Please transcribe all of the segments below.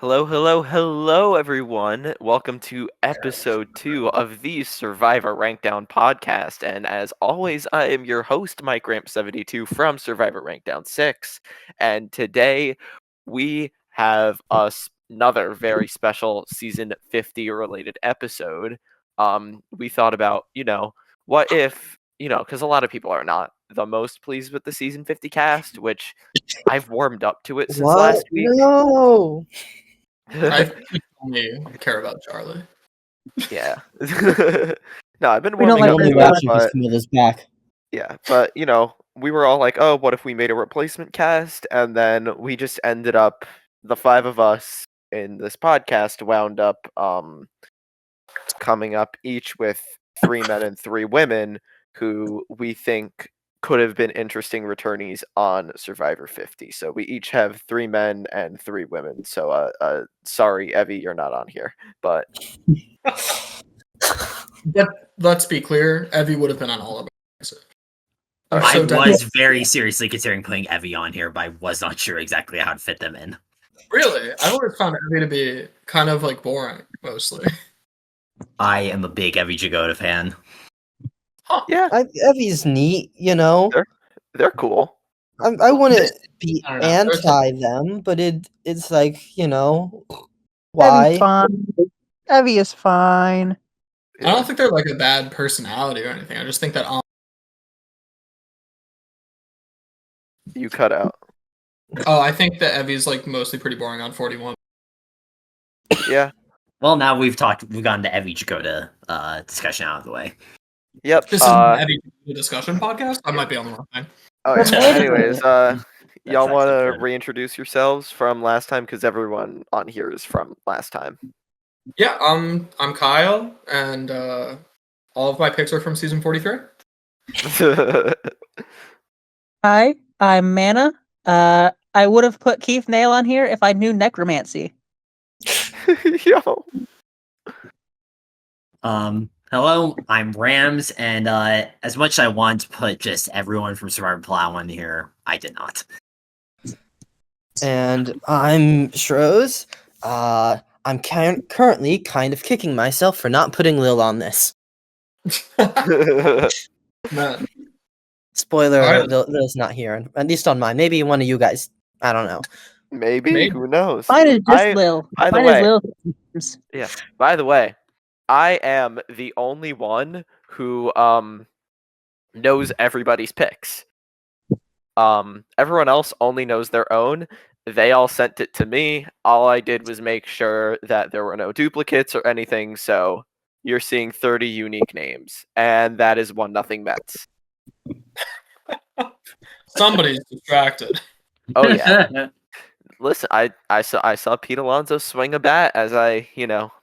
Hello, hello, hello, everyone. Welcome to episode 2 of the Survivor Rankdown podcast. And as always, I am your host, Mike Ramp72 from Survivor Rankdown 6. And today we have another very special season 50 related episode. We thought about, what if, because a lot of people are not the most pleased with the season 50 cast, which I've warmed up to it since last week. No. I only care about Charlie. Yeah. No, I've been We don't warming like up Only to it, watching because but Camilla's back. yeah, but we were all like, oh, what if we made a replacement cast? And then we just ended up, the five of us in this podcast wound up coming up each with 3 men and 3 women who we think could have been interesting returnees on Survivor 50. So we each have 3 men and 3 women. So sorry, Evie, you're not on here. But let's be clear, Evie would have been on all of it. I was very seriously considering putting Evie on here, but I was not sure exactly how to fit them in. Really? I always found Evie to be kind of like boring, mostly. I am a big Evie Jagoda fan. Huh. yeah, Evie's neat, you know. they're cool. I wouldn't be I don't know. anti them, but it's like, you know, Evie's why? fine. Evie is fine. I don't think they're like a bad personality or anything. I just think that You cut out. I think that Evie's like mostly pretty boring on 41. Yeah. Well, now we've gotten the Evie Jagoda discussion out of the way. Yep. This is an Evie discussion podcast. I might be on the wrong thing. Oh, yeah. Anyways, y'all actually want to good. reintroduce yourselves from last time? Because everyone on here is from last time. Yeah, I'm Kyle, and all of my picks are from season 43. Hi, I'm Mana. I would have put Keith Nail on here if I knew necromancy. Yo. Hello, I'm Rams, and as much as I want to put just everyone from Survivor Plow on here, I did not. And I'm Shroz. I'm currently kind of kicking myself for not putting Lil on this. Man. Spoiler Alright. alert, Lil's not here, at least on mine. Maybe one of you guys, I don't know. Maybe. Who knows? Mine is just I- Lil. by the Mine way- is Lil. By the way, I am the only one who knows everybody's picks. Everyone else only knows their own. They all sent it to me. All I did was make sure that there were no duplicates or anything. So you're seeing 30 unique names, and that is 1-0 Mets. Somebody's distracted. Oh yeah. Listen, I saw Pete Alonso swing a bat as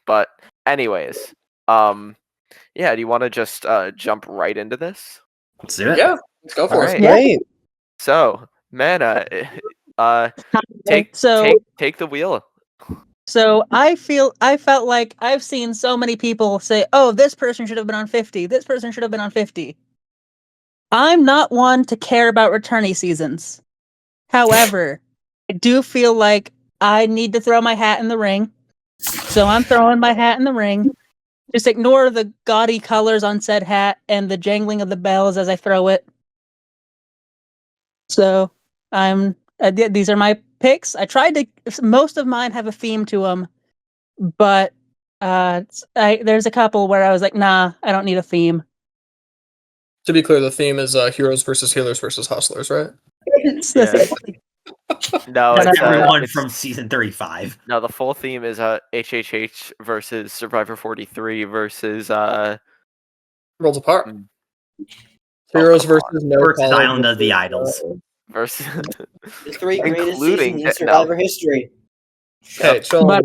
but anyways, yeah, do you want to just jump right into this? Let's do it. Yeah, let's go for Alright. it. Yeah. Great. So, Mana, take the wheel. So I felt like I've seen so many people say, "Oh, this person should have been on 50. This person should have been on 50." I'm not one to care about returnee seasons. However, I do feel like I need to throw my hat in the ring. So I'm throwing my hat in the ring. Just ignore the gaudy colors on said hat and the jangling of the bells as I throw it. So these are my picks. I tried to. Most of mine have a theme to them, but there's a couple where I was like, nah, I don't need a theme. To be clear, the theme is heroes versus healers versus hustlers, right? No, No, it's, Everyone from season 35. no, the full theme is HHH versus Survivor 43 versus Worlds apart. Mm. Heroes come on. versus no Versus college Island of the Idols. versus The 3 greatest Including- seasons in Survivor history. Hey, chill. But-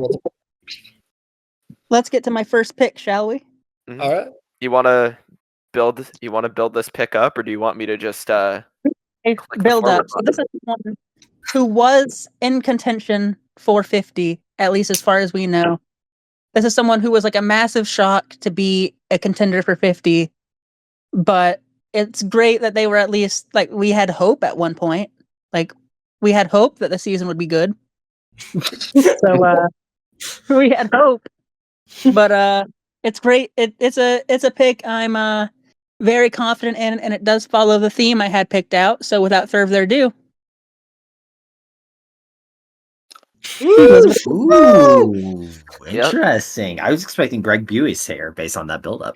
Let's get to my first pick, shall we? Mhm. All right. You want to build this pick up, or do you want me to just Hey, Click the build up. forward So this is one who was in contention for 50, at least as far as we know. This is someone who was like a massive shock to be a contender for 50, but it's great that they were at least like we had hope at one point. Like we had hope that the season would be good. So we had hope. But it's great. It's a pick I'm very confident in, and it does follow the theme I had picked out. So without further ado, Elizabeth. Ooh, interesting. I was expecting Greg Buey's hair based on that build-up.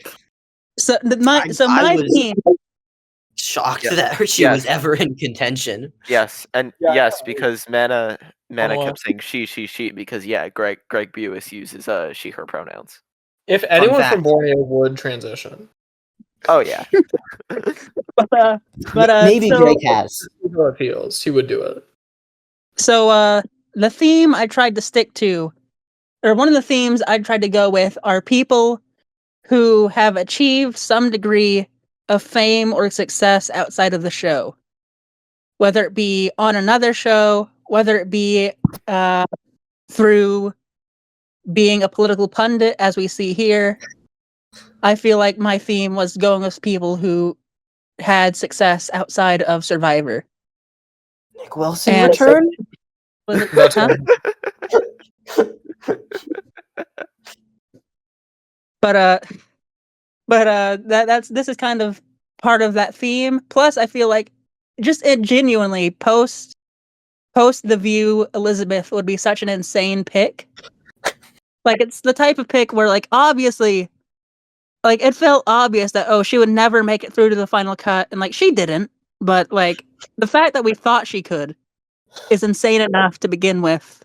So I my was- theme. Shocked Yes. that she was ever in contention. Yes, and Yeah, yes, yeah. because Mana Oh, kept saying she because Greg Buis uses she her pronouns. If anyone fact. from Borneo would transition, Oh yeah. But Maybe so, Jake has. how it feels, he would do it. So the theme I tried to stick to, or one of the themes I tried to go with, are people who have achieved some degree of fame or success outside of the show. Whether it be on another show, whether it be through being a political pundit, as we see here. I feel like my theme was going with people who had success outside of Survivor. Nick Wilson And- return? Was it, That's huh? But this is kind of part of that theme. Plus, I feel like just it genuinely post the View Elizabeth would be such an insane pick. Like it's the type of pick where like obviously like it felt obvious that she would never make it through to the final cut, and like she didn't, but like the fact that we thought she could is insane enough to begin with.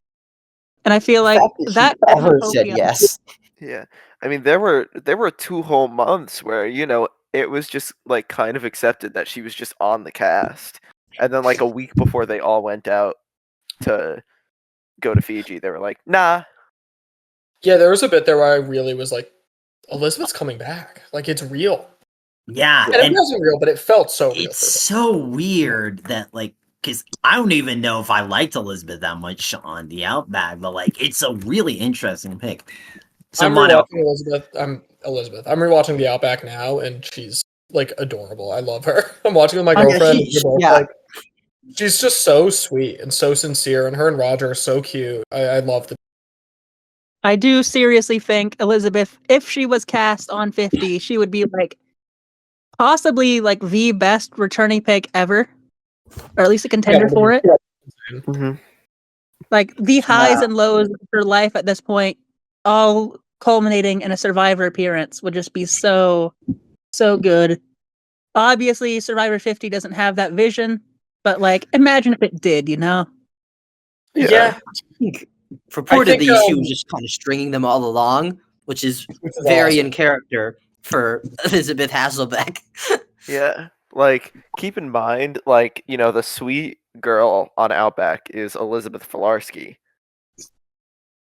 And I feel like that ever said utopia- yes. Yeah. I mean there were 2 whole months where, it was just like kind of accepted that she was just on the cast. And then like a week before they all went out to go to Fiji, they were like, "Nah." Yeah, there was a bit there where I really was like, Elizabeth's coming back. Like, it's real. Yeah, And it and wasn't real, but it felt so real. it's so weird that like, because I don't even know if I liked Elizabeth that much on the Outback, but like, it's a really interesting pick. So I'm Mono, rewatching Elizabeth. I'm rewatching The Outback now, and she's like adorable. I love her. I'm watching with my girlfriend. And we're both, like, she's just so sweet and so sincere, and her and Roger are so cute. I love the. I do seriously think Elizabeth, if she was cast on 50, she would be like possibly like the best returning pick ever, or at least a contender for it. Mm-hmm. Like the highs and lows of her life at this point, all culminating in a Survivor appearance, would just be so good. Obviously, Survivor 50 doesn't have that vision, but like, imagine if it did, you know? Yeah, Purportedly, she was just kind of stringing them all along, which is very in character for Elizabeth Hasselbeck. Yeah. Like, keep in mind, like, the sweet girl on Outback is Elizabeth Filarski.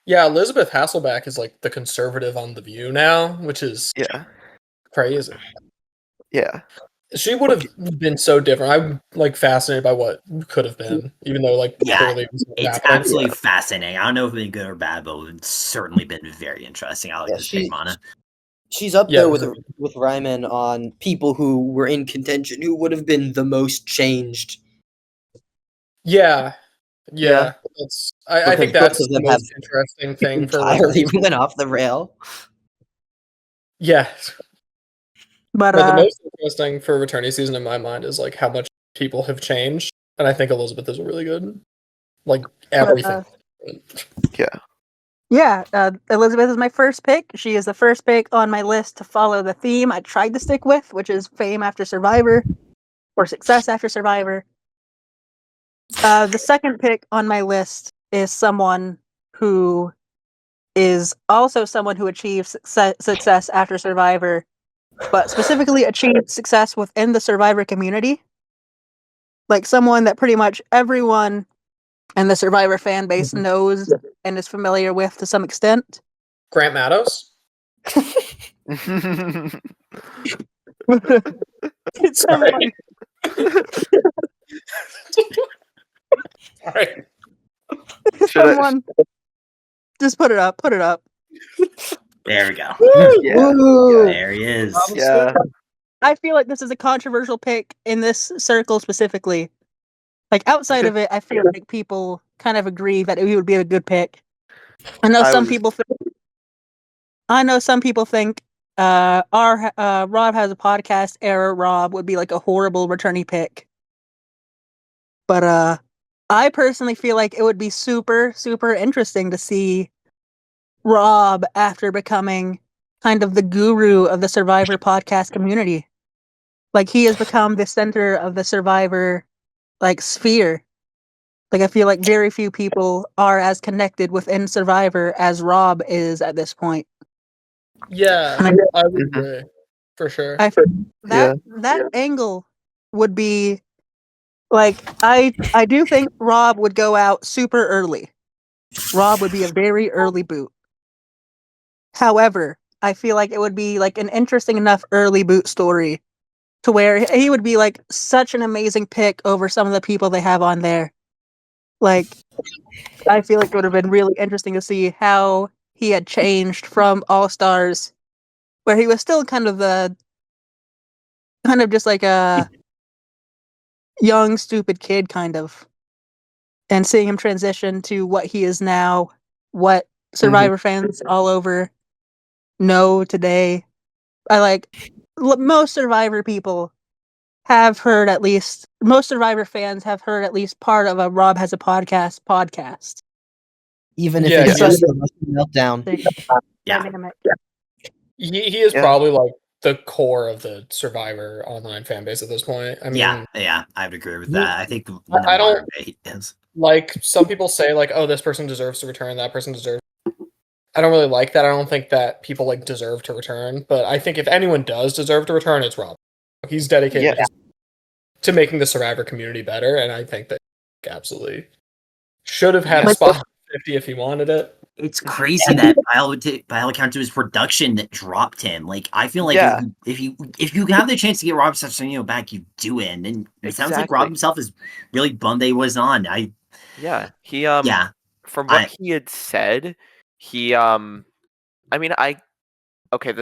yeah. Elizabeth Hasselbeck is like the conservative on The View now, which is crazy. Yeah. She would have been so different. I'm like fascinated by what could have been, even though like clearly it was it's happening. absolutely fascinating. I don't know if it's been good or bad, but it's certainly been very interesting. I like this pick, Mana. She's up there with Ryman on people who were in contention who would have been the most changed. Yeah. Because I think that's both of the them most interesting thing for entirely went off the rail. Yeah. But the most interesting for returning season in my mind is like how much people have changed, and I think Elizabeth is really good. Like everything. yeah, Elizabeth is my first pick. She is the first pick on my list to follow the theme I tried to stick with, which is fame after Survivor, or success after Survivor. The second pick on my list is someone who is also someone who achieves success after Survivor, but specifically achieved success within the Survivor community. Like someone that pretty much everyone in the Survivor fan base knows and is familiar with to some extent. Grant Matos? It's someone, Sorry. someone just put it up. There we go. Yeah. There he is. Yeah. I feel like this is a controversial pick in this circle specifically. Like outside of it, I feel like people kind of agree that it would be a good pick. I know some was- people think. Our Rob has a podcast era. Rob would be like a horrible returnee pick, but I personally feel like it would be super super interesting to see Rob after becoming kind of the guru of the Survivor podcast community. Like he has become the center of the Survivor like sphere. Like I feel like very few people are as connected within Survivor as Rob is at this point. Yeah, And I would agree for sure. that angle would be like I do think Rob would go out super early. Rob would be a very early boot. However, I feel like it would be like an interesting enough early boot story to where he would be like such an amazing pick over some of the people they have on there. Like I feel like it would have been really interesting to see how he had changed from All Stars, where he was still kind of just like a young, stupid kid, kind of, and seeing him transition to what he is now, what Survivor fans all over know today. Most Survivor people have heard at least, most Survivor fans have heard at least part of a Rob Has a podcast. Even if Yeah, it's he just is- a meltdown. Yeah. Dynamic. He is Yeah. probably like the core of the Survivor online fan base at this point. I mean, yeah, I would agree with he- that. I think I don't- it is. like some people say like, oh, this person deserves to return, that person deserves. I don't really like that. I don't think that people like deserve to return, but I think if anyone does deserve to return, it's Rob. He's dedicated to making the Survivor community better, and I think that he absolutely should have had a spot on 50 if he wanted it. It's crazy that by all accounts it was production that dropped him. Like I feel like Yeah. if you have the chance to get Rob Sassanio back, you do it. And it sounds like Rob Exactly. himself is really bummed that he was on. Yeah, he Yeah. from what he had said, he the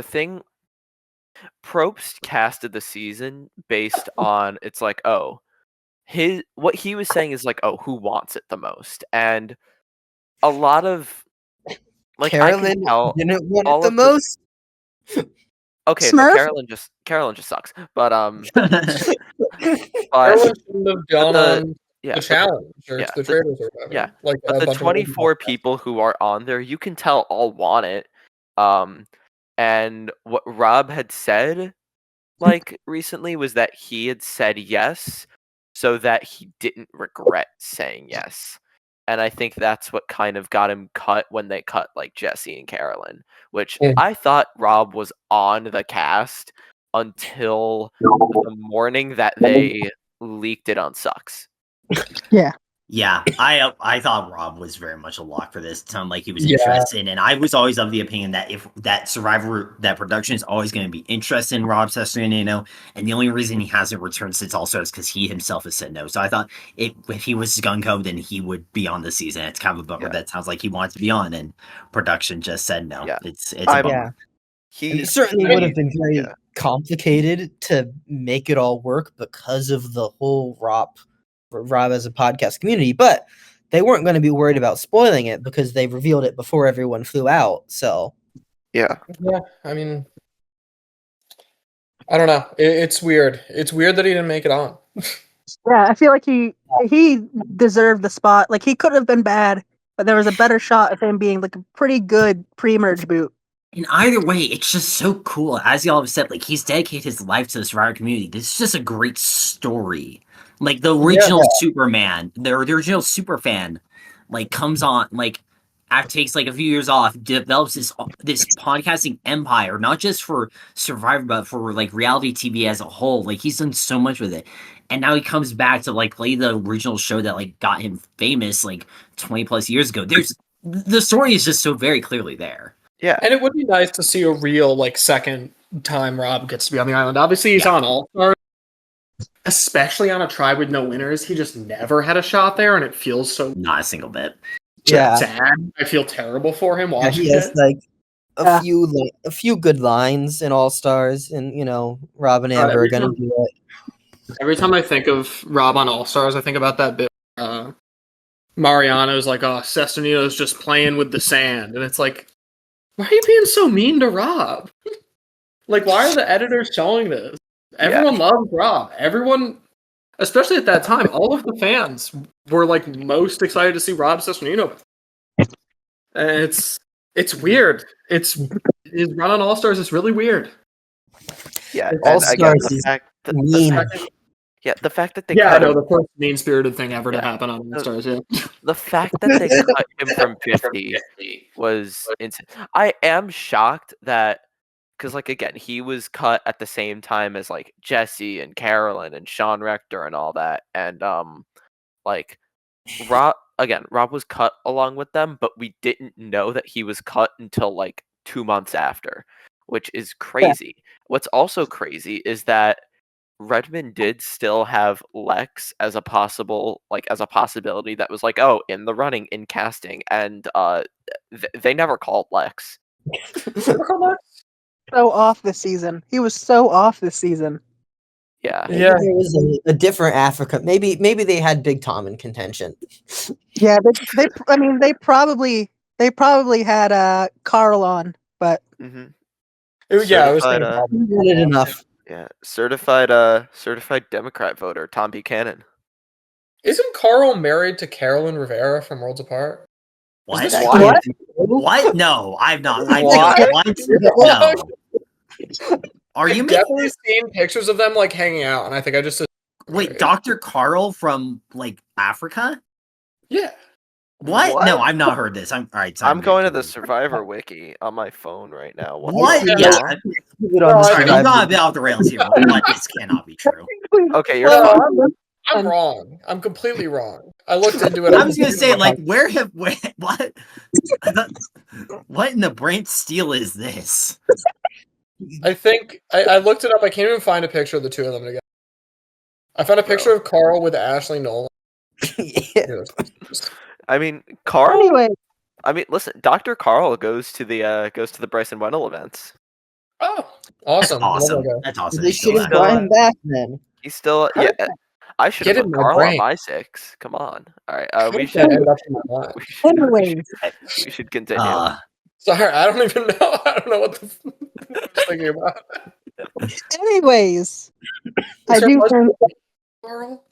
thing, Probst casted the season based on, it's like, oh, what he was saying is like, oh, who wants it the most? And a lot of like I Carolyn can tell didn't want all it the of most. okay, no, Smurf? Carolyn just sucks. But Everyone but shouldn't have gone on yeah, the but challenge or yeah, the traders or whatever. yeah, like but a the bunch of 24 people who are on there, you can tell all want it. And what Rob had said, like recently, was that he had said yes so that he didn't regret saying yes. And I think that's what kind of got him cut when they cut like Jesse and Carolyn, which Mm. I thought Rob was on the cast until the morning that they leaked it on Sucks. Yeah, I thought Rob was very much a lock for this. It sounded like he was Yeah. interested, and I was always of the opinion that if that Survivor, that production is always going to be interested in Rob Sassanio, and the only reason he hasn't returned since All Stars is because he himself has said no. So I thought if he was gung-ho, then he would be on the season. It's kind of a bummer. Yeah. That sounds like he wanted to be on, and production just said no. Yeah. It's a bummer. Yeah. And He it certainly would have been very yeah. complicated to make it all work because of the whole Rob as a podcast community, but they weren't going to be worried about spoiling it because they revealed it before everyone flew out. So Yeah. I mean, I don't know. It's weird. It's weird that he didn't make it on. Yeah, I feel like he deserved the spot. Like he could have been bad, but there was a better shot of him being like a pretty good pre-merge boot. In either way, it's just so cool. As y'all have said, like he's dedicated his life to the Survivor community. This is just a great story. Like the original Superman, the original Superfan, like comes on, like after takes like a few years off, develops this podcasting empire, not just for Survivor, but for like reality TV as a whole. Like he's done so much with it, and now he comes back to like play the original show that like got him famous like 20 plus years ago. The story is just so very clearly there. Yeah. And it would be nice to see a real like second time Rob gets to be on the island. Obviously, he's on All Stars, especially on a tribe with no winners. He just never had a shot there, and it feels so Not a single bit. sad. I feel terrible for him watching he has it. like a few good lines in All Stars, and Rob and Amber are going to do it. Every time I think of Rob on All Stars, I think about that bit Mariano's like, oh, Sesternino's just playing with the sand. And it's like, why are you being so mean to Rob? Like, why are the editors showing this? Everyone loves Rob. Everyone, especially at that time, all of the fans were like most excited to see Rob Sesternino. And it's weird. His run on All Stars is really weird. Yeah, All and again, Stars the is fact that mean. the fact that they Yeah, I cut know him, the first mean-spirited thing ever to Yeah. happen on All Stars. Yeah, the fact that they cut him from 50 was insane. I am shocked that because, like, again, he was cut at the same time as like Jesse and Carolyn and Sean Rector and all that, and like Rob was cut along with them, but we didn't know that he was cut until like 2 months after, which is crazy. What's also crazy is that Redmond did still have Lex as a possibility that was like, oh, in the running, in casting, and they never called Lex. So off this season. He was so off this season. Yeah. Maybe there was a different Africa. Maybe they had Big Tom in contention. Yeah, they probably had Carl on, but Mm-hmm. I was Certified, thinking Wanted enough. yeah, certified Democrat voter Tom Buchanan. Isn't Carl married to Carolyn Rivera from Worlds Apart? What? Is this What? What? No, I've not. What? What? No. Are you I've definitely seen pictures of them like hanging out, and I think I just Wait, Dr. Carl from like Africa? Yeah. What? No, I've not heard this. I'm all right. I'm going to the Survivor wiki on my phone right now. What? Yeah. Yeah. Sorry, Sorry, I'm not a bit off the rails here, but this cannot be true. Okay, you're Well, fine. I'm wrong. I'm completely wrong. I looked into it. I was gonna say, like, what? What in the Brant Steele is this? I think I looked it up. I can't even find a picture of the two of them together. I found a picture of Carl with Ashley Nolan. Yeah. I mean, Carl. anyway, I mean, listen, Dr. Carl goes to the Bryson Wendell events. Oh, awesome! That's awesome. Love that guy. That's awesome. They should have brought him back then. He's still I should Get have in put my Carl on brain. my 6. Come on. All right. How We did that should end up in my mind? anyways, we should continue. Sorry, I don't even know. I don't know what the I'm thinking about. anyways, I Is her do husband think Carl?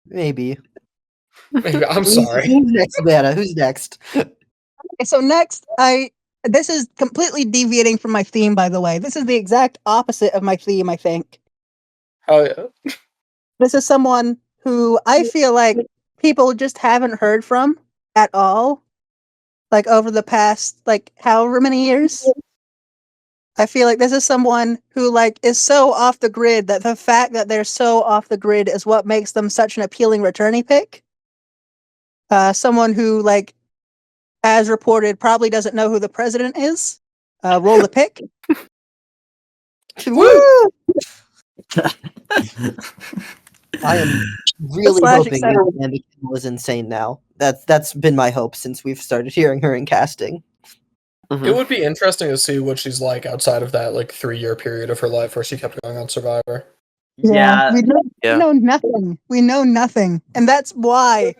Maybe. Maybe. I'm sorry. Who's next, Savannah? Who's next? Okay, so next, this is completely deviating from my theme, by the way. This is the exact opposite of my theme, I think. Oh yeah. This is someone who I feel like people just haven't heard from at all, like over the past, like, however many years. I feel like this is someone who, like, is so off the grid that the fact that they're so off the grid is what makes them such an appealing returnee pick. Someone who, like, as reported, probably doesn't know who the president is. Roll the pick. Woo! I am really Slash hoping excited. that Amanda Kimmel is insane now. That's been my hope since we've started hearing her in casting. Mhm. It would be interesting to see what she's like outside of that like 3-year period of her life where she kept going on Survivor. Yeah. We know nothing. We know nothing. And that's why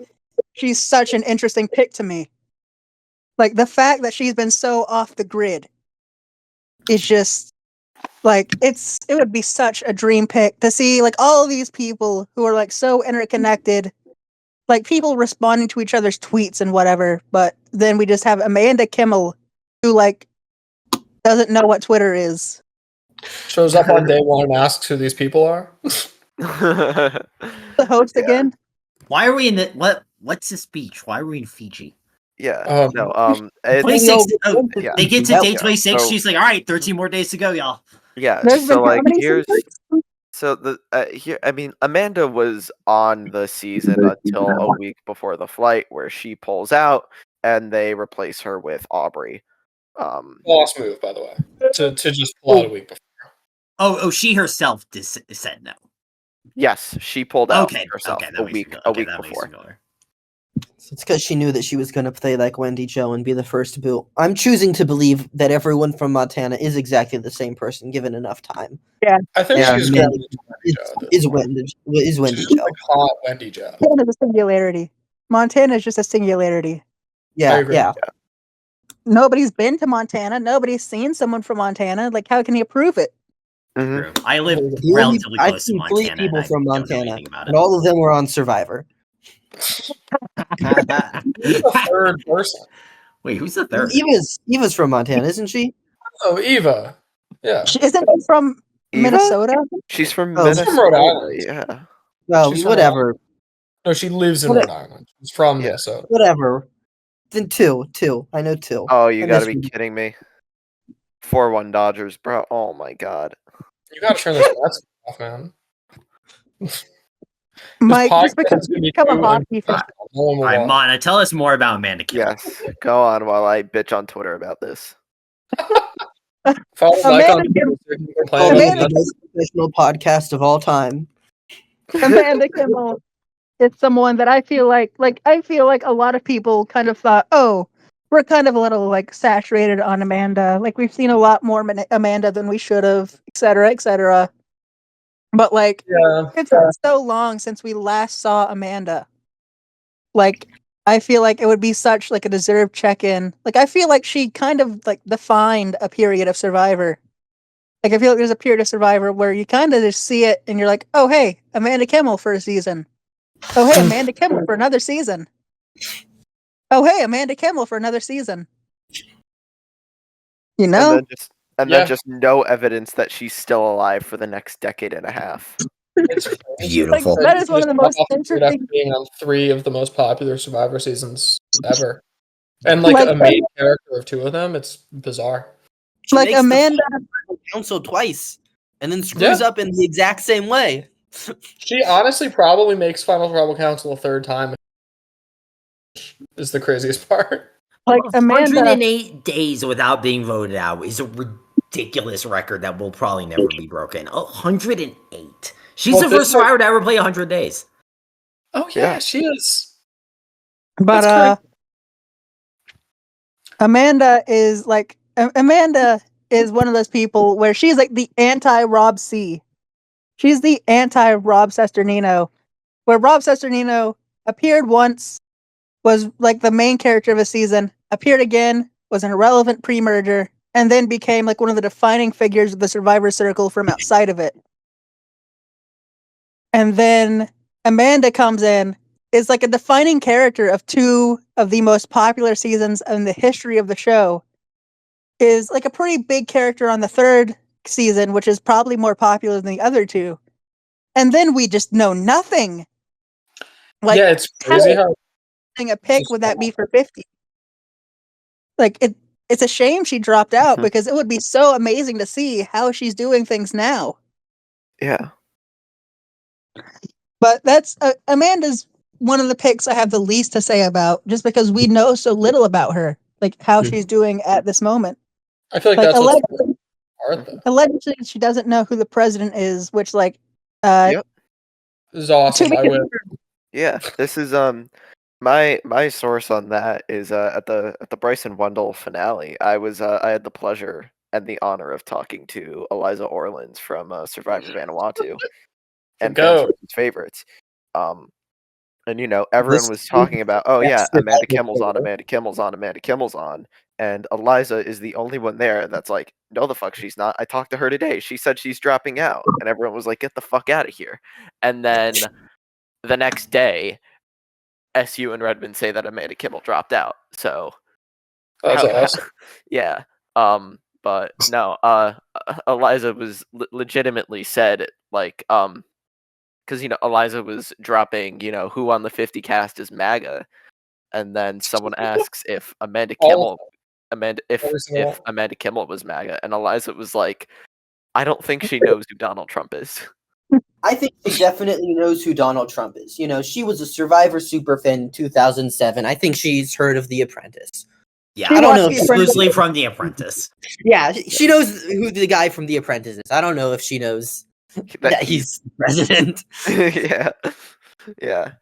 she's such an interesting pick to me. Like, the fact that she's been so off the grid is just, like, it would be such a dream pick to see, like, all of these people who are, like, so interconnected, like, people responding to each other's tweets and whatever, but then we just have Amanda Kimmel, who, like, doesn't know what Twitter is. Shows up on day one and asks who these people are. The host Yeah. again. Why are we in the what's this beach? Why are we in Fiji? Yeah. No. It's, 26. Oh, yeah. they get to Yeah. day 26. So- she's like, all right, 13 more days to go, y'all. Yeah. There's So been like how many here's seasons? so the here. I mean, Amanda was on the season until a week before the flight, where she pulls out and they replace her with Aubrey. Boss move, by the way, to just pull out a week before. Oh, she herself said no. Yes, she pulled out Okay, herself okay, a week before. It's because she knew that she was going to play like Wendy Jo and be the first to boot. I'm choosing to believe that everyone from Montana is exactly the same person given enough time. I think Yeah. she's Amanda going to be Wendy Jo. is Wendy She's Jo. like hot Wendy Jo. Montana's a singularity. Montana is just a singularity. I agree. Yeah. Nobody's been to Montana. Nobody's seen someone from Montana. Like, how can you prove it? Mhm. True. I live The only- relatively I've close to seen three Montana. people and from I don't know Montana, anything about and all of them were on Survivor. Who's the third person? Wait, who's the third? Eva's from Montana, isn't she? Oh, Eva. Yeah. Isn't it from Eva? Minnesota? She's from Oh, she's Minnesota. from Rhode Island. Yeah. Well, She's from whatever. No, she lives in What- Rhode Island. She's from Yeah. Minnesota. Whatever. Then two. I know two. Oh, you I gotta miss be Rudy. kidding me. 4-1 Dodgers, bro. Oh my god. You gotta turn this Mets off, man. Mike, podcast just because is gonna you be become a too hockey fan. No one will All right, watch. Mana, tell us more about Amanda Kimmel. Yes. Go on while I bitch on Twitter about this. Follow Mike on Amanda Twitter Kimmel- so you can complain about Amanda the the Mets. most professional podcast of all time. Amanda Kimmel is someone that I feel like a lot of people kind of thought, oh, we're kind of a little like saturated on Amanda. Like we've seen a lot more Amanda than we should have, et cetera, et cetera. But like, Yeah. it's been so long since we last saw Amanda. Like, I feel like it would be such like a deserved check-in. Like, I feel like she kind of like defined a period of Survivor. Like, I feel like there's a period of Survivor where you kind of just see it and you're like, oh, hey, Amanda Kimmel for a season. Oh, hey, Amanda Kimmel for another season. Oh, hey, Amanda Kimmel for another season. You know? And then just no evidence that she's still alive for the next decade and a half. It's Beautiful. Like, that is one of the most interesting. Being on 3 of the most popular Survivor seasons ever, and like Like, a main character of 2 of them. It's bizarre. She Like makes the Amanda, final council twice, and then screws up in the exact same way. She honestly probably makes Final Tribal Council a 3rd time. Is the craziest part. like Amanda, 108 days without being voted out is a ridiculous record that will probably never be broken. 108. She's Well, the this first survivor to ever play 100 days. Oh Yeah. she is. but That's Amanda is like Amanda is one of those people where she's like the anti Rob C. She's the anti Rob Sesternino, where Rob Sesternino appeared once, was like the main character of a season, appeared again, was an irrelevant pre-merger, and then became like one of the defining figures of the Survivor Circle from outside of it. And then Amanda comes in, is like a defining character of 2 of the most popular seasons in the history of the show, is like a pretty big character on the 3rd season, which is probably more popular than the other 2. And then we just know nothing. Like, yeah, it's crazy how a pick would that be for 50? Like it's a shame she dropped out because it would be so amazing to see how she's doing things now. Yeah. But that's Amanda's one of the picks I have the least to say about, just because we know so little about her, like how she's doing at this moment. I feel like Like that's what's allegedly, hard though. allegedly she doesn't know who the president is, which like Yep. This is awesome. to I be win. Yeah. This is my source on that is at the Bryson Wendell finale. I had the pleasure and the honor of talking to Eliza Orleans from Survivor Vanuatu and Go. Fans vs. Favorites. And everyone was talking about, oh yeah, Amanda Kimmel's on, Amanda Kimmel's on, Amanda Kimmel's on, and Eliza is the only one there that's like, no, the fuck she's not. I talked to her today. She said she's dropping out, and everyone was like, get the fuck out of here. And then the next day, SU and Redmond say that Amanda Kimmel dropped out. So That's awesome. yeah. But no, Eliza was legitimately said like because Eliza was dropping who on the 50 cast is MAGA, and then someone asks if Amanda Kimmel if Amanda Kimmel was MAGA, and Eliza was like, I don't think she knows who Donald Trump is. I think she definitely knows who Donald Trump is. She was a Survivor superfan in 2007. I think she's heard of The Apprentice. Yeah, She I don't watched know. The Exclusively from The Apprentice. Yeah, she knows who the guy from The Apprentice is. I don't know if she knows that he's president. yeah. Yeah.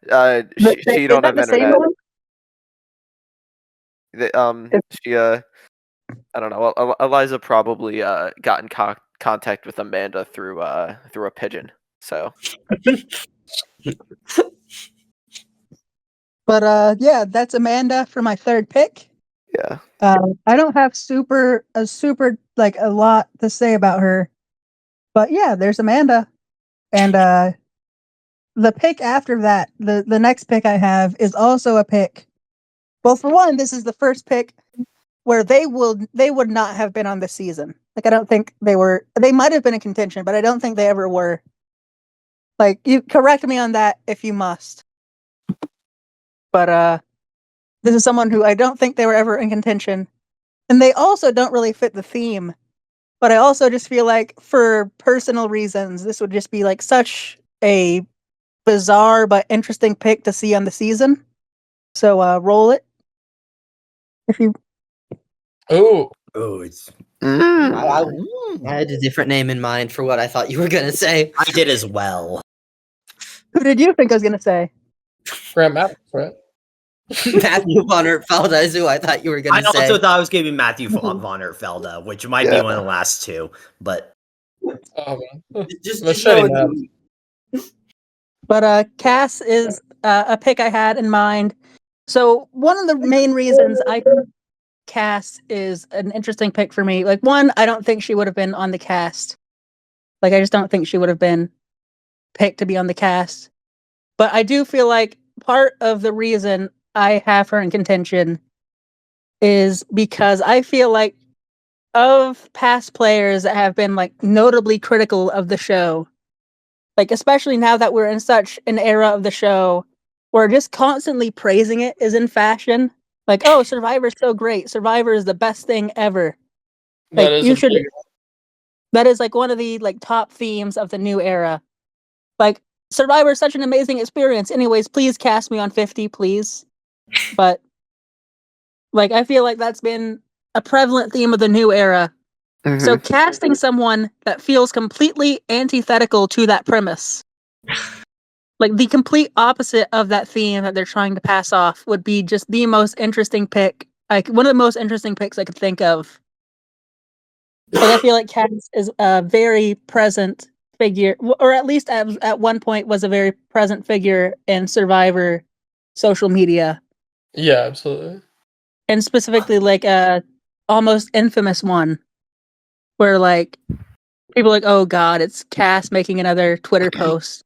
Is She don't that have the same internet. one? She I don't know. Eliza probably got in contact with Amanda through a pigeon. So. But yeah, that's Amanda for my third pick. Yeah. I don't have super like a lot to say about her, but yeah, there's Amanda, and the pick after that, the next pick I have is also a pick. Well, for one, this is the first pick where they would not have been on the season. Like, I don't think they were. They might have been in contention, but I don't think they ever were. Like, you correct me on that if you must. But this is someone who I don't think they were ever in contention, and they also don't really fit the theme. But I also just feel like, for personal reasons, this would just be like such a bizarre but interesting pick to see on the season. So roll it. If you Oh, it's. I had a different name in mind for what I thought you were gonna say. I did as well. Who did you think I was gonna say? Grant Mathis, right? Matthew von Ertfelda is who I thought you were gonna say. I also thought I was going to be Matthew von Ertfelda, which might be one of the last two, but Oh, man. just Machete know Man. But Cass is a pick I had in mind. So one of the main reasons I think Cass is an interesting pick for me, like, one, I don't think she would have been on the cast. Like, I just don't think she would have been picked to be on the cast. But I do feel like part of the reason I have her in contention is because I feel like, of past players that have been like notably critical of the show, like, especially now that we're in such an era of the show where just constantly praising it is in fashion. Like, oh, Survivor's so great. Survivor is the best thing ever. Like, you should. That is like one of the like top themes of the new era. Like, Survivor is such an amazing experience. Anyways, please cast me on 50, please. But like, I feel like that's been a prevalent theme of the new era. Mm-hmm. So casting someone that feels completely antithetical to that premise, like the complete opposite of that theme that they're trying to pass off, would be just the most interesting pick. Like, one of the most interesting picks I could think of. Like, I feel like Cass is a very present figure, or at least at one point was a very present figure in Survivor social media. Yeah, absolutely. And specifically, like, a almost infamous one, where like people are like, oh god, it's Cass making another Twitter post.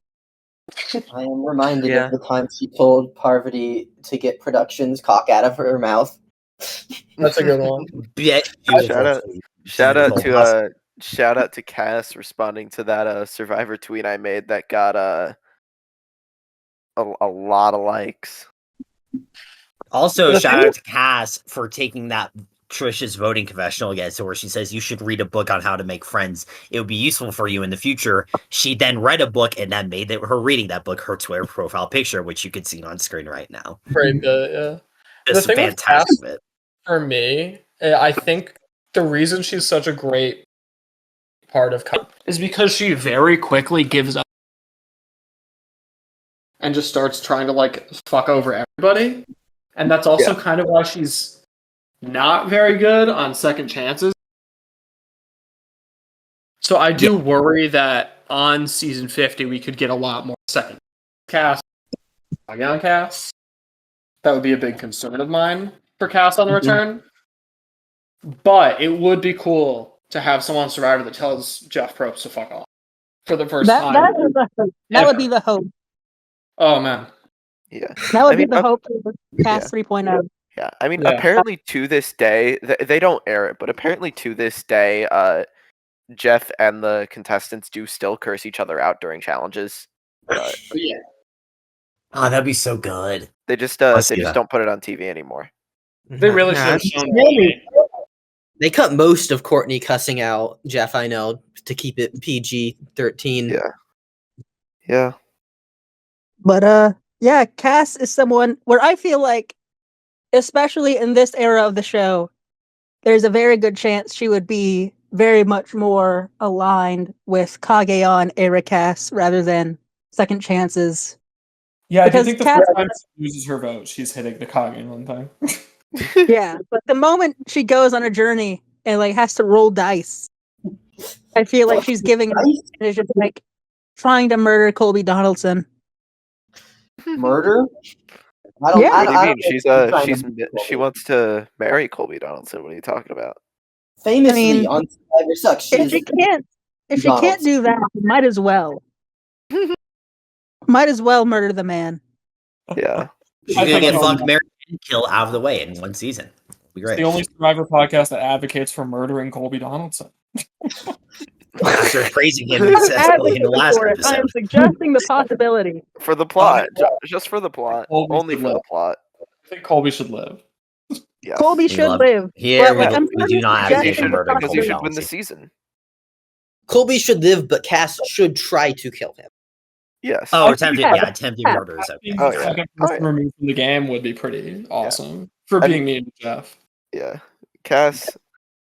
I am reminded of the time she told Parvati to get Productions cock out of her mouth. That's a good one. Shout out to Cass responding to that Survivor tweet I made that got a lot of likes. Also, shout out to Cass for taking that Trisha's voting confessional again, so where she says you should read a book on how to make friends. It would be useful for you in the future. She then read a book and then made her reading that book her Twitter profile picture, which you can see on screen right now. Very good, yeah. Just fantastic. For me, I think the reason she's such a great part of is because she very quickly gives up and just starts trying to like fuck over everybody. And that's also kind of why she's not very good on second chances. So I do worry that on season 50 we could get a lot more second cast. Again, cast. That would be a big concern of mine for cast on the return. But it would be cool to have someone on Survivor that tells Jeff Probst to fuck off for the first time. That would be the hope. Oh man. Yeah. That would be the hope for Cast 3.0. Yeah, I mean, apparently to this day, they don't air it, but apparently to this day, Jeff and the contestants do still curse each other out during challenges. Oh, that'd be so good. They just don't put it on TV anymore. They really should have shown. They cut most of Courtney cussing out Jeff, I know, to keep it PG-13. Yeah. But yeah, Cass is someone where I feel like, especially in this era of the show, there's a very good chance she would be very much more aligned with Kageon era Cass rather than second chances. Yeah, I do think the first time she loses her vote, she's hitting the Kageon thing. Yeah, but the moment she goes on a journey and like has to roll dice, I feel like she's giving it's just like trying to murder Colby Donaldson. Murder? What do you mean? She wants to marry Colby Donaldson. What are you talking about? Famously on Survivor Sucks, if she can't do that, might as well murder the man. Yeah. She's gonna get fucked, married, and kill out of the way in one season. It'll be great. It's the only Survivor podcast that advocates for murdering Colby Donaldson. After praising him successfully in the last episode. I am suggesting the possibility. For the plot. Just for the plot. Only for the plot. I think Colby should live. Yes. Colby should live. Here we do not advocate for murder. Because he should win the season. Colby should live, but Cass should try to kill him. Yes. Oh, attempted murder is okay. Oh, yeah. Second person removed from the game would be pretty awesome for being me and Jeff. Yeah. Cass,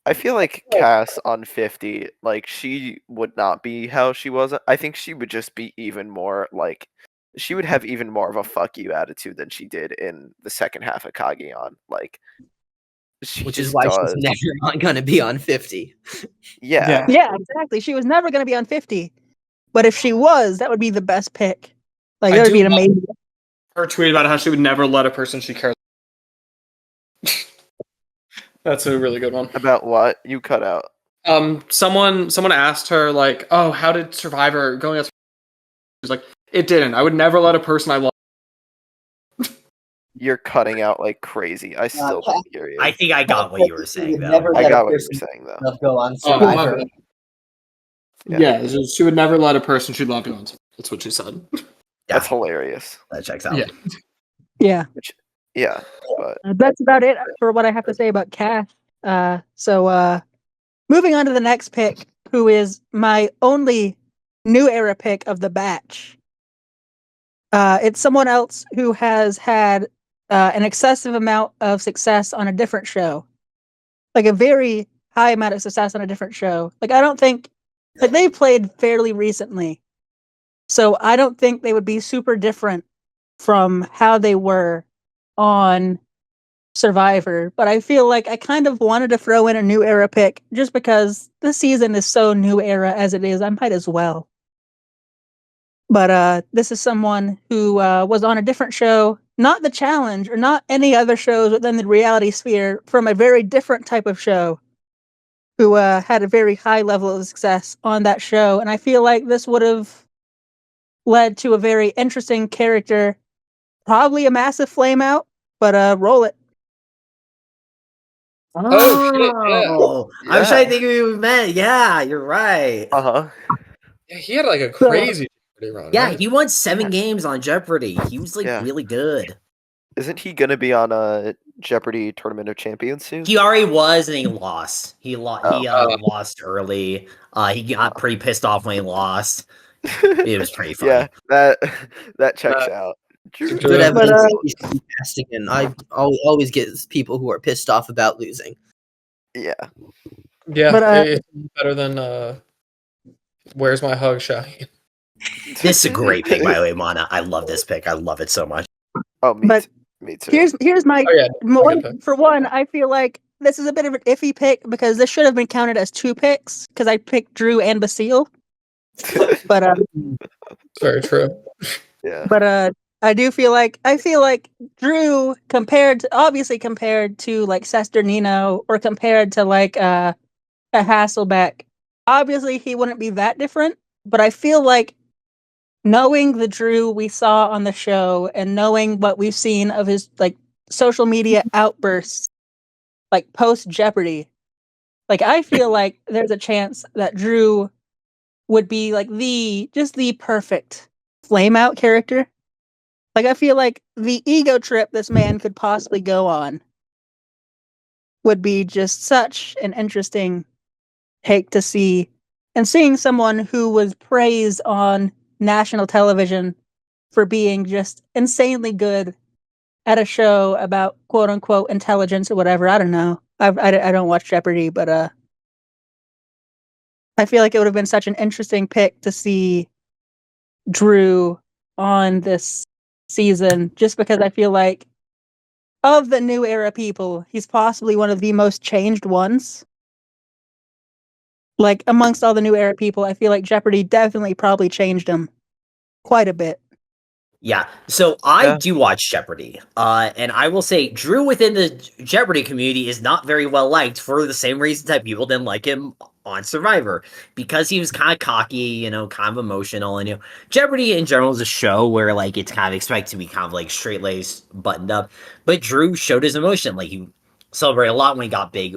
I feel like Cass on 50, like, she would not be how she was. I think she would just be even more, like, she would have even more of a fuck you attitude than she did in the second half of Kageon. Like, which is why she's never not going to be on 50. Yeah. Yeah, exactly. She was never going to be on 50. But if she was, that would be the best pick. Like, that would be an amazing. Her tweet about how she would never let a person she cares. That's a really good one. About what? You cut out. Someone asked her, like, oh, how did Survivor going out? She's like, it didn't. I would never let a person I love. You're cutting out like crazy. I still don't hear you. I think I got what you were saying, though. I got what you were saying, though. Go on Survivor. Yeah, she would never let a person she loved go on. That's what she said. That's hilarious. That checks out. Yeah. Yeah. But that's about it for what I have to say about Cass. So moving on to the next pick, who is my only new era pick of the batch. It's someone else who has had an excessive amount of success on a different show. Like a very high amount of success on a different show. Like I don't think like they played fairly recently. So I don't think they would be super different from how they were on Survivor, but I feel like I kind of wanted to throw in a new era pick just because the season is so new era as it is. I might as well. But this is someone who was on a different show, not The Challenge or not any other shows within the reality sphere, from a very different type of show, who had a very high level of success on that show. And I feel like this would have led to a very interesting character, probably a massive flame out, but roll it. Oh, shit, yeah. I was trying to think of who we meant. Yeah, you're right. Yeah, he had like a crazy Jeopardy run. Yeah, he won 7 games on Jeopardy. He was like really good. Isn't he gonna be on a Jeopardy Tournament of Champions soon? He already was, and he lost. He lost early. He got pretty pissed off when he lost. It was pretty funny. Yeah, that checks out. Good evidence casting, and I always get people who are pissed off about losing. Yeah, but it's better than Where's My Hug, Shaheen? This is a great pick, by the way, Mana. I love this pick. I love it so much. Oh, me too. Here's my for one. I feel like this is a bit of an iffy pick because this should have been counted as 2 picks because I picked Drew and Basile. But very true. Yeah. But I feel like Drew compared to like Sester Nino or compared to like a Hasselbeck, obviously he wouldn't be that different, but I feel like knowing the Drew we saw on the show and knowing what we've seen of his like social media outbursts like post Jeopardy, like I feel like there's a chance that Drew would be like the perfect flame out character. Like, I feel like the ego trip this man could possibly go on would be just such an interesting take to see. And seeing someone who was praised on national television for being just insanely good at a show about quote unquote intelligence or whatever. I don't know. I don't watch Jeopardy, but I feel like it would have been such an interesting pick to see Drew on this season, just because I feel like of the new era people, he's possibly one of the most changed ones. Like, amongst all the new era people, I feel like Jeopardy definitely probably changed him quite a bit. Yeah, so I do watch Jeopardy, and I will say Drew within the Jeopardy community is not very well liked for the same reasons that people didn't like him on Survivor, because he was kind of cocky, kind of emotional, and Jeopardy in general is a show where like it's kind of expected to be kind of like straight laced, buttoned up, but Drew showed his emotion, like he celebrated a lot when he got big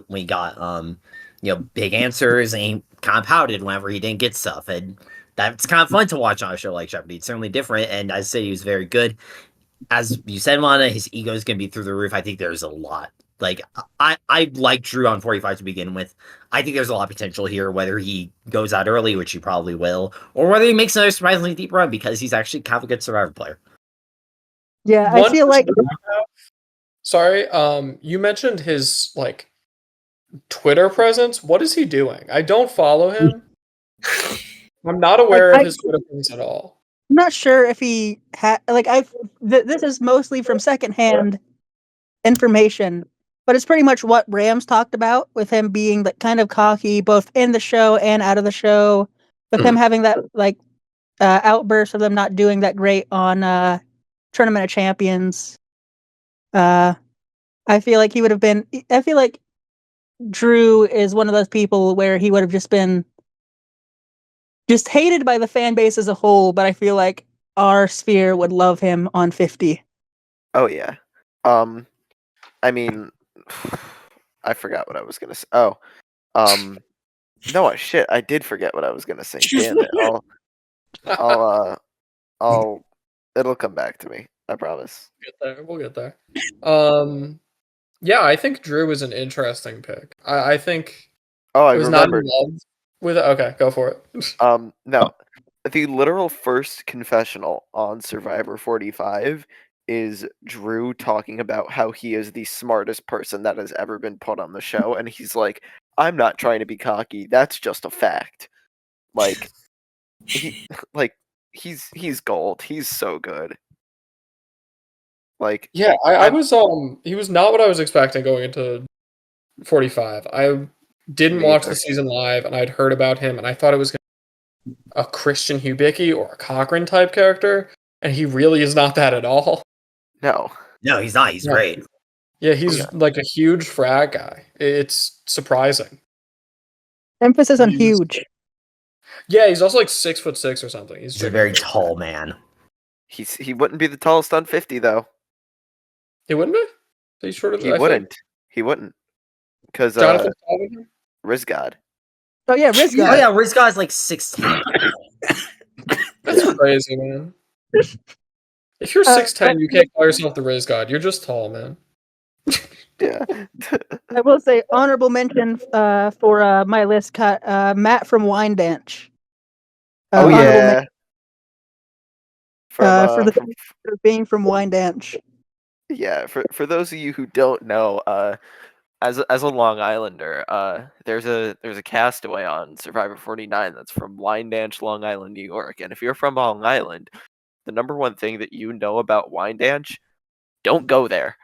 answers, and he kind of pouted whenever he didn't get stuff, and that's kind of fun to watch on a show like Jeopardy. It's certainly different, and as I said, he was very good. As you said, Lana, his ego is going to be through the roof. I think there's a lot. Like, I like Drew on 45 to begin with. I think there's a lot of potential here, whether he goes out early, which he probably will, or whether he makes another surprisingly deep run, because he's actually kind of a good Survivor player. Yeah, I feel like... Sorry, you mentioned his, like, Twitter presence. What is he doing? I don't follow him. I'm not aware of his Twitter presence at all. I'm not sure if he had this is mostly from secondhand information, but it's pretty much what Rams talked about, with him being like kind of cocky both in the show and out of the show, with him having that outburst of them not doing that great on Tournament of Champions. I feel like Drew is one of those people where he would have just been hated by the fan base as a whole, but I feel like our sphere would love him on 50. Oh yeah. I mean, I forgot what I was gonna say. Oh, no, shit, I did forget what I was gonna say. Damn it! It'll come back to me. I promise. We'll get there. Yeah, I think Drew is an interesting pick. I think. Oh, I remembered. Not in love with it. Okay, go for it. No, the literal first confessional on Survivor 45 is Drew talking about how he is the smartest person that has ever been put on the show, and he's like, "I'm not trying to be cocky. That's just a fact." Like, he's gold. He's so good. Like, yeah, I was he was not what I was expecting going into 45. I didn't watch the season live, and I'd heard about him, and I thought it was a Christian Hubicki or a Cochran type character, and he really is not that at all. No, he's not. He's great. Yeah, he's like a huge frat guy. It's surprising. Emphasis on huge. Yeah, he's also like 6'6" or something. He's a very tall man. He wouldn't be the tallest on 50 though. He wouldn't be? He's shorter than He wouldn't. He wouldn't. Because Rizgod. Oh yeah, Rizgod. Oh yeah, Rizgod's like 6'10". That's crazy, man. If you're 6'10", you can't call yourself the Rizgod. You're just tall, man. Yeah. I will say honorable mention for my list cut Matt from Wine Dance. Oh yeah. For being from Wine Dance. Yeah, for those of you who don't know, as a Long Islander, there's a castaway on Survivor 49 that's from Wyandanch, Long Island, New York. And if you're from Long Island, the number one thing that you know about Wyandanch, don't go there.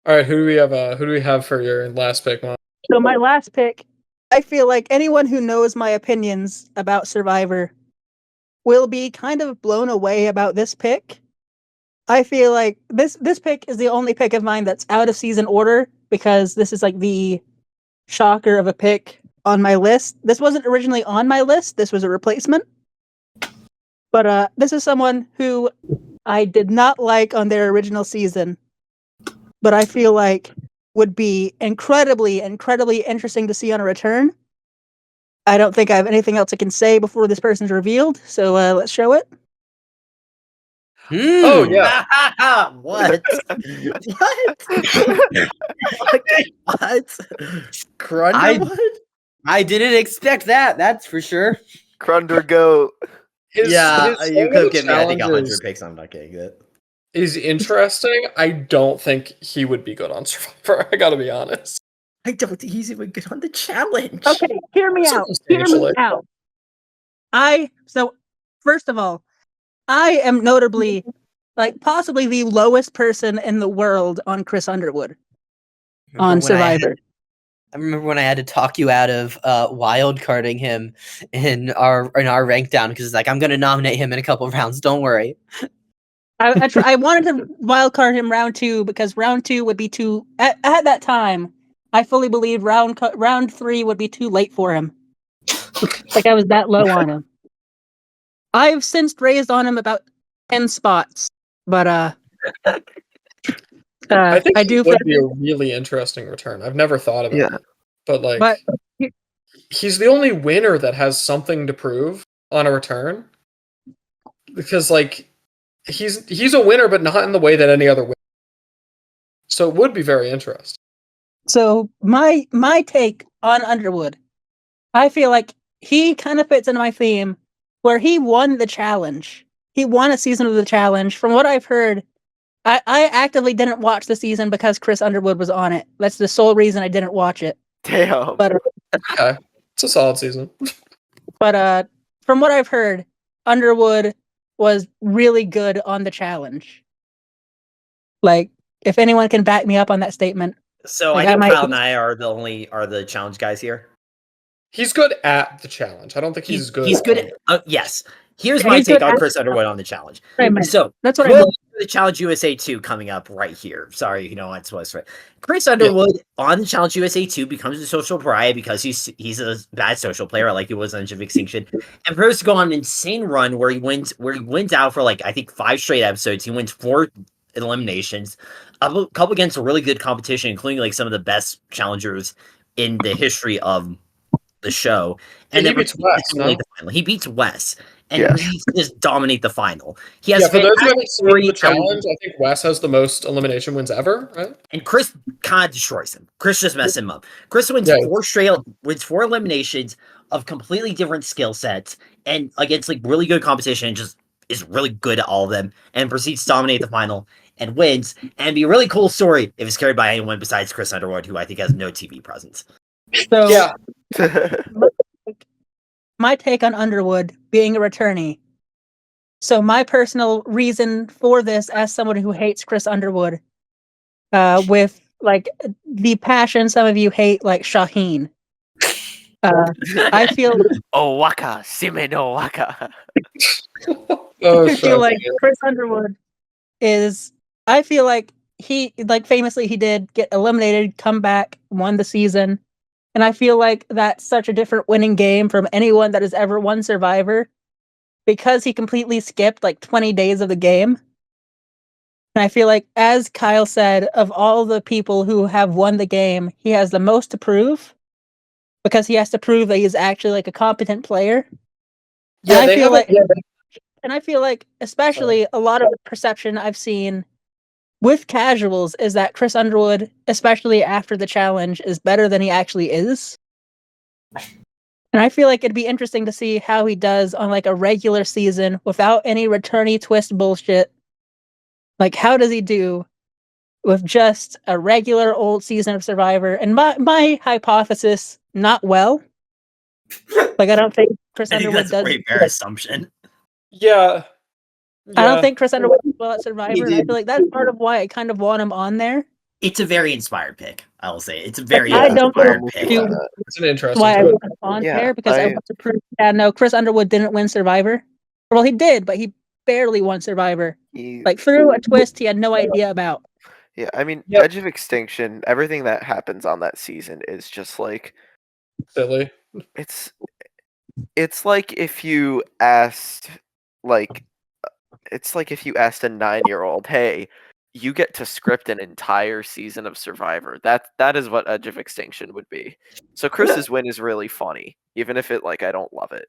All right, who do we have for your last pick, Mom? So my last pick, I feel like anyone who knows my opinions about Survivor will be kind of blown away about this pick. I feel like this pick is the only pick of mine that's out of season order, because this is like the shocker of a pick on my list. This wasn't originally on my list. This was a replacement. But this is someone who I did not like on their original season, but I feel like would be incredibly, incredibly interesting to see on a return. I don't think I have anything else I can say before this person's revealed, so let's show it. Oh yeah. What? What? Crunderwood? I didn't expect that. That's for sure. Crunder goat. You could give me, I think, 100 picks. I'm not getting it. Is interesting. I don't think he would be good on Survivor. I gotta be honest. I don't think he's even good on the challenge. Okay, hear me out. So first of all, I am notably like possibly the lowest person in the world on Chris Underwood Remember on when Survivor. I remember when I had to talk you out of wild carding him in our rank down because it's like I'm going to nominate him in a couple of rounds. Don't worry. I wanted to wild card him round 2 because round 2 would be too at that time. I fully believed round 3 would be too late for him. Like I was that low on him. I've since raised on him about 10 spots, but I think I do it would be a really interesting return. I've never thought about it, but he's the only winner that has something to prove on a return, because like he's a winner, but not in the way that any other winner. So it would be very interesting. So my take on Underwood, I feel like he kind of fits into my theme where he won the challenge. He won a season of the challenge. From what I've heard, I actively didn't watch the season because Chris Underwood was on it. That's the sole reason I didn't watch it. Damn. But okay, it's a solid season. But from what I've heard, Underwood was really good on the challenge. Like, if anyone can back me up on that statement. So like, I think Kyle and I are the challenge guys here. He's good at the challenge. I don't think he's good. He's good. Yes. Here's my take on Chris Underwood on the challenge. So that's what I mean. The Challenge USA 2 coming up right here. Sorry, you know what's supposed to. Chris Underwood on the Challenge USA 2 becomes a social pariah because he's a bad social player, like he was on Edge of Extinction, and prepares to go on an insane run where he wins out for like I think 5 straight episodes. He wins 4 eliminations, a couple against a really good competition, including like some of the best challengers in the history of the show. And then he beats Wes. The final. He beats Wes. And he just dominate the final. He has for those who haven't seen the challenge, I think Wes has the most elimination wins ever, right? And Chris kind of destroys him. Chris just messes him up. Chris wins 4 eliminations of completely different skill sets and against like really good competition and just is really good at all of them and proceeds to dominate the final and wins. And it'd be a really cool story if it's carried by anyone besides Chris Underwood, who I think has no TV presence. So my take on Underwood being a returnee. So my personal reason for this, as someone who hates Chris Underwood, with like the passion some of you hate, like Shaheen. I feel Oh waka, sime no waka. I feel like Chris Underwood is. I feel like he famously he did get eliminated, come back, won the season. And I feel like that's such a different winning game from anyone that has ever won Survivor because he completely skipped like 20 days of the game. And I feel like, as Kyle said, of all the people who have won the game, he has the most to prove because he has to prove that he's actually like a competent player. Yeah, and I feel like especially a lot of the perception I've seen with casuals is that Chris Underwood, especially after the challenge, is better than he actually is. And I feel like it'd be interesting to see how he does on like a regular season without any returnee twist bullshit. Like, how does he do with just a regular old season of Survivor? And my hypothesis, not well. Like, I don't think Chris Underwood does. That's a pretty fair assumption. Yeah. I don't think Chris Underwood is well at Survivor. And I feel like that's part of why I kind of want him on there. It's a very inspired pick. I will say it's a very inspired pick. It's an interesting. Why I want him on there because I want to prove. Yeah, no, Chris Underwood didn't win Survivor. Well, he did, but he barely won Survivor. Like through a twist he had no idea about. Yeah, I mean, Edge of Extinction. Everything that happens on that season is just like silly. It's like if you asked it's like if you asked a 9-year-old, hey, you get to script an entire season of Survivor. That is what Edge of Extinction would be. So Chris's win is really funny, even if it I don't love it.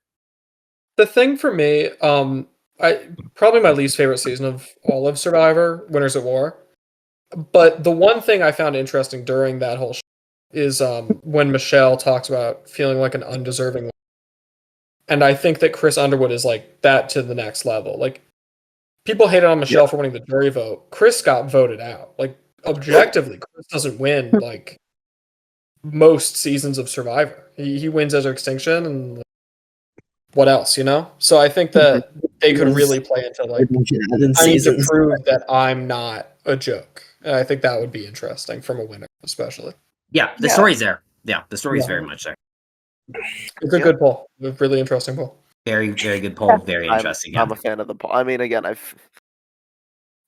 The thing for me, I probably my least favorite season of all of Survivor, Winners at War. But the one thing I found interesting during that whole show is when Michelle talks about feeling like an undeserving. And I think that Chris Underwood is like that to the next level. Like, people hated on Michelle for winning the jury vote. Chris got voted out. Like, objectively, Chris doesn't win like most seasons of Survivor. He wins Edge of Extinction, and what else, you know? So I think that they could really play into like, I need to prove that I'm not a joke. And I think that would be interesting from a winner, especially. Yeah, the story's there. Yeah, the story's very much there. It's a good poll. A really interesting poll. Very, very good poll. Very interesting. I'm a fan of the poll. I mean, again,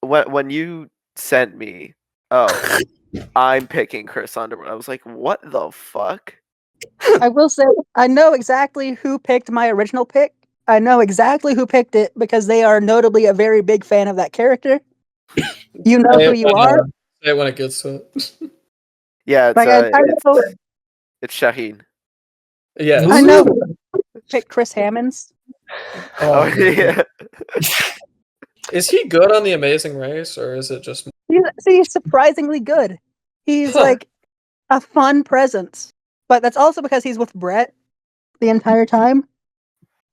when you sent me, I'm picking Chris Underwood, I was like, what the fuck? I will say, I know exactly who picked my original pick. I know exactly who picked it because they are notably a very big fan of that character. You know who you are. Say it when it gets to it. Yeah, it's Shaheen. Yeah, I know who picked Chris Hammonds. Oh yeah. Is he good on The Amazing Race, or is it just? He's surprisingly good. He's like a fun presence, but that's also because he's with Brett the entire time.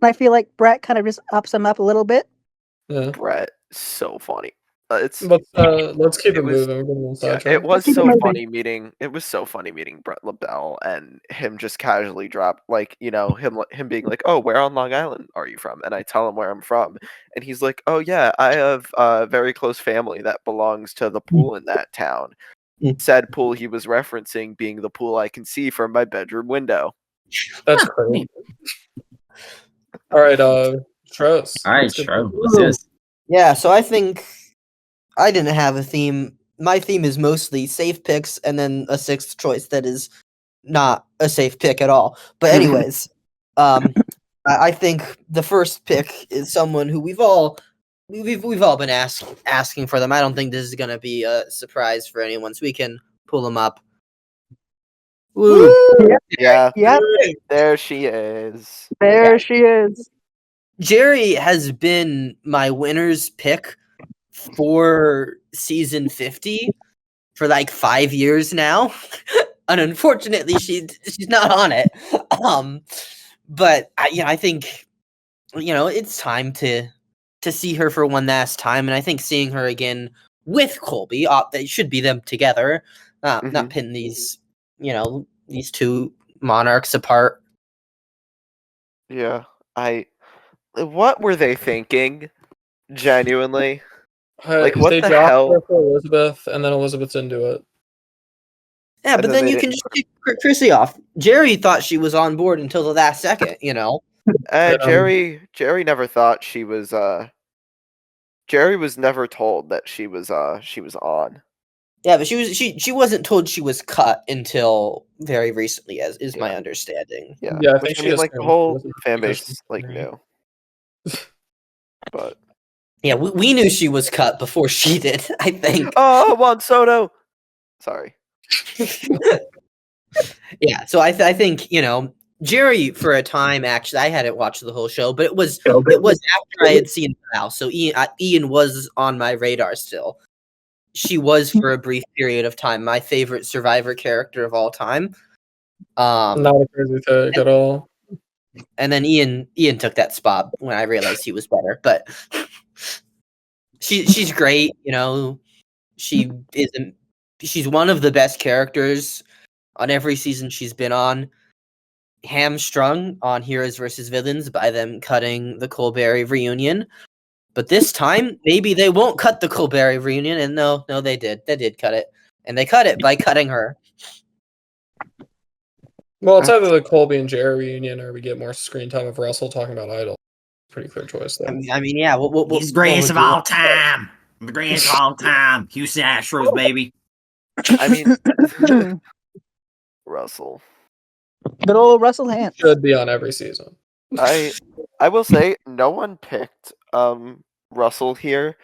And I feel like Brett kind of just ups him up a little bit. Yeah. Brett, so funny. Let's keep it moving. It was so funny meeting. It was so funny meeting Brett LaBelle and him just casually drop him being like, "Oh, where on Long Island are you from?" And I tell him where I'm from, and he's like, "Oh yeah, I have a very close family that belongs to the pool in that town." Said pool he was referencing being the pool I can see from my bedroom window. That's crazy. All right, Tros. All right, Tros. What's this? Yeah, so I think I didn't have a theme. My theme is mostly safe picks and then a sixth choice that is not a safe pick at all. But anyways, I think the first pick is someone who we've all been asking for them. I don't think this is gonna be a surprise for anyone, so we can pull them up. Woo! Yeah. Yep. There she is. There she is. Jerry has been my winner's pick for season 50 for like 5 years now. And unfortunately she's not on it. But I think it's time to see her for one last time, and I think seeing her again with Colby, they should be them together, not pin these two monarchs apart. Yeah, what were they thinking? Genuinely, like what they the dropped hell? her for Elizabeth, and then Elizabeth didn't do it. Yeah, but then you can just take Chrissy off. Jerry thought she was on board until the last second, Jerry never thought she was. Jerry was never told that she was on. Yeah, but she wasn't told she was cut until very recently, as is my understanding. Yeah, I think I mean, like the whole fan base knew. But yeah, we knew she was cut before she did, I think. Oh, Juan Soto. Sorry. Yeah, so I think Jerry for a time. Actually, I hadn't watched the whole show, but it was after I had seen the house. So Ian was on my radar still. She was for a brief period of time my favorite Survivor character of all time. Not a crazy take at all. And then Ian took that spot when I realized he was better. But she's great. She's one of the best characters on every season she's been on. Hamstrung on Heroes vs. Villains by them cutting the Colberry reunion. But this time, maybe they won't cut the Colberry reunion. And no, they did. They did cut it. And they cut it by cutting her. Well, it's either the Colby and Jerry reunion, or we get more screen time of Russell talking about Idol. Pretty clear choice there. I mean, yeah. He's the greatest of all time. The greatest of all time. Houston Astros, baby. I mean, Russell. Good old Russell Hand. Should be on every season. I will say no one picked Russell here.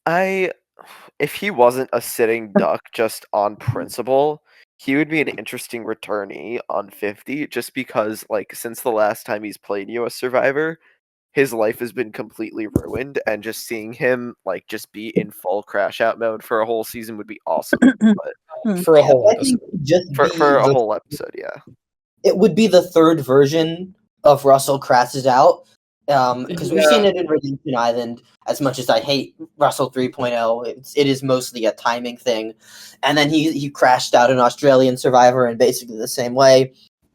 If he wasn't a sitting duck just on principle, he would be an interesting returnee on 50, just because since the last time he's played US Survivor, his life has been completely ruined, and just seeing him just be in full crash out mode for a whole season would be awesome. But for a whole episode. For a whole episode, yeah. It would be the third version of Russell crashes out, because we've seen it in Redemption Island. As much as I hate Russell 3.0, it is mostly a timing thing. And then he crashed out in Australian Survivor in basically the same way.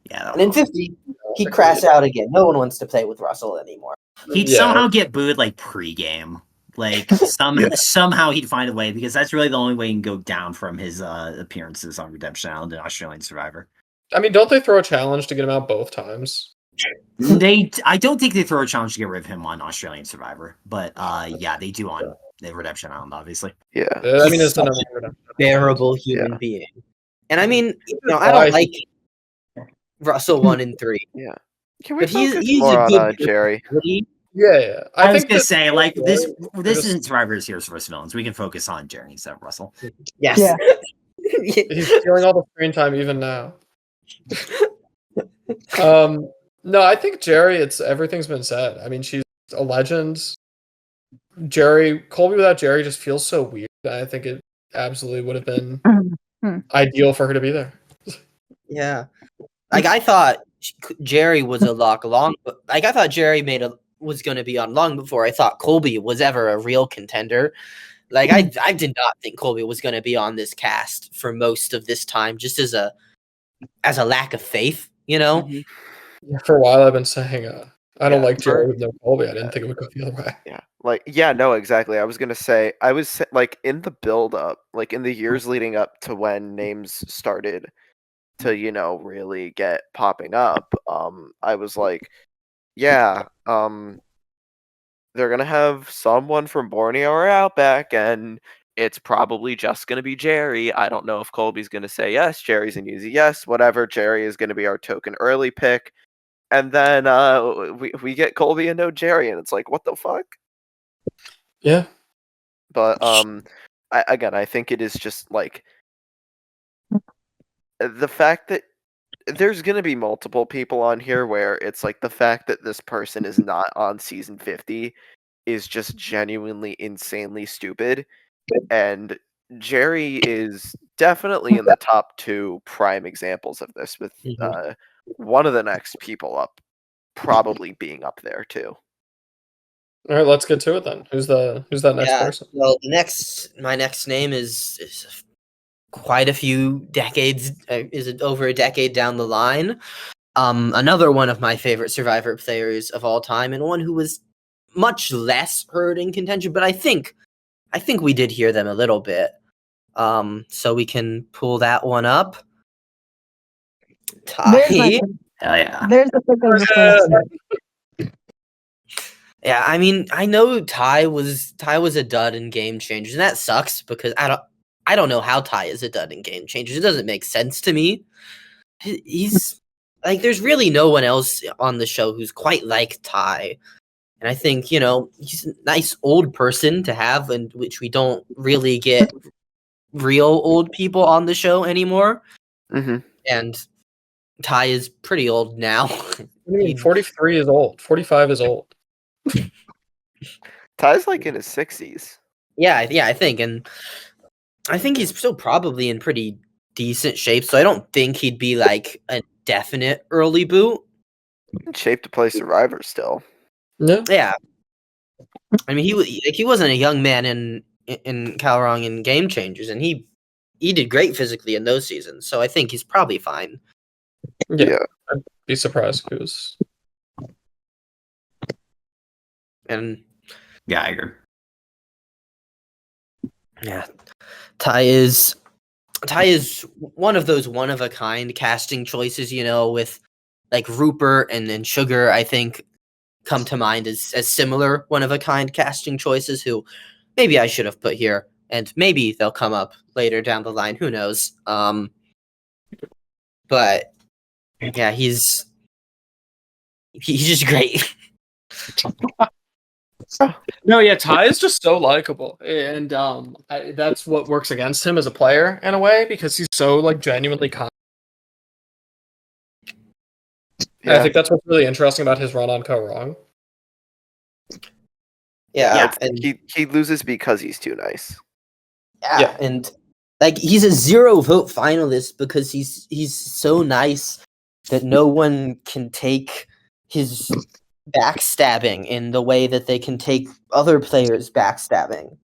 Yeah. And in 50, he'd crash out again. No one wants to play with Russell anymore. He'd somehow get booed like pre-game. Like somehow he'd find a way, because that's really the only way he can go down from his appearances on Redemption Island and Australian Survivor. I mean, don't they throw a challenge to get him out both times? I don't think they throw a challenge to get rid of him on Australian Survivor, but yeah, they do on the Redemption Island, obviously. Yeah. I mean, it's a bearable human being. And I mean, I don't like Russell 1 and 3. Yeah. Can we But focus he's more a good on Jerry? Yeah. I was gonna say, like, this isn't Survivor's Heroes vs. Villains. We can focus on Jerry instead of Russell. Yes. Yeah. He's stealing all the screen time even now. No, I think Jerry, everything's been said. I mean, she's a legend. Colby without Jerry just feels so weird. I think it absolutely would have been ideal for her to be there. Yeah. Like, I thought Jerry was a lock long, like, I thought Jerry was going to be on long before I thought Colby was ever a real contender. Like, I did not think Colby was going to be on this cast for most of this time, just as a lack of faith, Mm-hmm. For a while, I've been saying, I don't like Jerry with no Colby. I didn't think it would go the other way. Yeah. No, exactly. I was gonna say, like, in the build up, like in the years leading up to when names started to, really get popping up. I was like, yeah, they're gonna have someone from Borneo or Outback, and it's probably just gonna be Jerry. I don't know if Colby's gonna say yes. Jerry's an easy yes. Whatever. Jerry is gonna be our token early pick. And then we get Colby and no Jerry, and it's like, what the fuck? Yeah. But I think it is just like the fact that there's gonna be multiple people on here where it's like the fact that this person is not on season 50 is just genuinely insanely stupid. And Jerry is definitely in the top 2 prime examples of this, with one of the next people up probably being up there too. All right, let's get to it then. Who's that next person? Well, my next name is quite a few decades. Is it over a decade down the line? Another one of my favorite Survivor players of all time, and one who was much less heard in contention, but I think we did hear them a little bit. So we can pull that one up. Ty. Hell yeah. There's the pick of the first. Yeah, I mean, I know Ty was a dud in Game Changers, and that sucks because I don't know how Ty is a dud in Game Changers. It doesn't make sense to me. He's like, there's really no one else on the show who's quite like Ty. And I think, he's a nice old person to have, and which we don't really get real old people on the show anymore. Mm-hmm. And Ty is pretty old now. I mean, 43 is old. 45 is old. Ty's like in his 60s. Yeah, I think. And I think he's still probably in pretty decent shape, so I don't think he'd be like a definite early boot. In shape to play Survivor still. No. Yeah. I mean, he wasn't a young man in Calrong in Game Changers, and he did great physically in those seasons, so I think he's probably fine. Yeah. I'd be surprised if he was. And yeah, I agree. Yeah, Ty is one of those one of a kind casting choices, with like Rupert and Sugar, I think, come to mind as similar one of a kind casting choices who maybe I should have put here, and maybe they'll come up later down the line, who knows. But yeah, he's just great. No, yeah, Ty is just so likable, and that's what works against him as a player in a way, because he's so like genuinely kind. Yeah. I think that's what's really interesting about his run on Co Wrong. Yeah, and he loses because he's too nice. Yeah, and like he's a 0 vote finalist because he's so nice that no one can take his backstabbing in the way that they can take other players' backstabbing.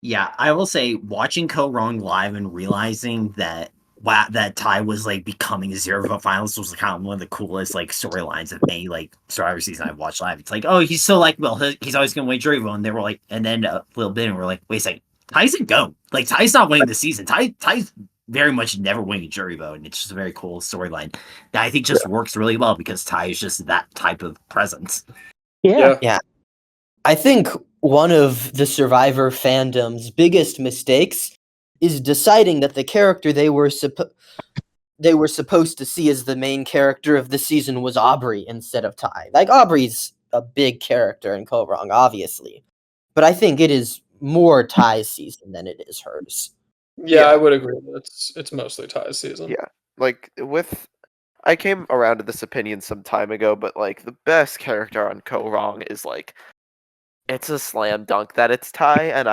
Yeah, I will say, watching Co Wrong live and realizing that that Ty was like becoming a zero vote finalist was kind of one of the coolest like storylines of any like Survivor season I've watched live. It's like, oh, he's so like, well, he's always gonna win jury vote, and they were like, and then a little bit, and we're like, wait a second, Ty's a go. Like Ty's not winning the season. Ty's very much never winning a jury vote, and it's just a very cool storyline that I think just works really well because Ty is just that type of presence. Yeah. I think one of the Survivor fandom's biggest mistakes is deciding that the character they were supposed to see as the main character of the season was Aubrey instead of Ty. Like, Aubrey's a big character in Ko Wrong, obviously, but I think it is more Ty's season than it is hers. Yeah, I would agree. It's mostly Ty's season. Yeah, like I came around to this opinion some time ago, but like the best character on Ko Wrong is like it's a slam dunk that it's Ty, and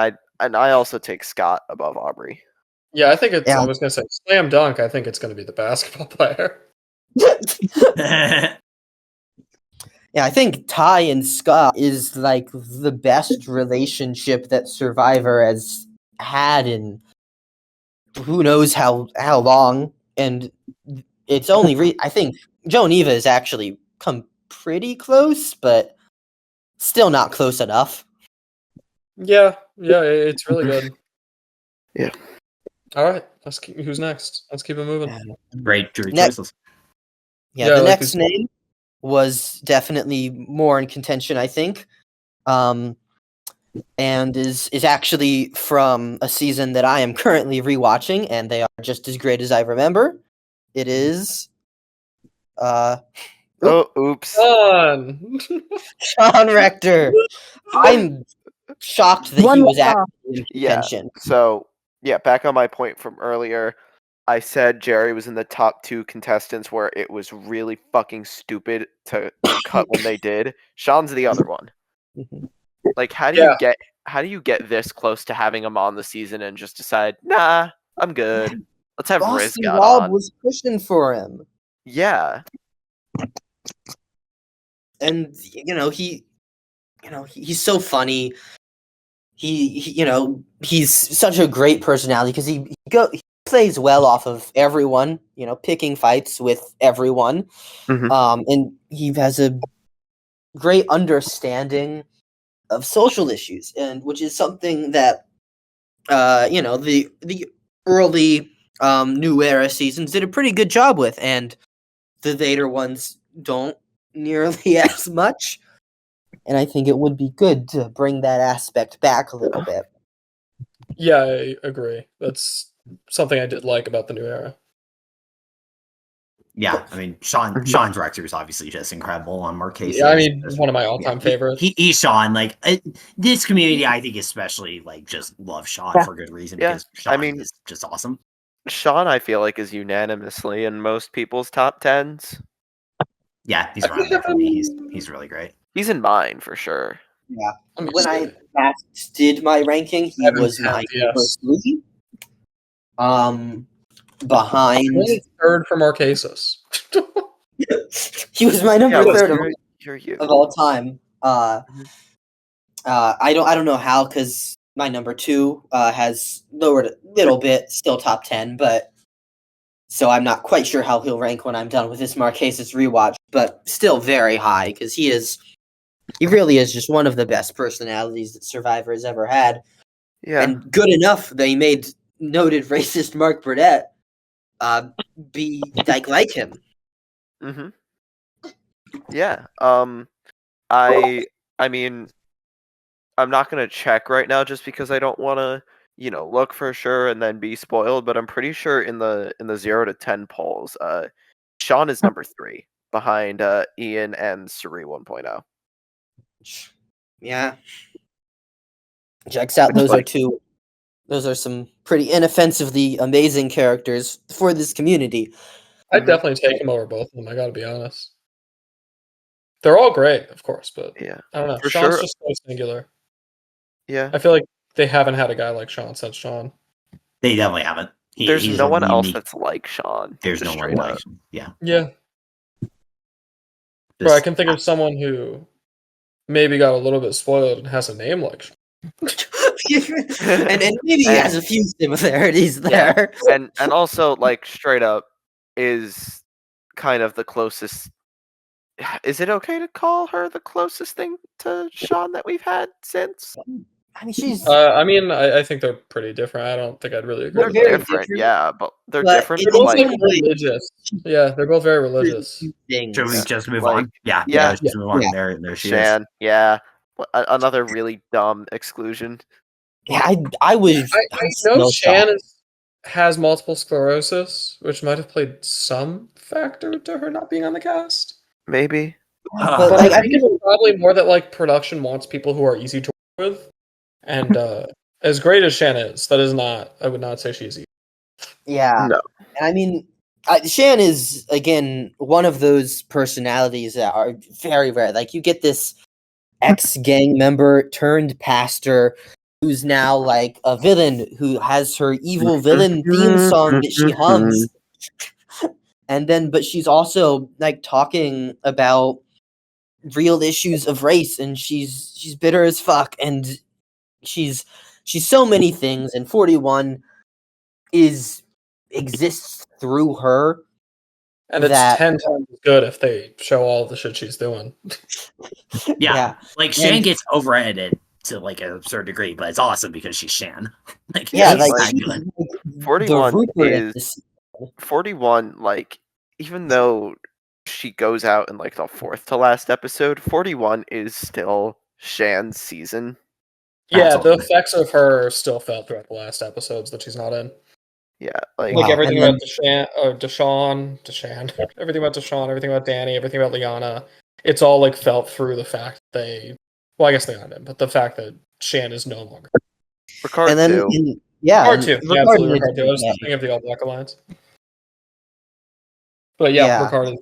I also take Scott above Aubrey. Yeah, I think it's. Yeah. I was gonna say slam dunk. I think it's gonna be the basketball player. Yeah, I think Ty and Scott is like the best relationship that Survivor has had in who knows how long, and it's only I think Joe and Eva has actually come pretty close, but still not close enough. Yeah, it's really good. Yeah. All right, who's next? Let's keep it moving. Great jury Next- choices. Yeah, Yeah, the like next name was definitely more in contention, I think, and is actually from a season that I am currently rewatching, and they are just as great as I remember. It is, oops. Fun. Sean Rector. I'm shocked that he was actually in contention. So back on my point from earlier, I said Jerry was in the top 2 contestants where it was really fucking stupid to cut when they did. Sean's the other one. Mhm. Like, how do you get this close to having him on the season and just decide, nah, I'm good. Let's have Riz Boston got Rob on. was pushing for him, Yeah. and he's so funny. He's such a great personality because he plays well off of everyone. Picking fights with everyone, Mhm. and he has a great understanding of social issues, and which is something that the early New Era seasons did a pretty good job with, and the later ones don't nearly as much. And I think it would be good to bring that aspect back a little bit. Yeah, I agree. That's something I did like about the new era. Yeah, I mean, Sean's Rector is obviously just incredible on Marquesas. Yeah, I mean, one of my all-time favorites. He's Sean. Like this community, I think especially like just love Sean for good reason because Sean is just awesome. Sean, I feel like, is unanimously in most people's top 10s. Yeah, he's around there for me. He's really great. He's in mine for sure. Yeah. When I last did my ranking, he was my first 3. Behind third for Marquesas. He was my number 3rd of all time. I don't know how, because my number 2 has lowered a little bit, still top 10, but so I'm not quite sure how he'll rank when I'm done with this Marquesas rewatch, but still very high, because he really is just one of the best personalities that Survivor has ever had. Yeah. And good enough they made noted racist Mark Burdett be like him. Mm-hmm. Yeah. I mean, I'm not gonna check right now just because I don't want to, look for sure and then be spoiled. But I'm pretty sure in the 0 to 10 polls, Sean is number 3 behind Ian and Suri 1.0. Yeah. Checks out. Those are some pretty inoffensively amazing characters for this community. I'd definitely take him over both of them. I gotta be honest. They're all great, of course, but yeah, I don't know. For Sean's sure. just so singular. Yeah. I feel like they haven't had a guy like Sean since Sean. They definitely haven't. There's no one else that's like Sean. There's no one like him. Yeah. Yeah. But I can think of someone who maybe got a little bit spoiled and has a name like Sean. and maybe he has a few similarities there. and also like straight up is kind of the closest. Is it okay to call her the closest thing to Sean that we've had since? I mean, she's. I think they're pretty different. I don't think I'd really agree. They're with very different, different, yeah, but they're but different. They're But both like, like religious. Yeah, they're both very religious. things. Should we just move Like, on? Yeah, yeah, let's just move on. yeah. There she is. Shan, yeah, another really dumb exclusion. Yeah, I was. I know Shan has multiple sclerosis, which might have played some factor to her not being on the cast. Maybe. But But like, I think it's probably more that like production wants people who are easy to work with, and as great as Shan is, that is not. I would not say she's easy. yeah, No. and I mean, Shan is again one of those personalities that are very rare. Like you get this ex-gang member turned pastor who's now like a villain who has her evil villain theme song that she hums. And then but she's also like talking about real issues of race, and she's bitter as fuck, and she's so many things, and 41 exists through her. And it's 10 times as good if they show all the shit she's doing. Yeah. Like Shan gets overedited to like a certain degree, but it's awesome because she's Shan. Like yeah, she's like that good. 41 is 41. Like even though she goes out in like the fourth to last episode, 41 is still Shan's season. Yeah, the effects of her still felt throughout the last episodes that she's not in. Yeah, like everything about Deshaun, everything about Deshaun, everything about Danny, everything about Liana, it's all like felt through the fact that I guess they aren't in, but the fact that Shan is no longer. Ricard and then too. Ricard too. Yeah, absolutely Ricard too. I was yeah. thinking of the All Black Alliance. But yeah, Ricard is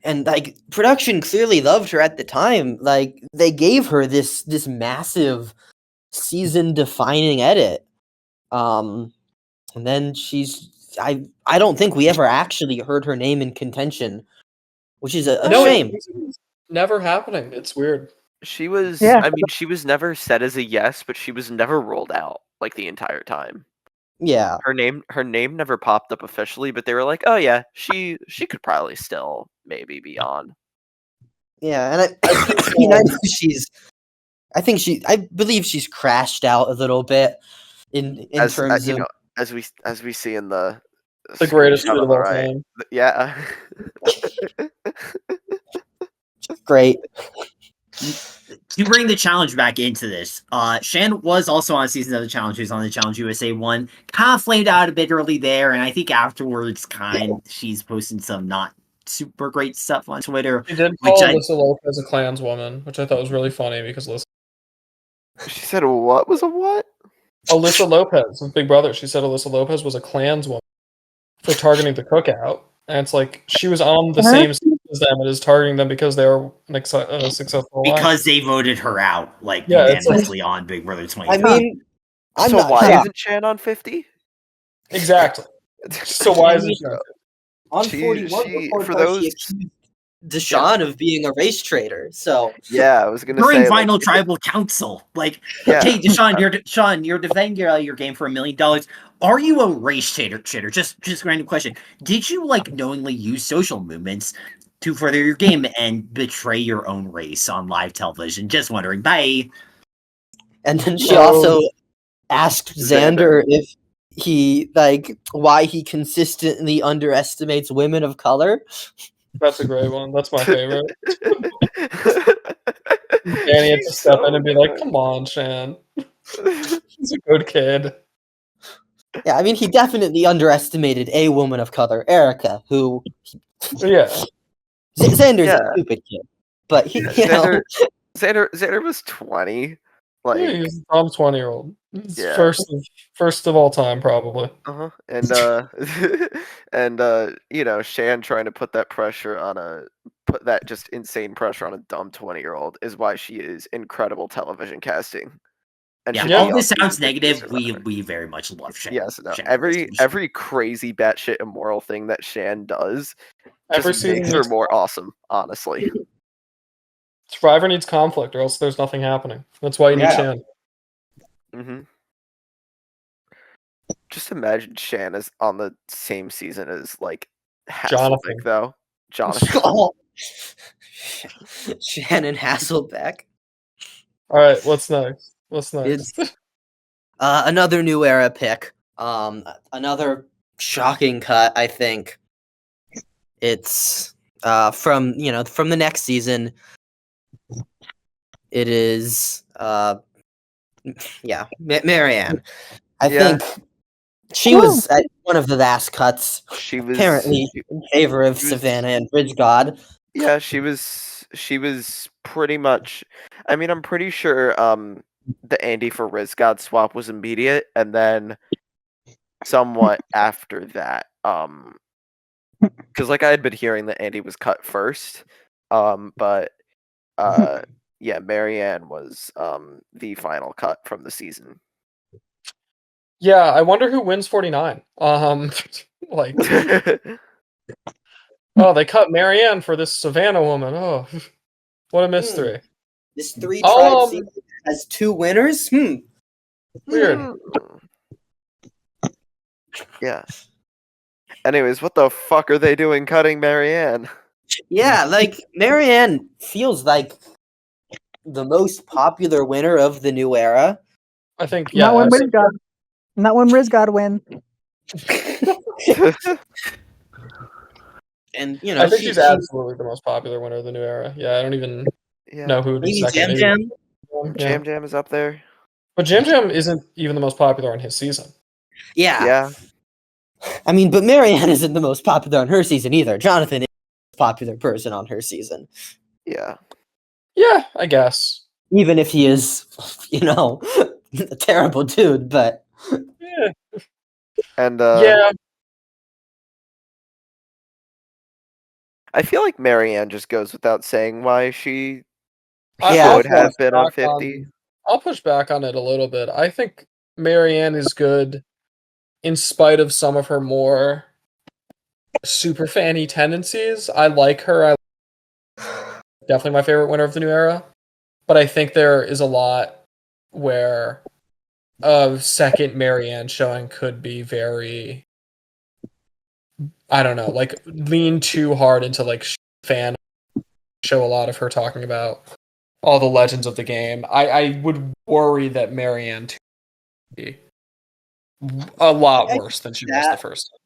And like production clearly loved her at the time. Like they gave her this massive season defining edit. And then I don't think we ever actually heard her name in contention, which is a shame. It's never happening. It's weird. She was I mean, she was never set as a yes, but she was never rolled out like the entire time. Yeah. Her name never popped up officially, but they were like, "Oh yeah, she could probably still maybe be on." Yeah, and I believe she's crashed out a little bit in terms of as we see in the greatest tweet of all time. Yeah. Great. To bring the challenge back into this, Shan was also on a season of the challenge. She was on the Challenge USA 1. Kind of flamed out a bit early there, and I think afterwards, she's posting some not super great stuff on Twitter. She did call Alyssa Lopez a Klanswoman, which I thought was really funny because she said what was a what? Alyssa Lopez of Big Brother. She said Alyssa Lopez was a Klanswoman for targeting the cookout, and it's like she was on the same side as them and is targeting them because they were successful. Because they voted her out, unanimously on Big Brother 20. I mean, why isn't Shan on 50? Exactly. So why isn't she on 41? For those. She accused Deshaun of being a race traitor. So yeah, I was gonna during say final tribal council, okay, Deshaun, you're defending your game for $1 million. Are you a race traitor? Just a random question. Did you knowingly use social movements to further your game and betray your own race on live television? Just wondering. Bye. And then she also asked Xander if he why he consistently underestimates women of color. That's a great one. That's my favorite. Danny had to step in and be like, "Come on, Shan. He's a good kid." Yeah, I mean, he definitely underestimated a woman of color, Erica, who. Xander's a stupid kid, but Xander was 20. He's Tom's 20-year-old. First of all time, probably. And Shan trying to put that just insane pressure on a dumb 20-year-old is why she is incredible television casting. And all this sounds negative. We very much love Shan. Yes, no. Every crazy batshit immoral thing that Shan does just makes her more awesome, honestly. Survivor needs conflict, or else there's nothing happening. That's why you need Shan. Mm-hmm. Just imagine Shan is on the same season as like Hasselbeck, though. Jonathan. Oh. Shannon Hasselbeck. All right, what's next? It's another new era pick. Another shocking cut. I think it's from the next season. It is Marianne. I think she was at one of the last cuts. She was apparently in favor of Savannah and Bridge God. Yeah, she was pretty much. I mean, I'm pretty sure the Andy for Riz God swap was immediate, and then somewhat after that, because like I had been hearing that Andy was cut first, but yeah, Marianne was the final cut from the season. Yeah, I wonder who wins 49. Like, oh, they cut Marianne for this Savannah woman. Oh, what a mystery. This 3-tribe season has 2 winners? Weird. Yeah. Anyways, what the fuck are they doing cutting Marianne? Yeah, like, Marianne feels like the most popular winner of the new era. I think, yeah. Not when Riz God win. And, I think she's absolutely the most popular winner of the new era. Yeah, I don't even know who the second. Jam Jam Jam is up there. But Jam Jam isn't even the most popular on his season. Yeah. I mean, but Marianne isn't the most popular on her season either. Jonathan is the most popular person on her season. Yeah. Yeah, I guess. Even if he is, a terrible dude, but... Yeah. And, yeah. I feel like Marianne just goes without saying why she Yeah. would have been on 50. I'll push back on it a little bit. I think Marianne is good in spite of some of her more super fanny tendencies. I like her. Definitely my favorite winner of the new era. But I think there is a lot where a second Marianne showing could be very, I don't know, like lean too hard into like fan show a lot of her talking about all the legends of the game. I would worry that Marianne would be a lot worse than she was the first time.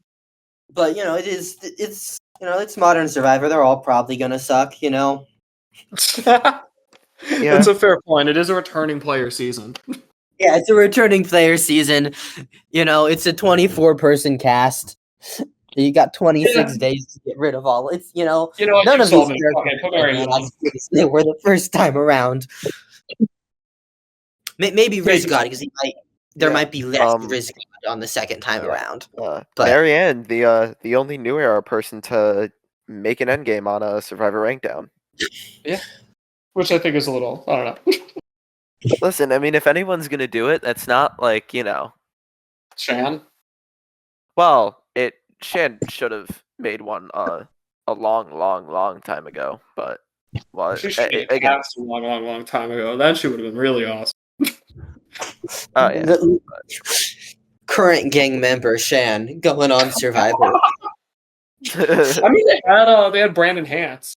But it's modern Survivor. They're all probably gonna suck, That's a fair point. It is a returning player season. Yeah, it's a returning player season. It's a 24-person cast. You got 26 days to get rid of all. It's none of these characters they were the first time around. Maybe Riz God, because there might be less Riz God on the second time around. But Marianne, the only new era person to make an endgame on a Survivor Rankdown. Yeah. Which I think is a little, I don't know. Listen, I mean, if anyone's gonna do it, that's not like, Shan? Well, Shan should have made one a long time ago, but she should have again a long time ago. That shit would have been really awesome. Oh yeah. Current gang member Shan going on Survivor. I mean, they had Brandon Hance.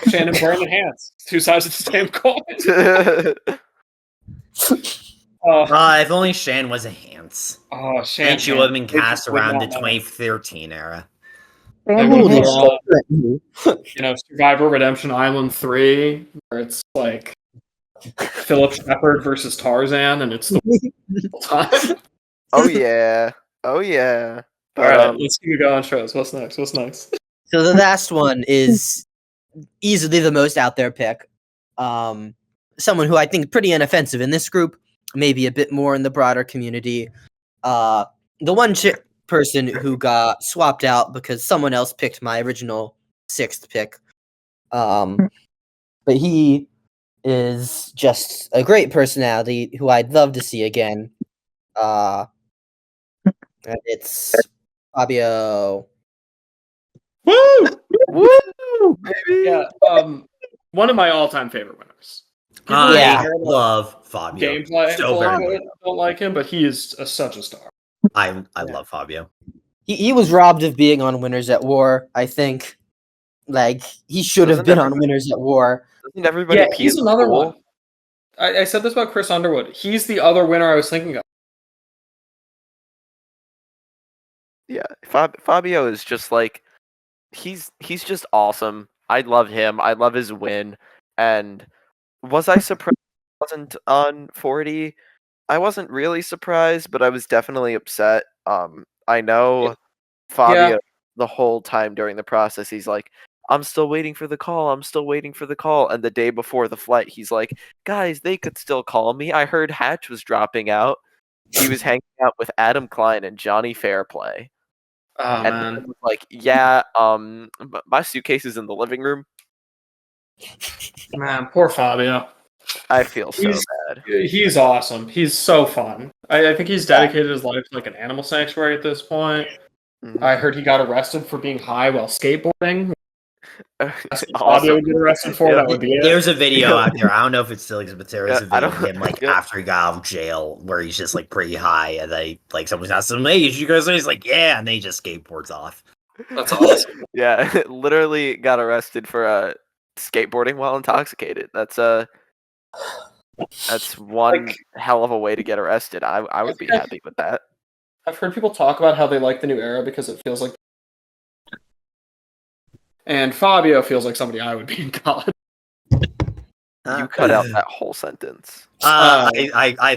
Shan and Brandon Hance, 2 sides of the same coin. If only Shan was a Hance. Oh, Shan. And she would have been cast around the 2013 era. Survivor Redemption Island 3, where it's like Philip Shepard versus Tarzan, and it's the time. Oh yeah. All right, let's keep going, shows. What's next? So the last one is easily the most out there pick. Someone who I think pretty inoffensive in this group, maybe a bit more in the broader community. The one person who got swapped out because someone else picked my original 6th pick. But he is just a great personality who I'd love to see again. It's Fabio. Woo! Baby! Yeah. one of my all-time favorite winners. I love Fabio. Gameplay, So very much. don't like him, but he is such a star. I love Fabio. He was robbed of being on Winners at War, I think. Like, he should have been on Winners at War. Doesn't everybody he's another one. I said this about Chris Underwood. He's the other winner I was thinking of. Yeah, Fabio is just like he's just awesome. I love him. I love his win. And was I surprised he wasn't on 40? I wasn't really surprised, but I was definitely upset. I know Fabio the whole time during the process, he's like, I'm still waiting for the call. I'm still waiting for the call. And the day before the flight, he's like, guys, they could still call me. I heard Hatch was dropping out. He was hanging out with Adam Klein and Johnny Fairplay. Oh, and man. was like, yeah, my suitcase is in the living room. Man, poor Fabio. I feel so bad. He's awesome. He's so fun. I think he's dedicated his life to like an animal sanctuary at this point. Mhm. I heard he got arrested for being high while skateboarding. Awesome. Fabio would get arrested for that would be it. There's a video out there. I don't know if it still exists, but there is a I video don't- of him like yeah. after he got out of jail where he's just like pretty high, and they like someone's asking him, "Hey, you guys?" He's like, "Yeah," and then he just skateboards off. That's awesome. Yeah, literally got arrested for skateboarding while intoxicated. That's one hell of a way to get arrested. I would be happy with that. I've heard people talk about how they like the new era because it feels like, and Fabio feels like somebody I would be in college. You cut out that whole sentence. I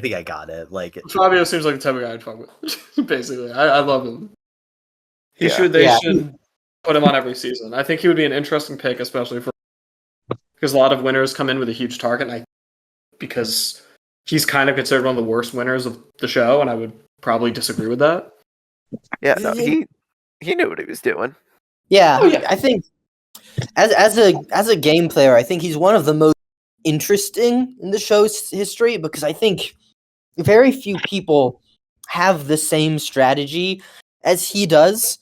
think I got it. Like Fabio seems like the type of guy I'd fuck with. Basically, I love him. They should put him on every season. I think he would be an interesting pick, especially because a lot of winners come in with a huge target, because he's kind of considered one of the worst winners of the show, and I would probably disagree with that. Yeah, no, he knew what he was doing. Yeah, I think as a game player, I think he's one of the most interesting in the show's history because I think very few people have the same strategy as he does,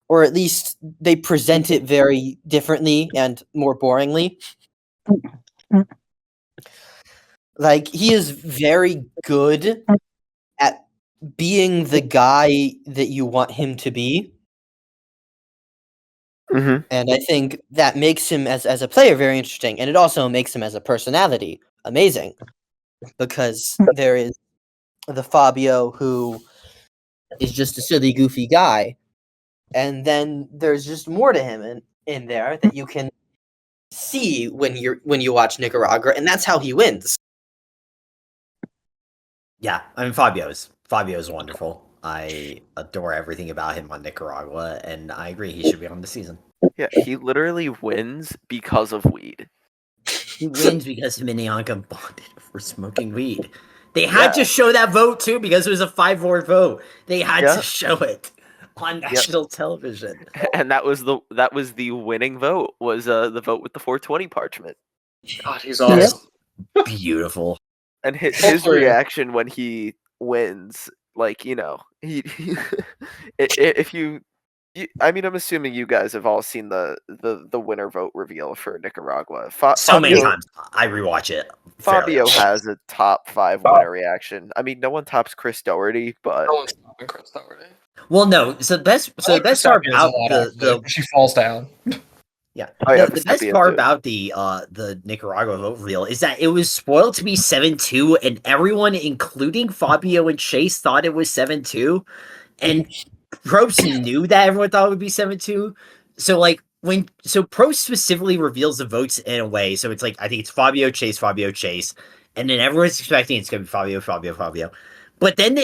or at least they present it very differently and more boringly. Like, he is very good at being the guy that you want him to be. Mm-hmm. And I think that makes him as a player very interesting, and it also makes him as a personality amazing. Because there is the Fabio who is just a silly, goofy guy, and then there's just more to him in there that you can see when you watch Nicaragua, and that's how he wins. Yeah, I mean Fabio's wonderful. I adore everything about him on Nicaragua, and I agree he should be on the season. Yeah, he literally wins because of weed. He wins because him and Ianka bonded for smoking weed. They had to show that vote too because it was a 5-4 vote. They had to show it on national television. And that was the winning vote, was the vote with the 420 parchment. God, he's awesome. Beautiful. And his reaction when he wins, like, if you I mean, I'm assuming you guys have all seen the winner vote reveal for Nicaragua. Many times. I rewatch it. Fabio has a top 5 winner reaction. I mean, no one tops Chris Doherty, but no one's topping Chris Doherty. Well, no. So the best part about the she falls down. Yeah. Oh, the best part about the Nicaragua vote reveal is that it was spoiled to be 7-2, and everyone, including Fabio and Chase, thought it was 7-2, and Probst knew that everyone thought it would be 7-2. So Probst specifically reveals the votes in a way, so it's like I think it's Fabio Chase, and then everyone's expecting it's gonna be Fabio. But then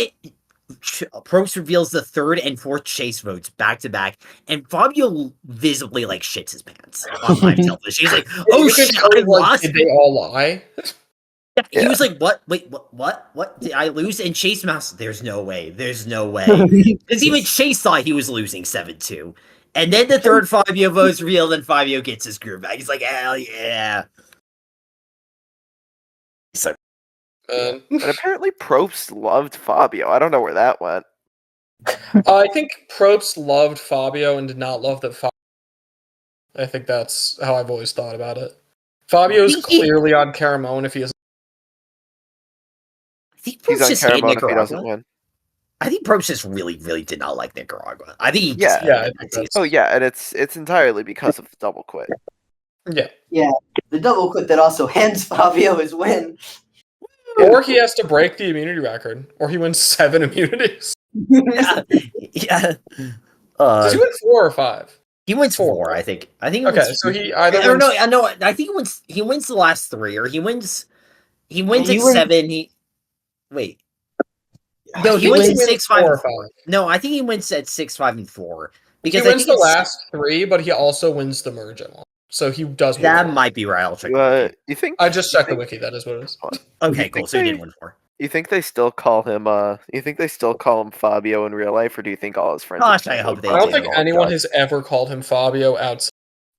Probst reveals the 3rd and 4th Chase votes back to back, and Fabio visibly shits his pants on live television. He's like, "Oh shit, I lost." Did they all lie? Yeah. He was like, "What? Wait, what? Did I lose?" And Chase Mouse, there's no way. Because even Chase thought he was losing 7-2. And then the 3rd Fabio vote's revealed, and Fabio gets his groove back. He's like, "Hell yeah!" So, and apparently Probst loved Fabio. I don't know where that went. I think Probst loved Fabio and did not love that Fabio. I think that's how I've always thought about it. Fabio's clearly on Caramon if he is. I think He's Probst on just hated Caramon if he doesn't Nicaragua. win. I think Probst just really, really did not like Nicaragua. I think he Yeah. hated I that think team. that's- Oh yeah, and it's entirely because of the double quit. Yeah. The double quit that also hands Fabio his win. Or he has to break the immunity record, or he wins 7 immunities. Yeah. Does he win 4 or 5? He wins 4, 4, right? I think. I think he Okay, wins. so he either Or wins. no, I think he wins the last 3, or he wins He at wins- 7. Wait. No, he I think wins he at wins 6, 5, 4 or and 4. 5. No, I think he wins at 6, 5, and 4. He Because I wins think the last 3, but he also wins the merge at one. So he does win that 4. might be right. I'll check the wiki. You think? I just checked the you think- wiki. That is what it is. Okay, you cool. think So he they- did win 4. You think they still call him? You think they still call him Fabio in real life, or do you think all his friends? Gosh, I hope they I don't do. think anyone has ever called him Fabio outside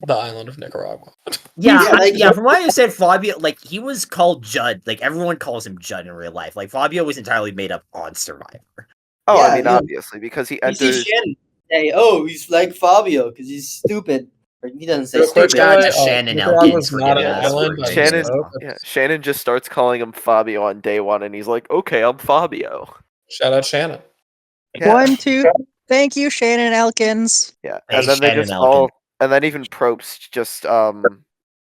the island of Nicaragua. Yeah, Yeah, from what I said, Fabio, like, he was called Judd. Like, everyone calls him Judd in real life. Like, Fabio was entirely made up on Survivor. Oh, Yeah, I mean, yeah. obviously, because he You see enters. Shannon say, "Oh, he's like Fabio because he's stupid." Or he doesn't say Real quick, stupid. Shout out to Troy, Shannon Nicaragua's Elkins for not giving an us island. great Shannon, info. Shannon just starts calling him Fabio on day 1, and he's like, "Okay, I'm Fabio." Shout out Shannon. Yeah, 1, 2. Thank you, Shannon Elkins. yeah, Hey, and then they Shannon just Elkins. all, and then even Probst just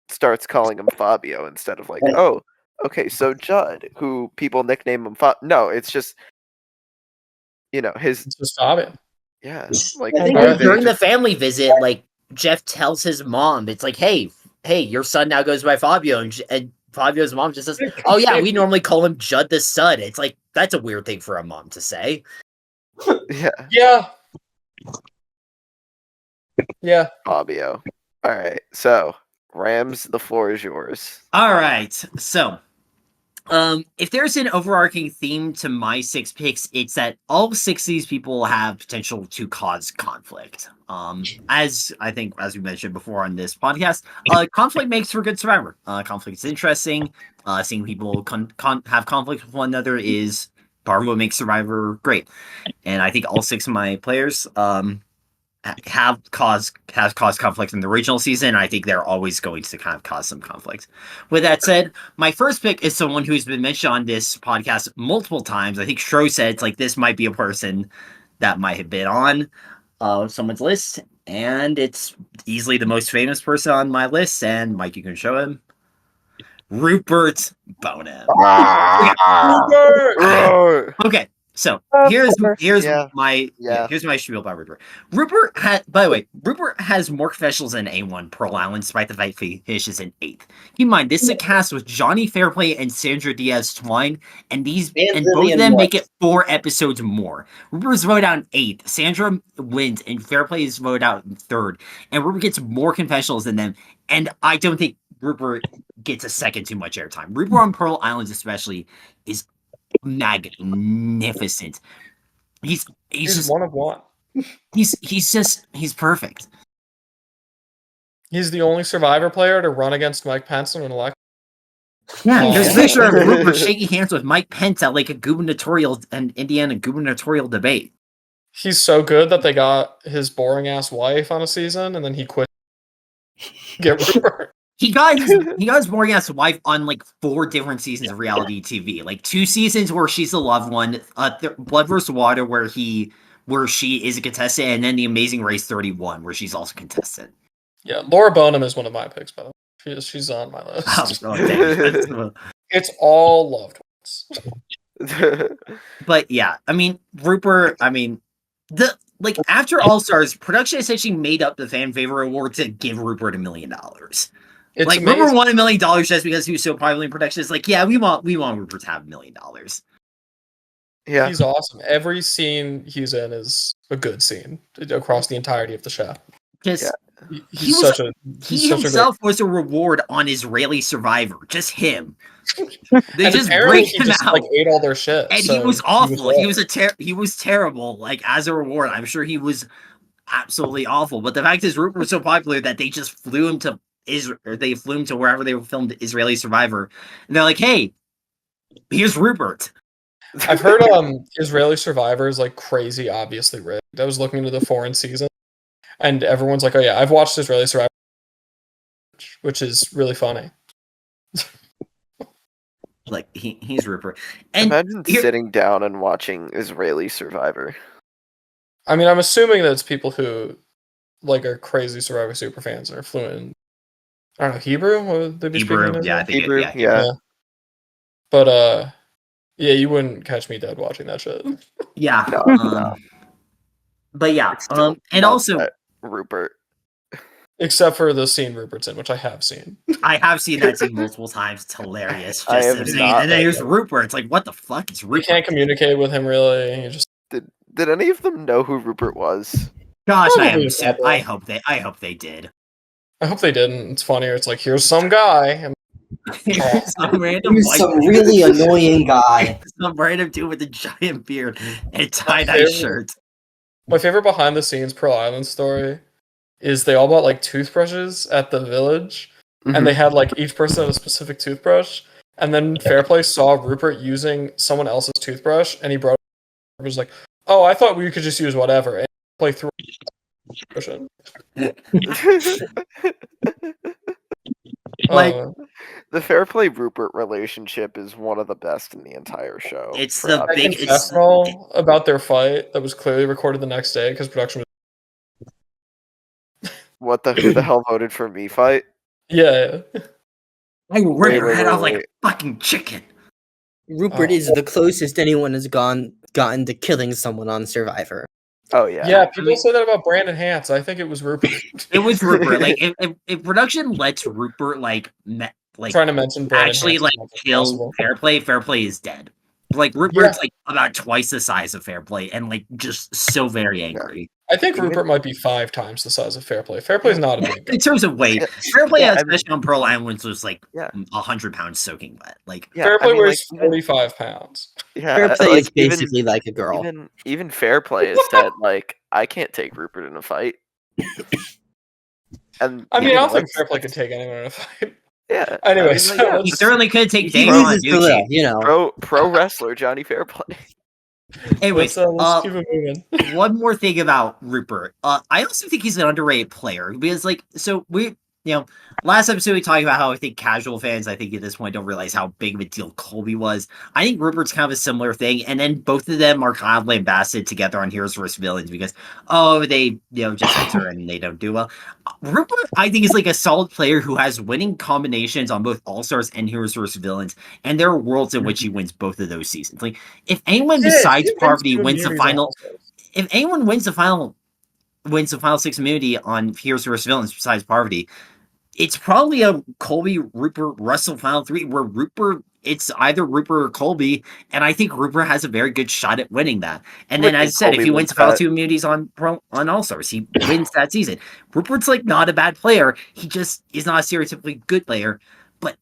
starts calling him Fabio instead of like, oh, okay, so Judd, who people nickname him No, it's just, his It's just Fabio. like I think why And they during the just- family visit, like, Jeff tells his mom, it's like, hey, your son now goes by Fabio. And Fabio's mom just says, oh, yeah, we normally call him Judd the Stud. It's like, that's a weird thing for a mom to say. yeah, Yeah. Fabio. All right, so Rams, the floor is yours. All right. So, if there's an overarching theme to my 6 picks, it's that all 6 of these people have potential to cause conflict. As we mentioned before on this podcast, conflict makes for good Survivor. Conflict is interesting. Seeing people have conflict with one another is part of what makes Survivor great. And I think all 6 of my players have caused conflict in the regional season. I think they're always going to kind of cause some conflict. With that said, my first pick is someone who's been mentioned on this podcast multiple times. I think Shro said it's like this might be a person that might have been on someone's list, and it's easily the most famous person on my list. And Mike, you can show him. Rupert Boneham. Okay. So here's Yeah. my spiel about Rupert. By the way, Rupert has more confessionals than A1 Pearl Island, despite the fact he finishes in 8th. Keep in mind, this is a cast with Johnny Fairplay and Sandra Diaz Twine, and both of them make it 4 episodes more. Rupert's voted out in 8th. Sandra wins, and Fairplay is voted out in 3rd. And Rupert gets more confessionals than them, and I don't think Rupert gets a second too much airtime. Rupert on Pearl Islands especially is magnificent. He's just one of one. He's perfect. He's the only Survivor player to run against Mike Pence in an election. Yeah, there's a picture of Rupert shaking hands with Mike Pence at like an Indiana gubernatorial debate. He's so good that they got his boring ass wife on a season, and then he quit. Get Rupert. He got his boring ass wife on like 4 different seasons of reality TV. Like 2 seasons where she's the loved one, Blood vs. Water where she is a contestant, and then The Amazing Race 31 where she's also contestant. Yeah, Laura Boneham is one of my picks, by the way. She's on my list. It's all loved ones. But yeah, I mean, Rupert, after All Stars, production essentially made up the fan favor award to give Rupert $1 million. It's like amazing. Rupert won $1 million just because he was so popular in production. It's like, yeah, we want Rupert to have $1 million. Yeah, he's awesome. Every scene he's in is a good scene across the entirety of the show. Just he himself was a reward on Israeli Survivor. Just him. They and just bring him out. Like, ate all their shit, and so he was awful. He was terrible. Like as a reward, I'm sure he was absolutely awful. But the fact is, Rupert was so popular that they just flew him to Israel. Or they flew him to wherever they filmed Israeli Survivor, and they're like, "Hey, here's Rupert." I've heard Israeli Survivor is like crazy, obviously rigged. I was looking into the foreign season, and everyone's like, "Oh yeah, I've watched Israeli Survivor," which is really funny. Like he's Rupert. And Imagine sitting down and watching Israeli Survivor. I mean, I'm assuming that it's people who like are crazy Survivor super fans and are fluent in, I don't know, Hebrew? What would they be speaking in? Yeah, I think Hebrew, yeah. yeah. But yeah, you wouldn't catch me dead watching that shit. Yeah. No. But yeah, Still and not also that Rupert. Except for the scene Rupert's in, which I have seen. I have seen that scene multiple times. It's hilarious. I Just have him saying, not. and then here's Rupert. It's like, what the fuck is You Rupert? can't communicate with him really. You just Did any of them know who Rupert was? Gosh, Probably I hope they did. I hope they didn't. It's funnier. It's like, here's some guy. And Some random He's white some dude. really annoying guy. Some random dude with a giant beard and a My tie-dye favorite- shirt. My favorite behind the scenes Pearl Island story is they all bought like toothbrushes at the village, and they had like each person had a specific toothbrush. And then Fairplay saw Rupert using someone else's toothbrush, and he brought it was like, "Oh, I thought we could just use whatever." And play through. Like, the Fair Play Rupert relationship is one of the best in the entire show. It's for the obvious big- I confessed all about their fight that was clearly recorded the next day because production was. Who the hell voted for me fight? Yeah. I will rip your Wait, head wait, off like a wait. fucking chicken. Rupert is the closest anyone has gotten to killing someone on Survivor. Oh yeah. Yeah, people say that about Brandon Hance. I think it was Rupert. It was Rupert. Like if production lets Rupert like Trying to mention Brandon actually Hance like as much as kill possible. Fair Play is dead. Like Rupert's like about twice the size of Fair Play and like just so very angry. I think Rupert might be 5 times the size of Fair Play. Fair Play is not a big guy. In terms of weight, Fair Play, especially on Pearl Islands, was like Yeah. 100 pounds soaking wet. Like Fair Play weighs like, 45 pounds. Yeah, Fair play like, is basically like a girl. Even Fair Play has said like I can't take Rupert in a fight. And I mean, I even don't think Lex- Fair Play could take anyone in a fight. Yeah. Anyways, I mean, like, he certainly could take He Damon uses the will, Nucci. you know. pro wrestler Johnny Fairplay. Anyways, let's keep it moving. one more thing about Rupert. I also think he's an underrated player because, like, so last episode we talked about how I think casual fans, I think at this point, don't realize how big of a deal Colby was. I think Rupert's kind of a similar thing, and then both of them are kind of lambasted together on Heroes vs. Villains because, they just enter and they don't do well. Rupert, I think, is like a solid player who has winning combinations on both All Stars and Heroes vs. Villains, and there are worlds in which he wins both of those seasons. Like, if anyone besides Poverty wins the final, if anyone wins the final 6 immunity on Heroes vs. Villains besides Poverty, it's probably a Colby, Rupert, Russell final 3 where it's either Rupert or Colby, and I think Rupert has a very good shot at winning that. And then, as I said, if he wins the final 2 immunities on All Stars, he wins that season. Rupert's like not a bad player. He just is not a stereotypically good player, but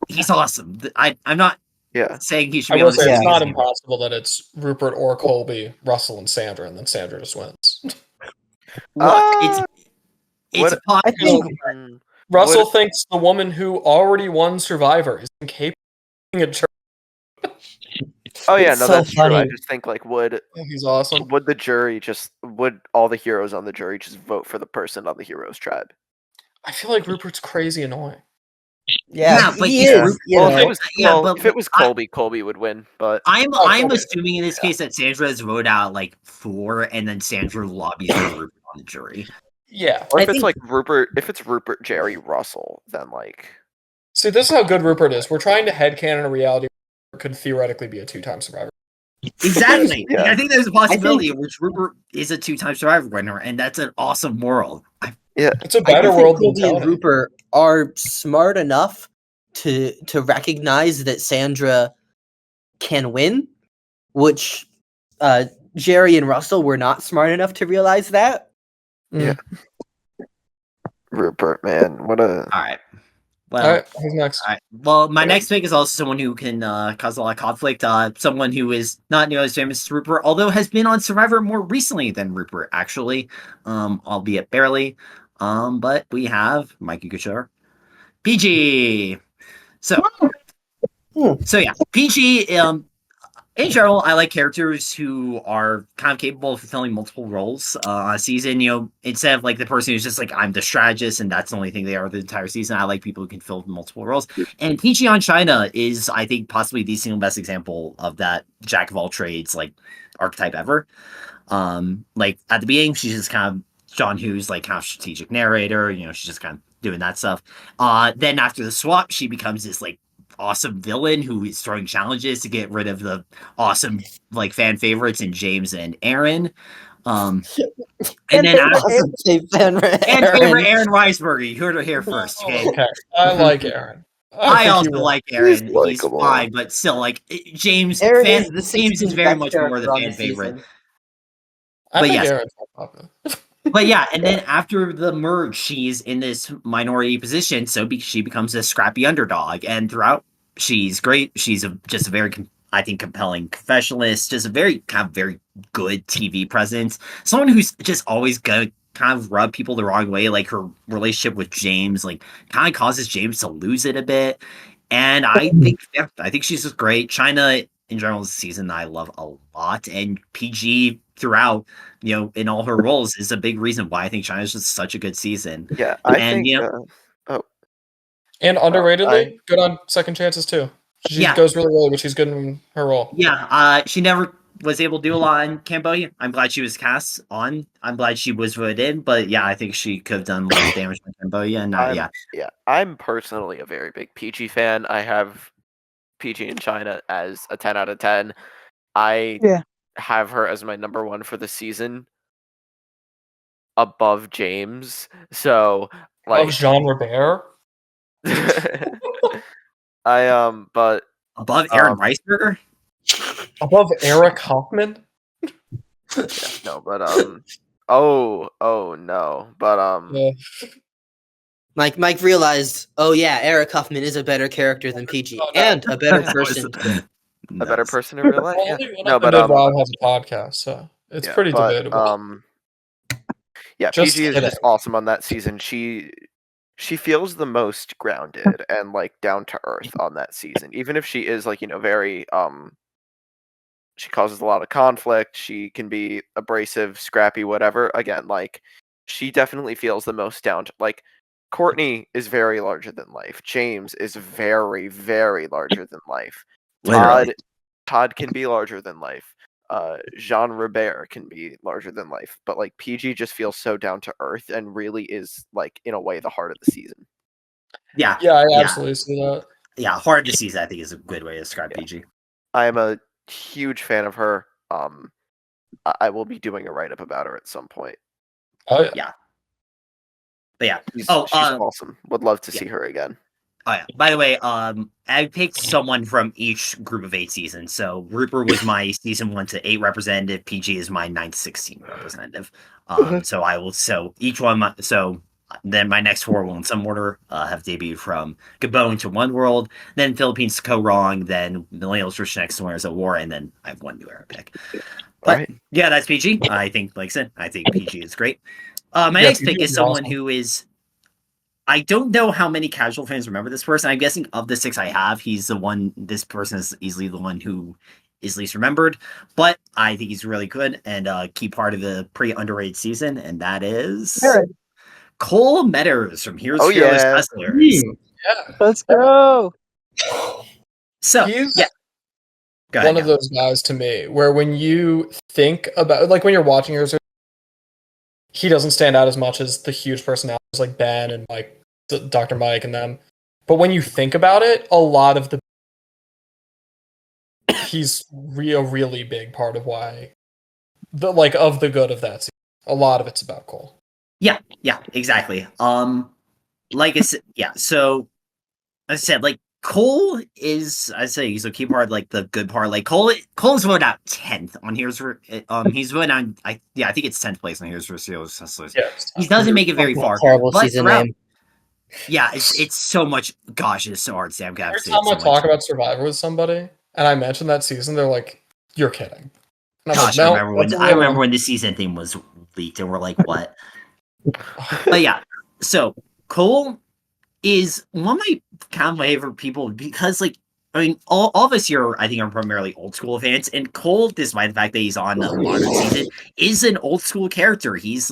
he's awesome. I'm not saying he should be I will on the say same it's not team. impossible that it's Rupert or Colby, Russell, and Sandra, and then Sandra just wins. Look, it's I think Russell thinks the woman who already won Survivor is incapable of being a jerk. Oh yeah, It's no, so that's true. I funny. just think like He's awesome. would all the heroes on the jury just vote for the person on the heroes tribe? I feel like Rupert's crazy annoying. Yeah, but he he's is. If it was Colby, Colby would win. But I'm assuming in this case that Sandra has voted out like 4, and then Sandra lobbies for Rupert on the jury. Yeah. Or if it's like Rupert, Jerry, Russell, then like. See, this is how good Rupert is. We're trying to headcanon a reality where Rupert could theoretically be a 2-time survivor. Exactly. Yeah. I think there's a possibility in which Rupert is a 2-time survivor winner, and that's an awesome world. It's a better world than Colby and Tony. Rupert are smart enough to recognize that Sandra can win, which Jerry and Russell were not smart enough to realize that. Yeah. Rupert, man, what a. All right. Well, All right, who's next? All right. Well, my next pick is also someone who can cause a lot of conflict. Someone who is not nearly as famous as Rupert, although has been on Survivor more recently than Rupert, actually, albeit barely. But we have Mikey Couture, PG. So yeah, PG. In general, I like characters who are kind of capable of fulfilling multiple roles on a season. Instead of like the person who's just like, I'm the strategist and that's the only thing they are the entire season. I like people who can fill multiple roles. And Peachy on China is, I think, possibly the single best example of that jack of all trades like archetype ever. Like at the beginning, she's just kind of John Who's like kind of strategic narrator. She's just kind of doing that stuff. Then after the swap, she becomes this like awesome villain who is throwing challenges to get rid of the awesome like fan favorites in James and Aaron. And then favorite Aaron Weisberger. You heard it here first. Okay, I like Aaron. I also like Aaron. He's fine, but still, like James. James is very much more the fan favorite. But yes. Aaron's popular. But yeah, and then after the merge, she's in this minority position, so she becomes a scrappy underdog. And throughout, she's great. She's just a very, I think, compelling professionalist. Just a very good TV presence. Someone who's just always gonna kind of rub people the wrong way. Like her relationship with James, like kind of causes James to lose it a bit. And I think she's just great. China in general is a season I love a lot, and PG throughout, in all her roles is a big reason why I think China's just such a good season. Yeah, I think. And underratedly, good on second chances too. She goes really well, but she's good in her role. Yeah, she never was able to do a lot in Cambodia. I'm glad she was cast on. I'm glad she was voted in, but yeah, I think she could have done a lot of damage in Cambodia. And I'm personally a very big PG fan. I have PG in China as a 10 out of 10. I have her as my number one for the season, above James. So like Jean Robert. But above Aaron Weisberger, above Eric Hoffman. No, but oh no, but Mike realized, Eric Huffman is a better character than PG and a better person. A better person in real life. Yeah. No, but Rob has a podcast, so it's pretty debatable. Yeah, PG is just awesome on that season. She feels the most grounded and like down to earth on that season. Even if she is like, very she causes a lot of conflict, she can be abrasive, scrappy, whatever. Again, like she definitely feels the most down to, like Courtney is very larger than life. James is very, very larger than life. Todd can be larger than life. Jean Robert can be larger than life, but like PG just feels so down to earth and really is like in a way the heart of the season. Yeah, I absolutely see that. Yeah, heart of the season I think is a good way to describe PG. I am a huge fan of her. I will be doing a write-up about her at some point. Oh yeah. But yeah, she's awesome. Would love to see her again. Oh yeah. By the way, I picked someone from each group of 8 seasons. So Rupert was my season 1 to 8 representative. PG is my 9 to 16 representative. So each one. So then my next 4 will in some order have debuted from Gabon to One World, then Philippines to Ko Wrong, then Millennials vs. Next Winners at War, and then I have 1 new era pick. But yeah, that's PG. I think, like I said, I think PG is great. My next pick is someone who is. I don't know how many casual fans remember this person. I'm guessing of the 6 I have, he's the one. This person is easily the one who is least remembered, but I think he's really good and a key part of the pretty underrated season, and that is Cole Metters from Heroes Fearless Hustlers. Yeah, let's go. So he's one of those guys to me where when you think about, like when you're watching Heroes, he doesn't stand out as much as the huge personalities like Ben and like Dr. Mike and them. But when you think about it, a lot of he's a really big part of why of the good of that season. A lot of it's about Cole. Yeah, exactly. Like I said, so as I said, like Cole is, he's a key part, like the good part. Like Cole is voted out 10th on Heroes for. He's voted on. I think it's 10th place on Heroes for Heroes Hustlers. Yeah, he doesn't make it very far. Terrible season name. Yeah, it's so much. Gosh, it's so hard. Sam, every time I talk about Survivor with somebody and I mention that season, they're like, "You're kidding." And gosh, I remember when the season theme was leaked, and we're like, "What?" But yeah, so Cole is one of my kind of favorite people because like I mean, all of us here, I think, are primarily old school fans, and Cole, despite the fact that he's on a modern season, is an old school character. He's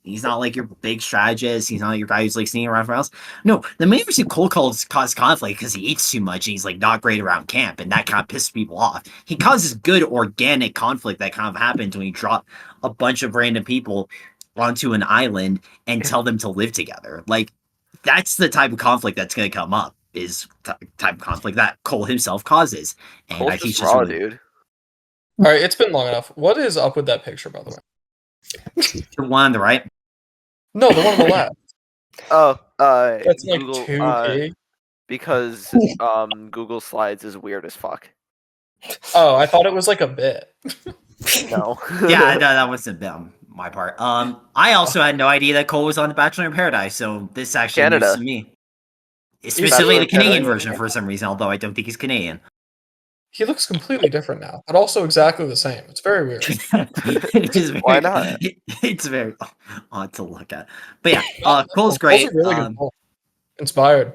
he's not like your big strategist. He's not like your guy who's like sneaking around for else. No, the main reason Cole cause conflict because he eats too much and he's like not great around camp, and that kind of pisses people off. He causes good organic conflict that kind of happens when you drop a bunch of random people onto an island and tell them to live together. Like, that's the type of conflict that's going to come up. Is type of conflict that Cole himself causes, and Cole's I think just raw, really, dude. All right, it's been long enough. What is up with that picture, by the way? the one on the right. No, the one on the left. Oh, That's like Google, 2K. because Google Slides is weird as fuck. Oh, I thought it was like a bit. No. Yeah, no, that wasn't on my part. I also had no idea that Cole was on The Bachelor in Paradise, so this actually Canada. news to me. Specifically Bachelor the in Canadian Paradise. version for some reason, although I don't think he's Canadian. He looks completely different now, but also exactly the same. It's very weird. It is very, Why not? It's very odd to look at. But yeah, Cole's great. Cole's a really good Cole. Inspired.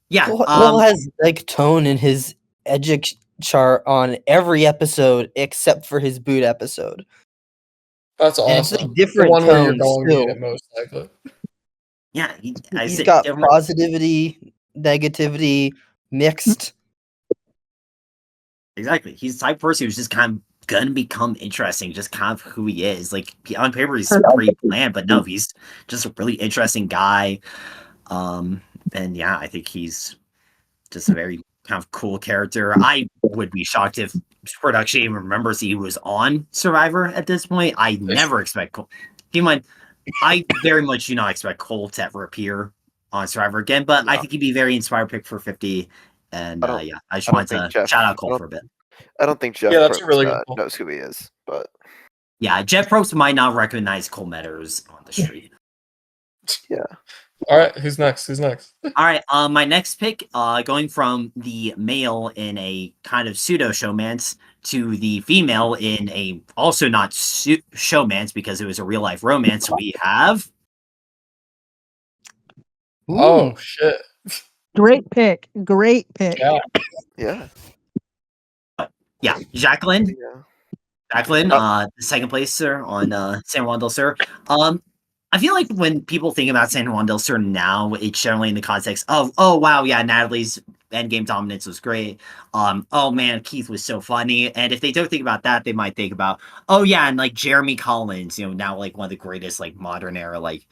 Yeah, Cole has like tone in his edgic chart on every episode except for his boot episode. That's And it's awesome. like different the one where you're tones going to still. get it most likely. yeah, He's got positivity, negativity, mixed. Exactly. He's the type of person who's just kind of gonna become interesting, just kind of who he is. Like, on paper, he's pretty bland, but no, he's just a really interesting guy. And yeah, I think he's just a very kind of cool character. I would be shocked if production even remembers he was on Survivor at this point. I never expect Cole. Keep in mind, I very much do not expect Cole to ever appear on Survivor again, but I think he'd be a very inspired pick for 50. And yeah, I just wanted to shout out Cole for a bit. I don't think Jeff that's a Probst, really good Cole. knows who he is, but yeah, Jeff Probst might not recognize Cole Metters on the street. Yeah. All right, who's next? All right, my next pick, going from the male in a kind of pseudo showmance to the female in a also not showmance because it was a real life romance. We have. Oh shit! Great pick. Yeah. Yeah, Jacqueline. Yeah. Jacqueline, the second place sir on San Juan del Sur. I feel like when people think about San Juan del Sur now, it's generally in the context of, oh wow, yeah, Natalie's endgame dominance was great. Oh man, Keith was so funny. And if they don't think about that, they might think about, oh yeah, and like Jeremy Collins, now like one of the greatest like modern era like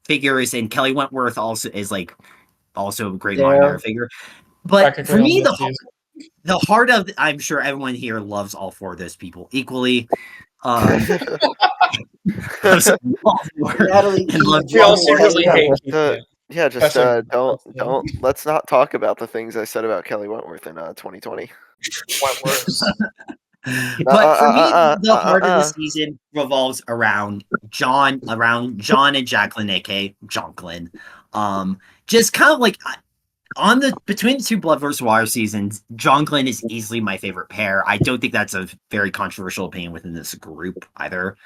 figures, and Kelly Wentworth also is like also a great modern era figure. But for me, the heart of, I'm sure everyone here loves all four of those people equally. Don't let's not talk about the things I said about Kelly Wentworth in 2020. But for me, the heart of the season revolves around John and Jacqueline, aka Jonklin. Just kind of like between the two Blood vs. Water seasons, Jonklin is easily my favorite pair. I don't think that's a very controversial opinion within this group either.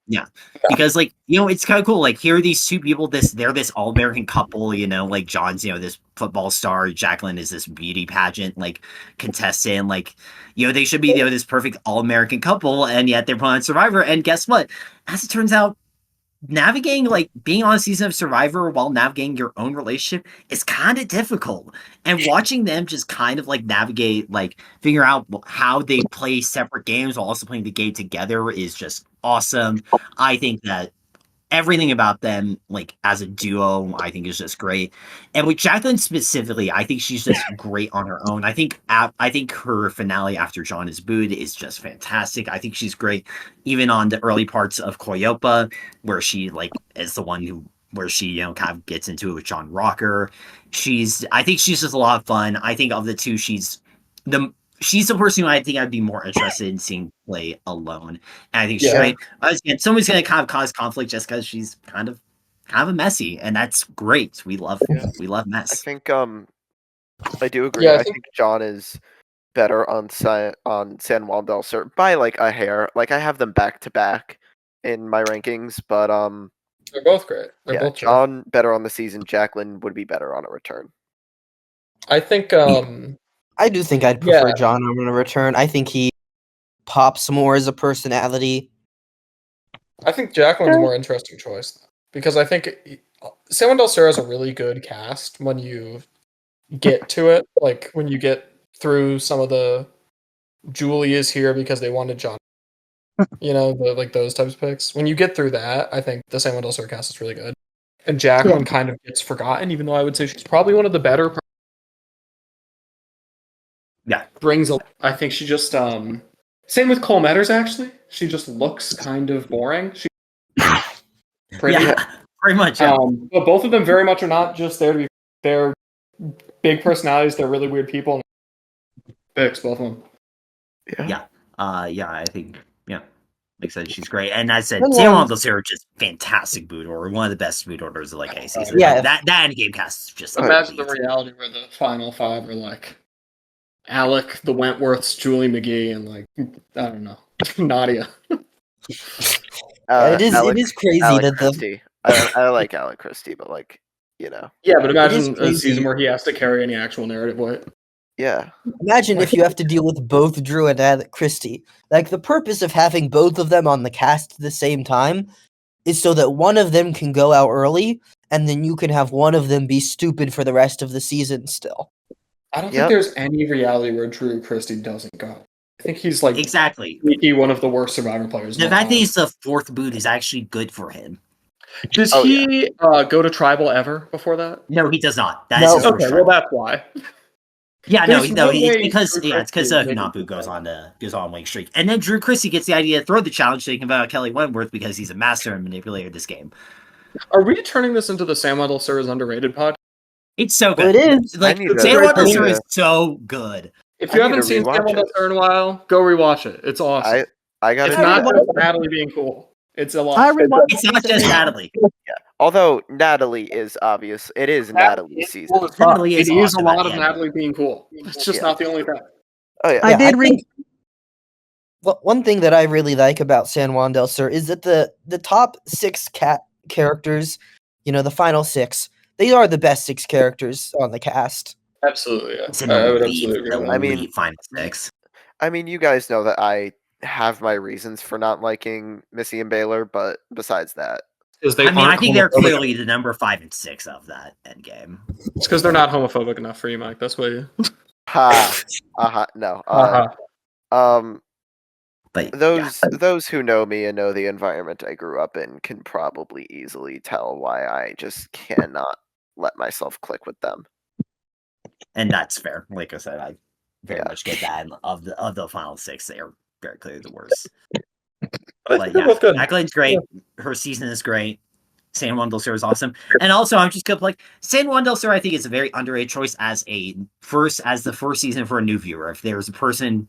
Yeah, because like it's kind of cool. Like, here are these two people. They're this all-American couple. Like John's this football star. Jacqueline is this beauty pageant like contestant. Like they should be this perfect all-American couple, and yet they're playing on Survivor. And guess what? As it turns out, navigating like being on a season of Survivor while navigating your own relationship is kind of difficult, and watching them just kind of like navigate, like figure out how they play separate games while also playing the game together is just awesome. I think that everything about them, like as a duo, I think is just great. And with Jacqueline specifically, I think she's just great on her own. I think her finale after John is booed is just fantastic. I think she's great, even on the early parts of Koyopa, where she like is the one where she kind of gets into it with John Rocker. I think she's just a lot of fun. I think of the two, she's the person who I think I'd be more interested in seeing play alone. And I think she's great. Again, someone's going to kind of cause conflict just because she's kind of a messy, and that's great. We love mess. I think I do agree. I think John is better on San Juan del Sur by like a hair. Like, I have them back to back in my rankings, but they're both great. They're both John better on the season. Jacqueline would be better on a return. I think I do think I'd prefer John Norman to return. I think he pops more as a personality. I think Jacqueline's a more interesting choice because I think San Juan del Sur has a really good cast when you get to it. Like when you get through some of the Julie is here because they wanted John. Like those types of picks. When you get through that, I think the San Juan del Sur cast is really good. And Jacqueline kind of gets forgotten, even though I would say she's probably one of the better. Yeah. I think she just same with Cole Metters, actually. She just looks kind of boring. Pretty much. Yeah. But both of them very much are not just there to be. They're big personalities. They're really weird people. Picks, both of them. Yeah. I think, like I said, she's great. And I said, San Juan del Sur are just fantastic boot order. One of the best boot orders of like any season. That endgame cast is just imagine the reality where the final five are like Alec, the Wentworths, Julie McGee, and like I don't know, Nadia. It is crazy Alec that Christie. I like Alec Christie, but like Yeah, but imagine a season where he has to carry any actual narrative weight. Yeah. Imagine if you have to deal with both Drew and Alec Christie. Like, the purpose of having both of them on the cast at the same time is so that one of them can go out early, and then you can have one of them be stupid for the rest of the season still. I don't think there's any reality where Drew Christie doesn't go. I think he's like exactly one of the worst Survivor players. The fact that he's the fourth boot is actually good for him. Does he go to Tribal ever before that? No, he does not. That is his first tribal. Well, that's why. Yeah, it's because Hunapu goes on Wing Streak. And then Drew Christie gets the idea to throw the challenge taken by Kelly Wentworth because he's a master and manipulator of this game. Are we turning this into the San Juan del Sur is underrated podcast? It's so good. It is. Like, San Juan del Sur is so good. If you haven't seen San Juan del Sur in a while, go rewatch it. It's awesome. It's not just Natalie being cool. It's a lot. It's not just Natalie. Yeah. Although Natalie is obvious. It is Natalie's season. Natalie is a lot of Natalie being cool. It's just not the only thing. Oh yeah. I did read. Well, one thing that I really like about San Juan del Sur is that the top 6 characters, the final 6, they are the best 6 characters on the cast. Absolutely, yeah. I would absolutely agree. I mean, final 6. I mean, you guys know that I have my reasons for not liking Missy and Baylor, but besides that, I think they're clearly the number 5 and 6 of that endgame. It's because they're not homophobic enough for you, Mike. That's why you. No. But those who know me and know the environment I grew up in can probably easily tell why I just cannot let myself click with them. And that's fair. Like I said, I very much get that. Of the final 6, they are very clearly the worst. But yeah, Jacqueline's great. Her season is great. San Juan del Sur is awesome. And also, I'm just gonna San Juan del Sur. I think is a very underrated choice as the first season for a new viewer. If there's a person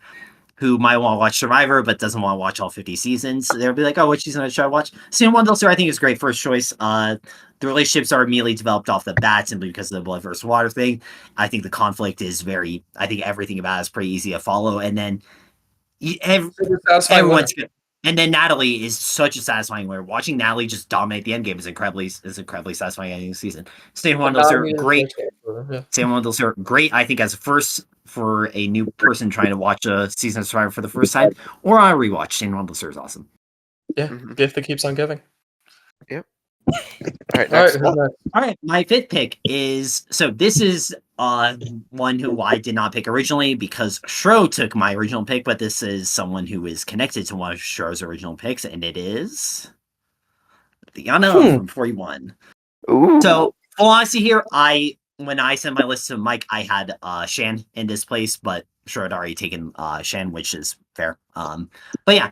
who might want to watch Survivor but doesn't want to watch all 50 seasons, they'll be like, "Oh, what season should I watch?" San Juan del Sur, I think, is great first choice. The relationships are immediately developed off the bat simply because of the blood versus water thing. I think the conflict is I think everything about it is pretty easy to follow, and then everyone's good. And then Natalie is such a satisfying where watching Natalie just dominate the endgame is incredibly satisfying ending the season. San Juan del Sur, great. San Juan del Sur, great. I think as a first for a new person trying to watch a season of Survivor for the first time or on a rewatch, San Juan del Sur is awesome. Yeah, gift that keeps on giving. Yep. All right, next. All right, my 5th pick is this is one who I did not pick originally because Shro took my original pick, but this is someone who is connected to one of Shro's original picks, and it is Liana from 41. Ooh. So, full honesty here, when I sent my list to Mike, I had Shan in this place, but Shro had already taken Shan, which is fair. But yeah,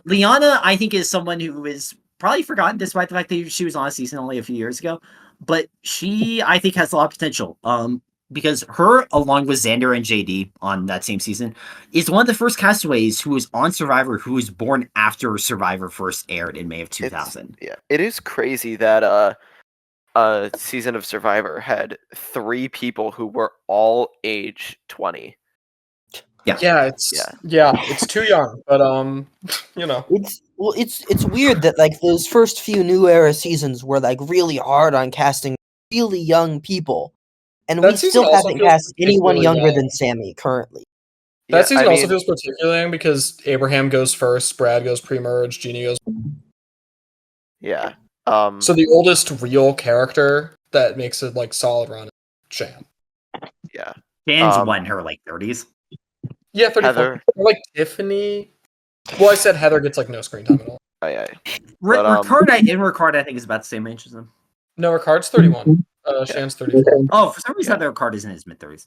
Liana, I think, is someone who is probably forgotten despite the fact that she was on a season only a few years ago, but she, I think, has a lot of potential. Because her, along with Xander and JD on that same season, is one of the first castaways who was on Survivor who was born after Survivor first aired in May of 2000. It is crazy that a season of Survivor had 3 people who were all age 20. It's too young, but It's weird that like those first few New Era seasons were like really hard on casting really young people, And That we season still also haven't feels cast anyone particularly younger young. than Sammy currently. That season also feels particularly young because Abraham goes first, Brad goes pre-merge, Jeannie goes. Yeah. So the oldest real character that makes it like solid run is Shan. Yeah. Shan's what, in her like 30s? Yeah, 34. Heather. Or like Tiffany. Well, I said Heather gets like no screen time at all. Oh, yeah. Ricard, I think is about the same age as him. No, Ricard's 31. Shan's 34. Oh, for some reason, Ricard is in his mid-30s.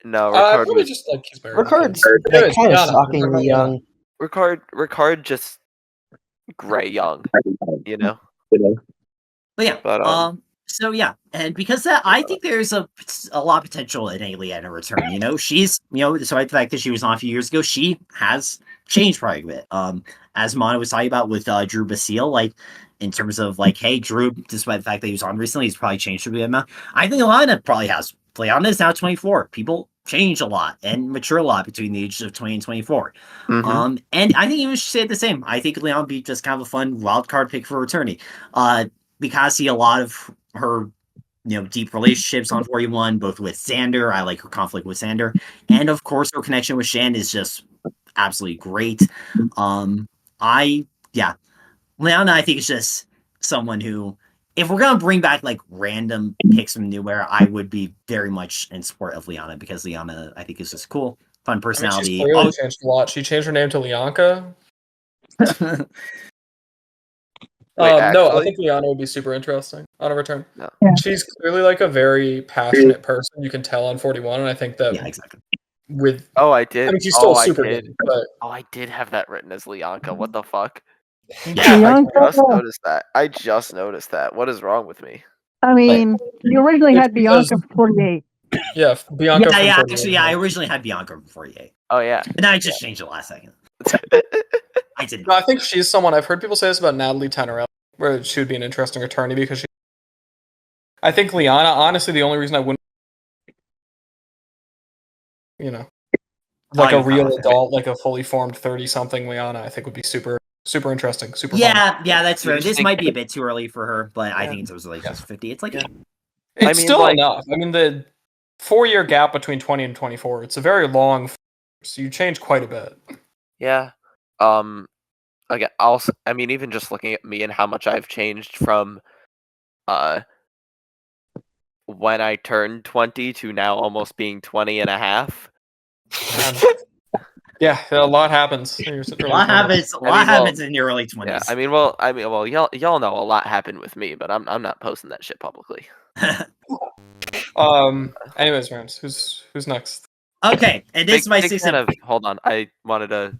No, Ricard probably just like he's married. Ricard's Anyways, kind of Yana, shockingly young. Ricard just gray young, you know. But yeah, But, so yeah, and because that, I think there's a lot of potential in Aliana return. You know, she's despite the fact that she was on a few years ago, she has changed quite a bit. As Mana was talking about with Drew Basile, like in terms of like, hey, Drew, despite the fact that he was on recently, he's probably changed a bit. I think Aliana probably has. Aliana is now 24. People change a lot and mature a lot between the ages of 20 and 24. mm-hmm. And I think even should say the same. I think Leon would be just kind of a fun wild card pick for attorney. Because see a lot of her, deep relationships on 41, both with Xander. I like her conflict with Xander, and of course her connection with Shan is just absolutely great. Leona, I think is just someone who, if we're gonna bring back like random picks from nowhere, I would be very much in support of Leona because Leona, I think, is just cool, fun personality. She's clearly changed a lot. She changed her name to Lianka. Wait, no, I think Liana would be super interesting on a return. No. Yeah. She's clearly like a very passionate person. You can tell on 41, and I think that exactly. I did. I mean, she's still super good. But I did have that written as Lianka. What the fuck? Yeah, I just noticed that. What is wrong with me? I mean, you originally had because- Bianca for 48. Yeah, Bianca. I originally had Bianca from 48. Oh yeah, and I just changed it last second. I didn't. No, I think she's someone. I've heard people say this about Natalie Tenorelli, where she would be an interesting attorney because she. I think Liana. Honestly, the only reason I wouldn't, like a real adult, like a fully formed 30-something Liana, I think would be super interesting. Super. Yeah, fun. That's fair. This might be a bit too early for her, but I think it's like just 50. It's like it's still enough. I mean, the 4-year gap between 20 and 24. It's a very long. So you change quite a bit. Yeah. Again, even just looking at me and how much I've changed from when I turned 20 to now almost being 20 and a half. Yeah, a lot happens. A lot happens in your early 20s. Yeah, y'all know a lot happened with me, but I'm not posting that shit publicly. Anyways, Rams, who's next? Okay, and this is my season. Hold on, I wanted to,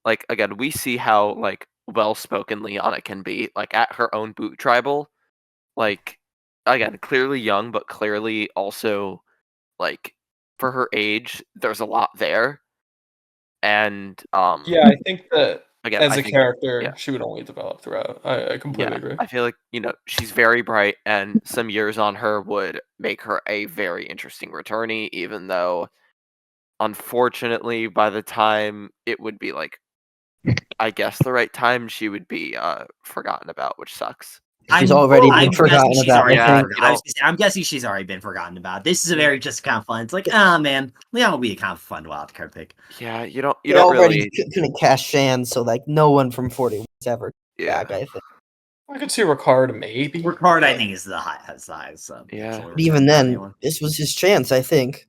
like, again, we see how like well-spoken Liana can be, like at her own boot tribal, like, again, clearly young, but clearly also, like, for her age, there's a lot there, and yeah, I think that again, as a character, she would only develop throughout. I completely agree. I feel like she's very bright, and some years on her would make her a very interesting returnee, even though, unfortunately, by the time it would be like, I guess the right time, she would be forgotten about, which sucks. She's already been forgotten about. I'm guessing she's already been forgotten about. This is a very just kind of fun. It's like, man, Leon will be a kind of fun wildcard pick. Yeah, you don't already couldn't cast Shan, so like no one from 40 was ever back. I think. I could see Ricard maybe. Ricard, I think, is the highest. So yeah, but even then, this was his chance. I think.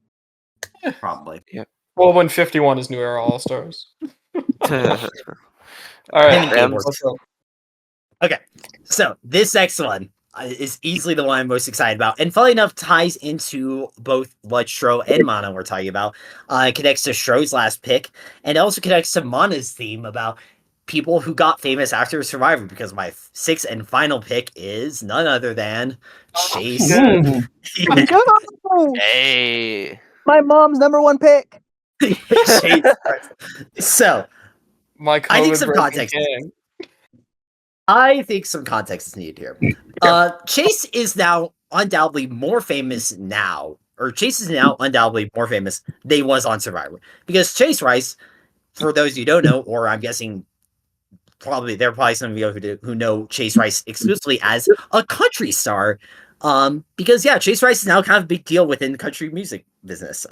Probably. Yeah. Well, when 51 is New Era All Stars. All right. What's up? Okay, so this next one is easily the one I'm most excited about, and funnily enough, ties into both what Stro and Mana we're talking about. It connects to Stro's last pick, and it also connects to Mana's theme about people who got famous after Survivor, because my sixth and final pick is none other than Chase. Hey, my mom's #1 pick. Chase. So, I think some context. I think some context is needed here. Chase is now undoubtedly more famous now, or Chase is now undoubtedly more famous than he was on Survivor. Because Chase Rice, for those you don't know, or I'm guessing there are probably some of you who know Chase Rice exclusively as a country star, Because Chase Rice is now kind of a big deal within the country music business.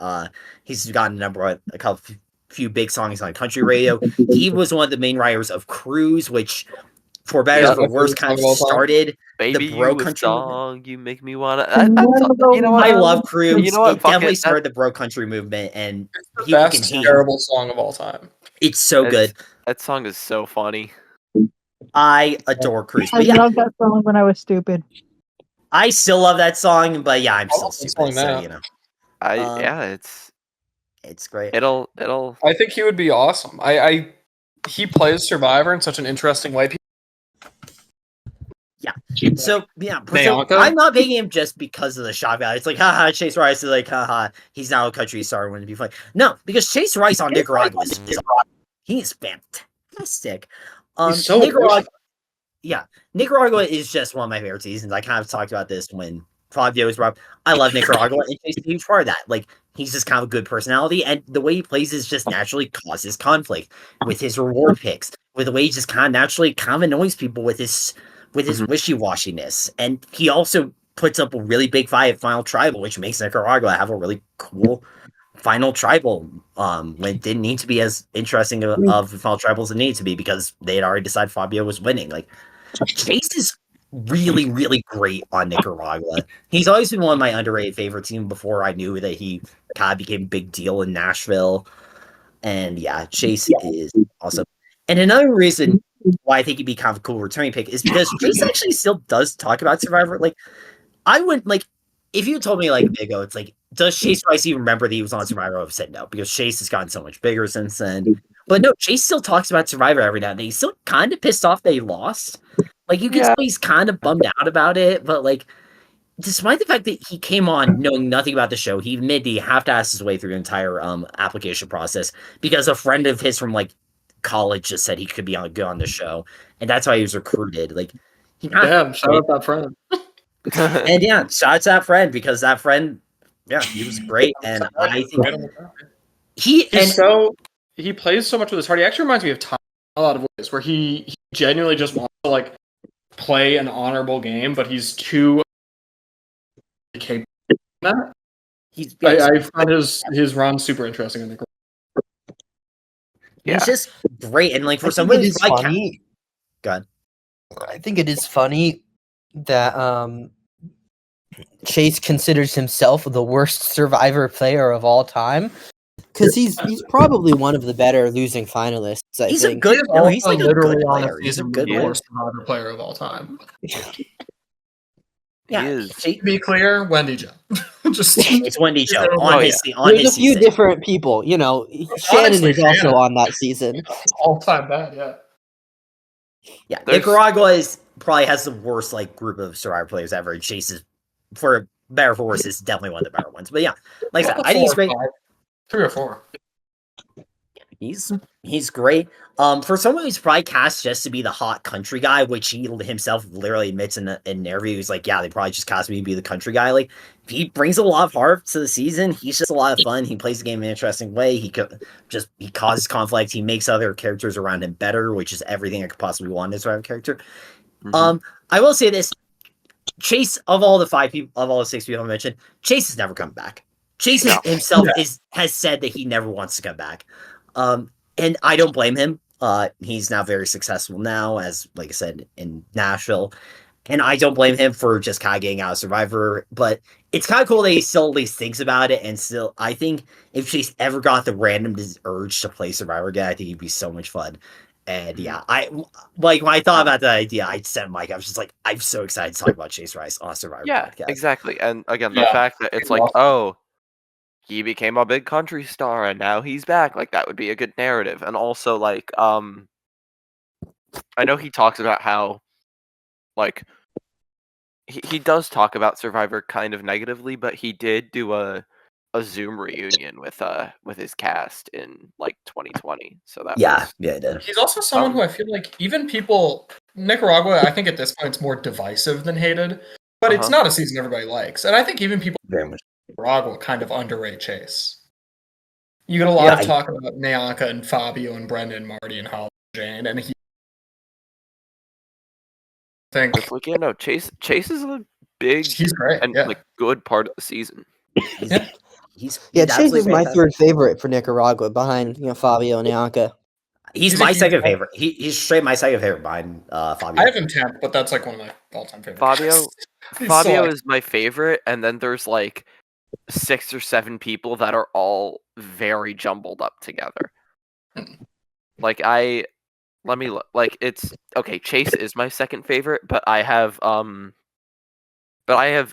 He's gotten a few big songs on country radio. He was one of the main writers of Cruise, which, for better or for worse, kind of started Baby, the bro you a country movement. song, you make me wanna. You know what? I love Cruise. You know what? It definitely started the bro country movement, and it's the best terrible song of all time. It's so good. That song is so funny. I adore Cruise. I loved that song when I was stupid. I still love that song, but I'm still stupid. So it's great. It'll. I think he would be awesome. He plays Survivor in such an interesting way. Yeah. So I'm not picking him just because of the shock value. It's like, haha, Chase Rice is like, haha, he's now a country star. Wouldn't it be funny? No, because Chase Rice on Nicaragua he's fantastic. He's so Nicaragua. Yeah, Nicaragua is just one of my favorite seasons. I kind of talked about this when Fabio was brought up. I love Nicaragua, and Chase is a huge part of that. Like, he's just kind of a good personality, and the way he plays is just naturally causes conflict with his reward picks, with the way he just kind of naturally kind of annoys people with his wishy-washiness. And he also puts up a really big fight at Final Tribal, which makes Nicaragua have a really cool Final Tribal when it didn't need to be as interesting of the Final Tribal as it needed to be because they had already decided Fabio was winning. Like, Chase is really, really great on Nicaragua. He's always been one of my underrated favorites, even before I knew that he kind of became a big deal in Nashville. And Chase is awesome. And another reason why I think he'd be kind of a cool returning pick is because Chase actually still does talk about Survivor. Like, I wouldn't, like, if you told me, like, Big O, it's like, does Chase Rice even remember that he was on Survivor? I would have said no, because Chase has gotten so much bigger since then. But no, Chase still talks about Survivor every now and then. He's still kind of pissed off that he lost. Like, you can tell he's kind of bummed out about it, but, like, despite the fact that he came on knowing nothing about the show, he admitted he half-assed his way through the entire application process because a friend of his from, like, college just said he could be good on the show, and that's why he was recruited. Like, shout out that friend. And shout out to that friend, because that friend, he was great, and I think he plays so much with his heart. He actually reminds me of Tom in a lot of ways, where he genuinely just wants to, like, play an honorable game, but he's too capable of that. I find his run super interesting in the He's just great, and like for somebody who's like funny. God, I think it is funny that Chase considers himself the worst Survivor player of all time, because he's probably one of the better losing finalists. He's like literally on a season the worst Survivor player of all time. To be clear, Wendy Joe. It's Wendy Joe There's a few different people, you know. Shannon is also on that season. All time bad, Nicaragua probably has the worst group of Survivor players ever. And Chase is, for better or for worse, is definitely one of the better ones. But like I said, I think he's great. 3 or 4. He's great. For someone who's probably cast just to be the hot country guy, which he himself literally admits in an interview, he's like, they probably just cast me to be the country guy. Like, he brings a lot of heart to the season. He's just a lot of fun. He plays the game in an interesting way. He causes conflict. He makes other characters around him better, which is everything I could possibly want in a Survivor character. Mm-hmm. I will say this: Chase, of all the 6 people I mentioned, Chase is never coming back. Chase himself has said that he never wants to come back. And I don't blame him. He's now very successful now, as like I said, in Nashville. And I don't blame him for just kind of getting out of Survivor. But it's kind of cool that he still at least thinks about it. And still, I think if Chase ever got the random urge to play Survivor again, I think he'd be so much fun. And when I thought about that idea, I sent Mike. I was just like, I'm so excited to talk about Chase Rice on a Survivor podcast. Yeah, exactly. And again, the fact that it's like, he became a big country star and now he's back. Like, that would be a good narrative. And also, like, I know he talks about how, like, he does talk about Survivor kind of negatively, but he did do a Zoom reunion with his cast in like 2020. So that he did. He's also someone who I feel like even people Nicaragua, I think at this point it's more divisive than hated, but it's not a season everybody likes. And I think even people very much Nicaragua kind of underrate Chase. You get a lot of talk about Nyanka and Fabio and Brendan, Marty and Holly and Jane, and he Chase is a big He's great. and Yeah. like good part of the season. He's Chase absolutely is my fantastic. third favorite for Nicaragua, behind Fabio and Ianca. He's my second favorite. He's straight my second favorite behind Fabio. I have him 10th, but that's like one of my all-time favorite Fabio guys. is my favorite, and then there's like 6 or 7 people that are all very jumbled up together. Like let me look. Like it's okay. Chase is my second favorite, but I have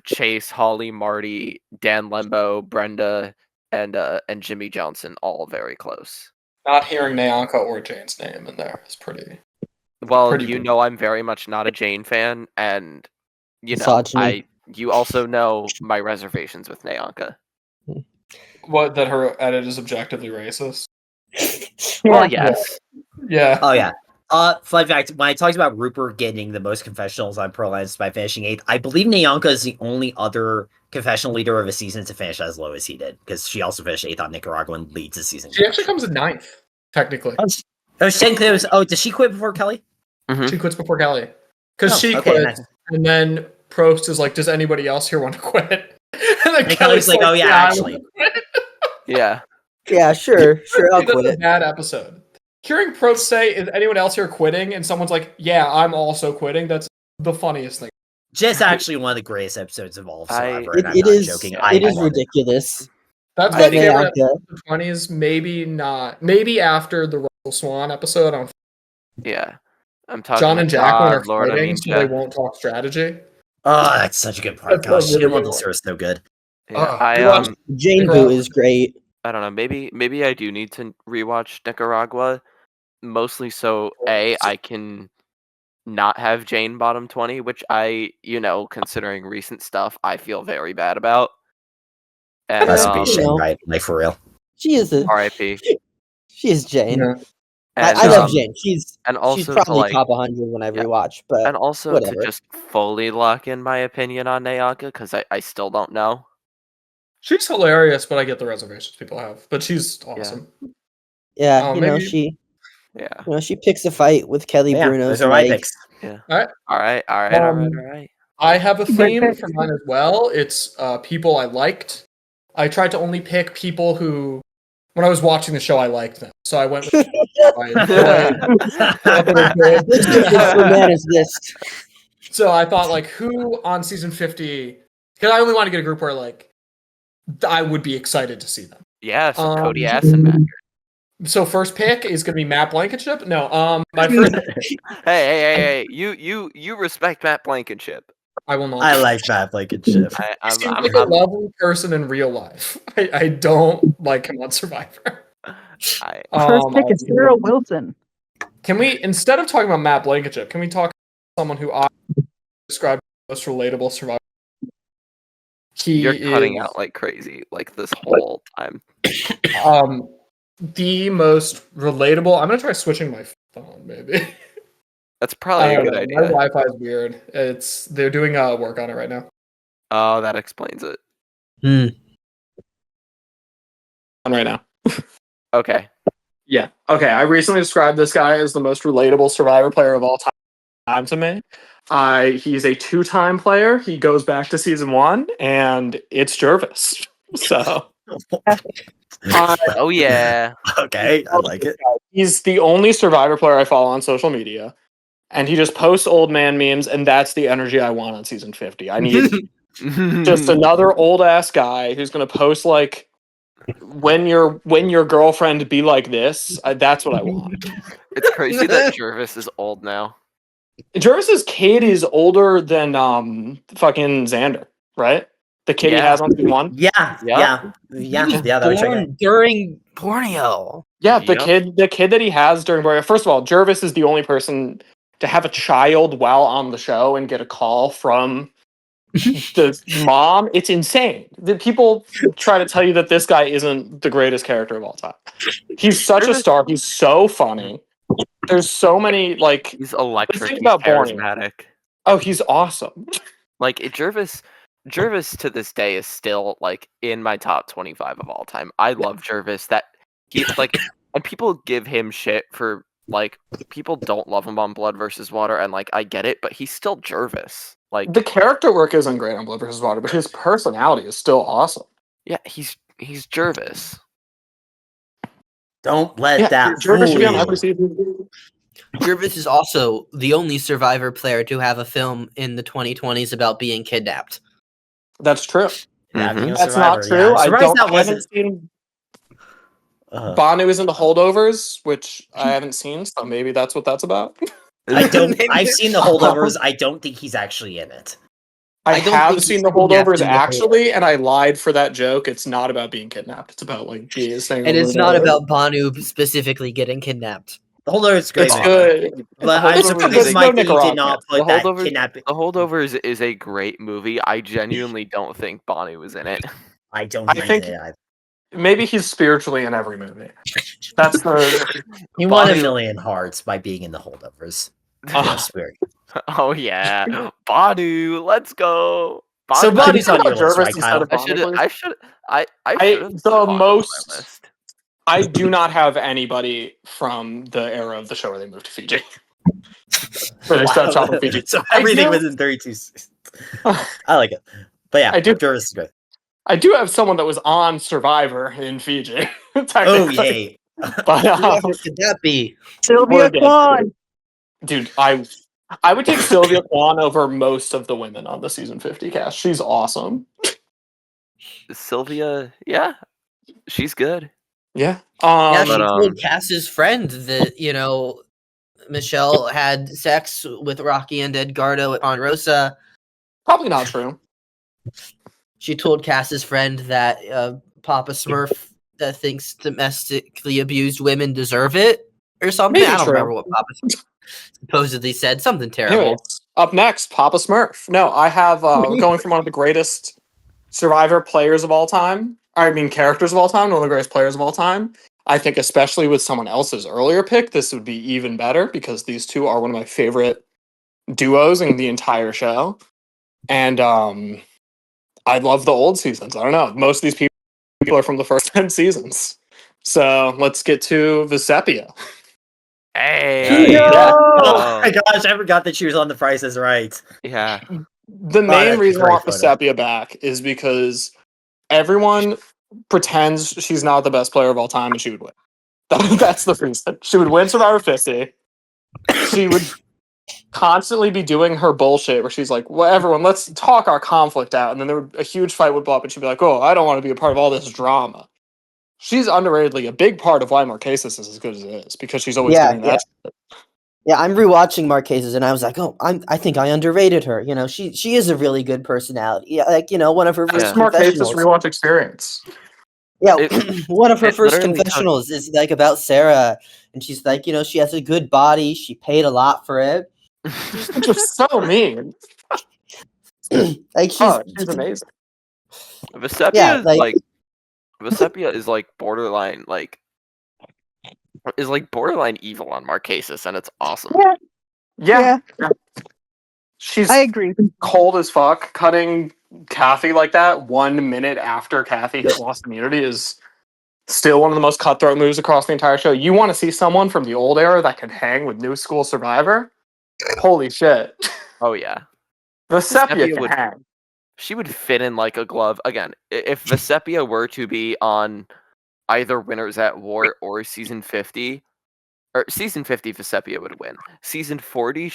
Chase, Holly, Marty, Dan Lembo, Brenda, and Jimmy Johnson all very close. Not hearing Nyanka or Jane's name in there is pretty. Well, pretty you big. know I'm very much not a Jane fan, and you know Misogyny. you also know my reservations with Nyanka. What, that her edit is objectively racist? Well, yes. Yeah. Oh yeah. Fun fact: when I talked about Rupert getting the most confessionals on Pro Lines by finishing 8th, I believe Nyanka is the only other confessional leader of a season to finish as low as he did, because she also finished 8th on Nicaragua and leads the season. She actually comes in 9th, technically. Did she quit before Kelly? Mm-hmm. She quits before Kelly. Because she okay, quit, nice. and then Prost is like, does anybody else here want to quit? And then Kelly's like, oh yeah, actually. Yeah. Yeah, sure, I'll That's quit a it. bad episode. Hearing Prost say, is anyone else here quitting? And someone's like, yeah, I'm also quitting. That's the funniest thing. Just actually one of the greatest episodes of all of Survivor, and I'm It not is joking. it is love it. ridiculous. That's That my favorite episode Nyanka. of the 20s. Maybe not. Maybe after the Russell Swan episode on Yeah. I'm talking John and Jacqueline are Lord fighting, so they Amincha. won't talk strategy. Oh, that's such a good part. That's Gosh, a really Shin good Love is so good. Yeah, you watched Jane Nicaragua? Boo is great. I don't know. Maybe I do need to rewatch Nicaragua, mostly so I can not have Jane bottom 20, which I, considering recent stuff, I feel very bad about. And Rest in peace, You Shane, know. right? Like for real. She is R.I.P. She is Jane. Yeah. And, I love Jane. She's also probably to top 100 when I rewatch, but and also whatever. to just fully lock in my opinion on Nyanka, because I still don't know. She's hilarious, but I get the reservations people have. But she's awesome. Yeah, Maybe... she picks a fight with Kelly Bruno's those are my leg. picks. Yeah. All right. All right. I have a theme for mine as well. It's people I liked. I tried to only pick people who, when I was watching the show, I liked them. So I went with list. So I thought, like, who on season 50? Because I only want to get a group where, like, I would be excited to see them. Yeah, so Cody Assenmacher. So first pick is going to be Matt Blankenship. No, my first. Hey! You respect Matt Blankenship. I will not. I like Matt Blankenship. He seems like a lovely person in real life. I don't like him on Survivor. First pick is Sarah Wilson. Can we, instead of talking about Matt Blankenship, can we talk about someone who I described as the most relatable Survivor? You're cutting out like crazy, like this whole time. The most relatable. I'm gonna try switching my phone, maybe. That's probably a good idea. My Wi-Fi is weird. They're doing work on it right now. Oh, that explains it. On right now. Okay. Yeah. Okay. I recently described this guy as the most relatable Survivor player of all time to me. He's a 2-time player. He goes back to season 1, and it's Jervis. So. Oh yeah. Okay, I like it. He's the only Survivor player I follow on social media, and he just posts old man memes, and that's the energy I want on season 50. I need just another old ass guy who's gonna post like, when your girlfriend be like this. That's what I want. It's crazy that Jervis is old now. Jervis's kid is older than fucking Xander, right? The kid he has on season 1. Yeah. That was born during Borneo. Yeah, the kid that he has during Borneo. First of all, Jervis is the only person to have a child while on the show and get a call from the mom. It's insane. The people try to tell you that this guy isn't the greatest character of all time. He's such a star. He's so funny. There's so many, like, he's electric. Think He's about charismatic. Oh, he's awesome. Like Jervis to this day is still like in my top 25 of all time. I love Jervis. That he like, and people give him shit for like, people don't love him on Blood versus Water, and like I get it, but he's still Jervis. Like, the character work isn't great on Blood vs. Water, but his personality is still awesome. yeah, he's Jervis. Don't let that Jervis fool should be on you. every season. Jervis is also the only Survivor player to have a film in the 2020s about being kidnapped. That's true. Yeah, being a That's survivor, not true. Yeah. I'm I surprised that haven't wasn't. seen Banu is in the Holdovers, which I haven't seen, so maybe that's what that's about. I don't. Maybe- I've seen the holdovers. I don't think he's actually in it. I don't have think seen he's the kidnapped Holdovers in the actually, and I lied for that joke. It's not about being kidnapped. It's about like staying And over it's there. not about Banu specifically getting kidnapped. The holdover is great. It's Movie. good. But The I'm Holdovers surprised is a- Mikey did Nicaragua. not The put that Holdovers, kidnapping. The Holdovers is a great movie. I genuinely don't think Bonnie was in it. I don't I think think- he did either. Maybe he's spiritually in every movie. That's the. He won Bonnie- 1 million hearts by being in the holdovers. Yes, spirit. Oh yeah, Banu, let's go. So Banu- Banu's on your list, Jervis right, instead Kyle? of I Bonnie, should please? I I- should have the put Banu on most- my list. I do not have anybody from the era of the show where they moved to Fiji. Where they stopped shopping Fiji. So I everything do- was in 32 seasons. I like it. But yeah, I do- Jervis is good. I do have someone that was on Survivor in Fiji. Oh, technically. yay. But, Whoever could that be? Sylvia good. Kwan. dude, I would take Sylvia Kwan over most of the women on the season 50 cast. She's awesome. Sylvia, yeah, she's good. Yeah. Yeah, she But, told Cass's friend that, Michelle had sex with Rocky and Edgardo at Ponderosa. probably not true. She told Cass's friend that Papa Smurf thinks domestically abused women deserve it or something. Maybe I don't true. remember what Papa Smurf supposedly said. Something terrible. Anyways, up next, Papa Smurf. No, I have going from one of the greatest Survivor players of all time. I mean, characters of all time, one of the greatest players of all time. I think, especially with someone else's earlier pick, this would be even better because these two are one of my favorite duos in the entire show. And I love the old seasons. I don't know. Most of these people are from the first 10 seasons. So let's get to Vesepia. Hey, Oh my gosh, I forgot that she was on The Price is Right. yeah. The main that's a reason I great want photo. Vesepia back is because everyone pretends she's not the best player of all time and she would win. That's the reason. She would win Survivor 50. She would constantly be doing her bullshit where she's like, well, everyone, let's talk our conflict out. And then a huge fight would blow up and she'd be like, oh, I don't want to be a part of all this drama. She's underratedly a big part of why Marquesas is as good as it is because she's always Yeah, doing that. Yeah, I'm rewatching Marquesas, and I was like, "Oh, I think I underrated her. She is a really good personality. Yeah, one of her first That's Marquesas confessionals. rewatch experience. Yeah, It- one of her it first literally confessionals is like about Sarah, and she's like, she has a good body. She paid a lot for it. Which is so mean. Like She's amazing. Vesepia Yeah, is like- like Vesepia is like borderline borderline evil on Marquesas, and it's awesome. Yeah. She's I agree. cold as fuck. Cutting Kathy like that 1 minute after Kathy has lost immunity is still one of the most cutthroat moves across the entire show. You want to see someone from the old era that can hang with new school Survivor? Holy shit. Oh yeah, Vesepia Vesepia can would- hang. she would fit in like a glove. Again, if Vesepia were to be on either Winners at War or season 50, or season 50, Vesepia would win. Season 40,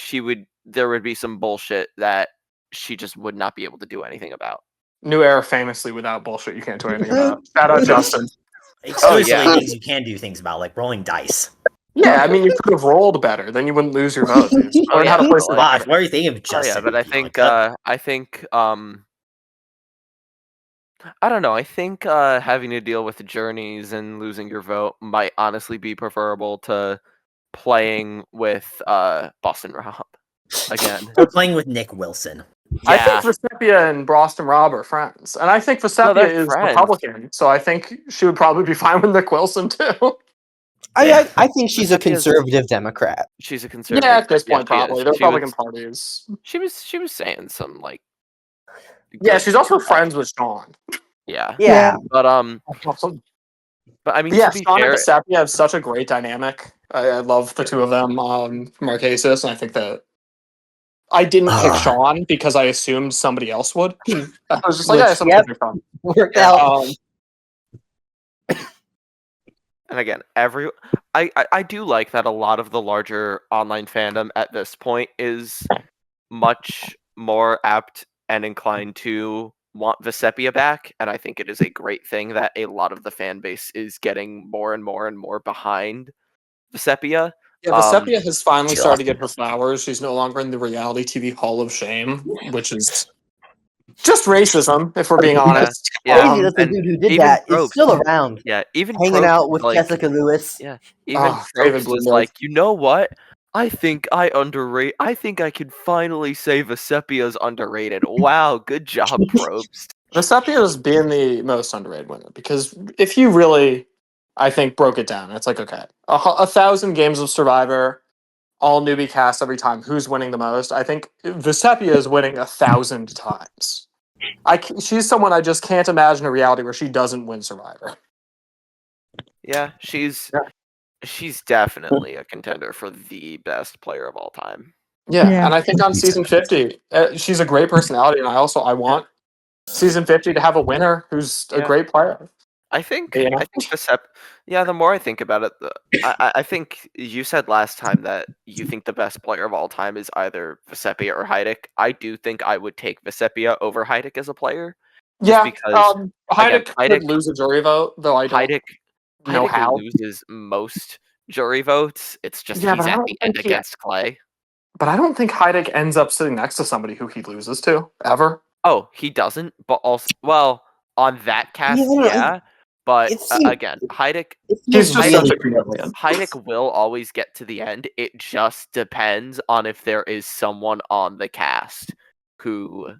there would be some bullshit that she just would not be able to do anything about. New era famously without bullshit you can't do anything about. Shout out Justin. Exclusively yeah. things you can do things about, like rolling dice. Yeah, I mean you could have rolled better, then you wouldn't lose your vote. Dude. Oh, Learn yeah, how to play but, like- Survivor. Gosh, what are you thinking of Oh Justin? yeah, but I Like, think that- I don't know. I think having to deal with the journeys and losing your vote might honestly be preferable to playing with Boston Rob again. we're playing with Nick Wilson. I Yeah, think Vesepia and Boston Rob are friends. And I think Vesepia they're is friends. Republican, so I think she would probably be fine with Nick Wilson too. I think she's a Vesepia's- conservative Democrat. she's a conservative. Yeah, at this point, she is. probably. The She Republican was- Party is. She was saying some like. Yeah, good she's also stuff. friends with Sean. Yeah, Yeah, but I mean, Yeah, to be Sean and fair, Vesepia have such a great dynamic. I love the two of them on Marquesas, and I think that I didn't pick Sean because I assumed somebody else would. I was just like, Which, yeah, somebody pick Sean. Worked out. And again, I do like that a lot of the larger online fandom at this point is much more apt and inclined to want Vesepia back, and I think it is a great thing that a lot of the fan base is getting more and more and more behind Vesepia. Yeah, Vesepia has finally started to get her flowers. She's no longer in the reality TV Hall of Shame, which is just racism, if we're being honest. Crazy that the dude who did that is still around. Yeah, even hanging Probst out with like, Jessica Lewis. Yeah, even David Probst is Bloomberg. like, you know what? I think I think I could finally say Vesepia's underrated. Wow, good job, Probst. Vesepia is being the most underrated winner because if you really, I think, broke it down, it's like, okay, 1,000 games of Survivor, all newbie cast every time. Who's winning the most? I think Vesepia is winning 1,000 times. She's someone I just can't imagine a reality where she doesn't win Survivor. Yeah, she's definitely a contender for the best player of all time. Yeah, and I think on season 50, she's a great personality, and I want season 50 to have a winner who's a great player. I think the more I think about it, I think you said last time that you think the best player of all time is either Vesepia or Heidik. I do think I would take Vesepia over Heidik as a player. Yeah, because Heidik could lose a jury vote, though I don't know how. Loses most jury votes. It's just he's at the end against Clay. But I don't think Heidik ends up sitting next to somebody who he loses to, ever. Oh, he doesn't, but also, well, on that cast, yeah. But again, Heidik will always get to the end. It just depends on if there is someone on the cast who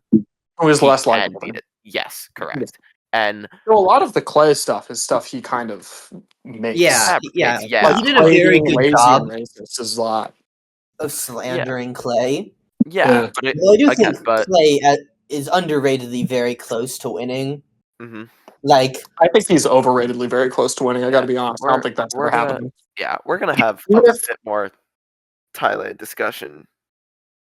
is less likely. Yes, correct. And a lot of the Clay stuff is stuff he kind of makes. Yeah. Like, he did a very good job is a lot of slandering Clay. Yeah, but I do think Clay is underratedly very close to winning. Mm-hmm. Like, I think he's overratedly very close to winning. I got to be honest. I don't think that's ever happening. Yeah, we're gonna have a bit more Thailand discussion.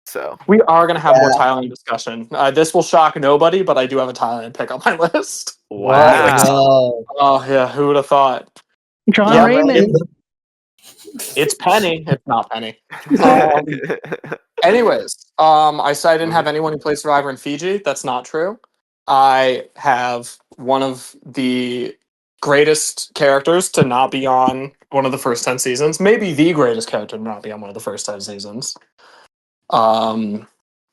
So we are gonna have more Thailand discussion. This will shock nobody, but I do have a Thailand pick on my list. Wow! Oh yeah, who would have thought? John Raymond. It's Penny. It's not Penny. Anyways, I said I didn't have anyone who plays Survivor in Fiji. That's not true. I have one of the greatest characters to not be on one of the first 10 seasons. Maybe the greatest character to not be on one of the first 10 seasons.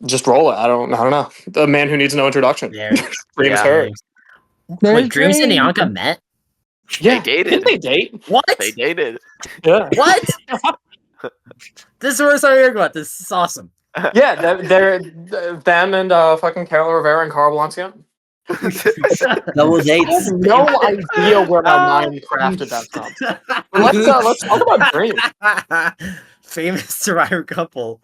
Just roll it. I don't know. The man who needs no introduction. Dreams hurt. Wait, Dreams and Ianka met? Yeah, they dated. Didn't they date? What? They dated. Yeah. What? This is the first time I'm hearing about this. This is awesome. Yeah, they're them and fucking Carol Rivera and Carl Balancian. Double dates. I have no idea where my mind crafted that from. Let's talk about Dreams. Famous Survivor couple.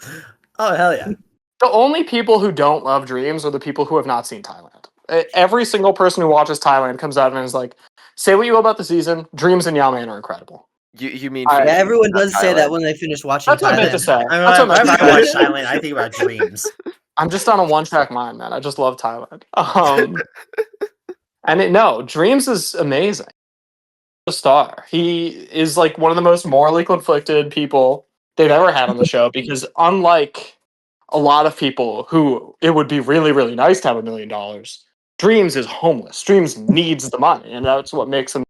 Oh hell yeah! The only people who don't love Dreams are the people who have not seen Thailand. Every single person who watches Thailand comes out and is like, "Say what you will about the season. Dreams and Yaman are incredible." You mean? Everyone does say that when they finish watching. That's what I meant to say. I watch Thailand. I think about Dreams. I'm just on a one-track mind, man. I just love Thailand. Dreams is amazing. A star. He is like one of the most morally conflicted people they've ever had on the show because unlike a lot of people who it would be really, really nice to have $1 million, Dreams is homeless. Dreams needs the money, and that's what makes him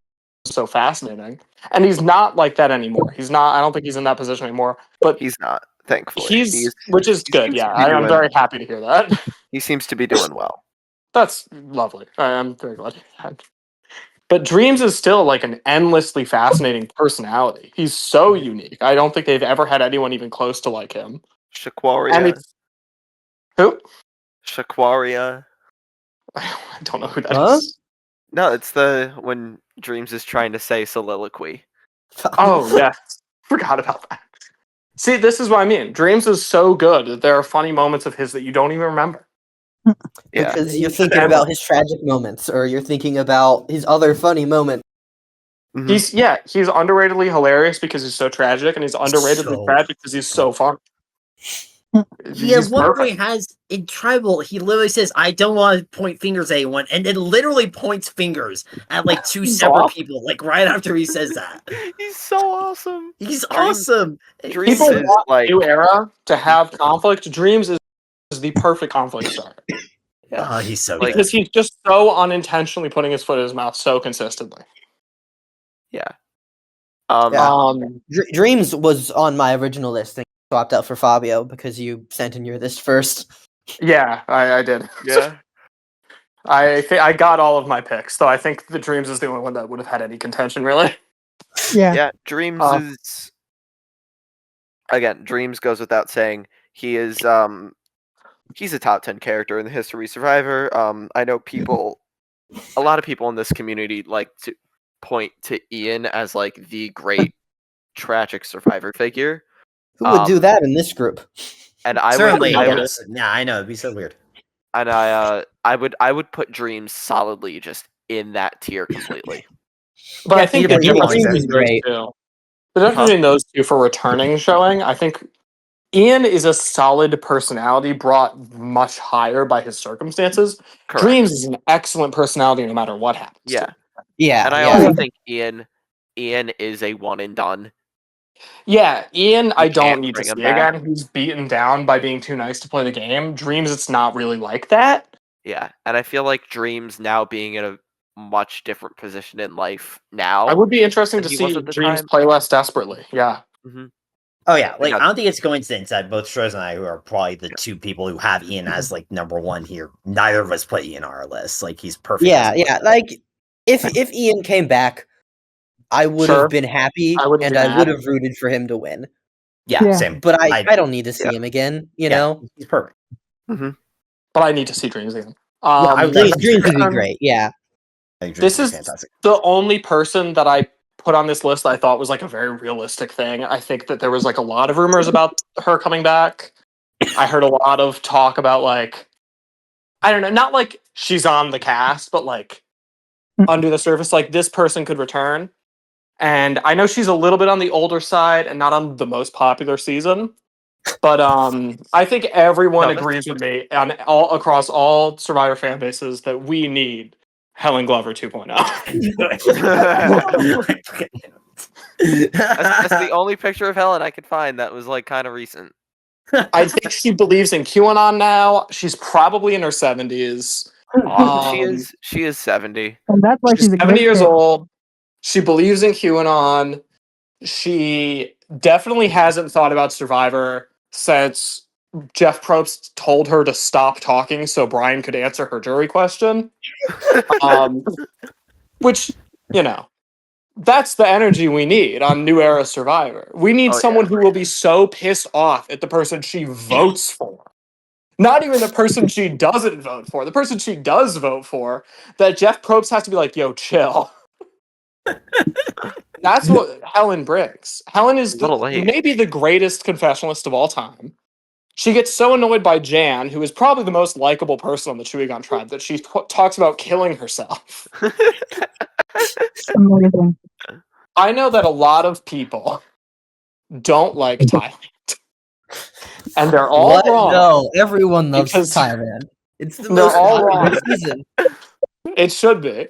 so fascinating. And he's not like that anymore. He's not. I don't think he's in that position anymore. But he's not. Thankfully, which is good. Yeah, I'm very happy to hear that. He seems to be doing well. That's lovely. I'm very glad. But Dreams is still like an endlessly fascinating personality. He's so unique. I don't think they've ever had anyone even close to like him. Shakwaria. Who? Shakwaria. I don't know who that is. No, it's when Dreams is trying to say soliloquy. Oh, yeah. Forgot about that. See, this is what I mean. Dreams is so good that there are funny moments of his that you don't even remember. Yeah. Because you're thinking about his tragic moments, or you're thinking about his other funny moments. Mm-hmm. He's underratedly hilarious because he's so tragic, and he's underratedly tragic because he's so fun. He at one point has in tribal, he literally says, I don't want to point fingers at anyone, and then literally points fingers at like two separate people, like right after he says that. He's so awesome. He's awesome. Dreams People is want like New Era to have conflict. Dreams is the perfect conflict starter. yeah. Oh, he's so Because good. he's just so unintentionally putting his foot in his mouth so consistently. Yeah. Dreams was on my original list and swapped out for Fabio because you sent in your list first. Yeah, I did. Yeah. I got all of my picks, though I think the Dreams is the only one that would have had any contention, really. Yeah. Yeah, Dreams is again, Dreams goes without saying. He is he's a top 10 character in the history of Survivor. I know a lot of people in this community like to point to Ian as like the great tragic Survivor figure. Who would do that in this group? And I Certainly, would, yes. Yeah, I know, it'd be so weird. and I would put Dreams solidly just in that tier completely. But I think yeah, the Dreams difference is great. between those two for returning showing, I think Ian is a solid personality brought much higher by his circumstances. Correct. Dreams is an excellent personality no matter what happens. Yeah. Yeah, And I also think Ian is a one and done. Yeah, Ian, I don't can't need to bring see him back. again. He's beaten down by being too nice to play the game. Dreams, it's not really like that. Yeah, and I feel like Dreams now being in a much different position in life now. I would be interesting than to he was see at the Dreams time. play less desperately. Yeah. Mm-hmm. Oh yeah, like Yeah. I don't think it's coincidence that both Stroz and I are probably the two people who have Ian as like number one here. Neither of us put Ian on our list. Like he's perfect. Yeah. Like if Ian came back, I would Sure. have been happy I wouldn't and be I would mad. have rooted for him to win. Yeah, same. But I don't need to see him again. You know, he's perfect. Mm-hmm. But I need to see Dreams again. I would Dreams would be great. Yeah. This is fantastic. the only person that I put on this list that I thought was like a very realistic thing. I think that there was like a lot of rumors about her coming back. I heard a lot of talk about like, I don't know, not like she's on the cast, but like under the surface, like this person could return. And I know she's a little bit on the older side and not on the most popular season. But I think everyone agrees with me on across all Survivor fan bases that we need Helen Glover 2.0. That's the only picture of Helen I could find that was like kind of recent. I think she believes in QAnon now. She's probably in her 70s. She is 70. And that's why She's she's a 70 great years pick. old. She believes in QAnon. She definitely hasn't thought about Survivor since Jeff Probst told her to stop talking so Brian could answer her jury question. Which, you know, that's the energy we need on New Era Survivor. We need someone who will be so pissed off at the person she votes for. Not even the person she doesn't vote for. The person she does vote for, that Jeff Probst has to be like, yo, chill. That's what Helen brings. Helen is maybe the greatest confessionalist of all time. She gets so annoyed by Jan, who is probably the most likable person on the Chuigon tribe, that she talks about killing herself. Amazing. I know that a lot of people don't like Thailand. And they're all wrong. No, everyone loves because Thailand. It's the they're most all wrong. popular season. It should be.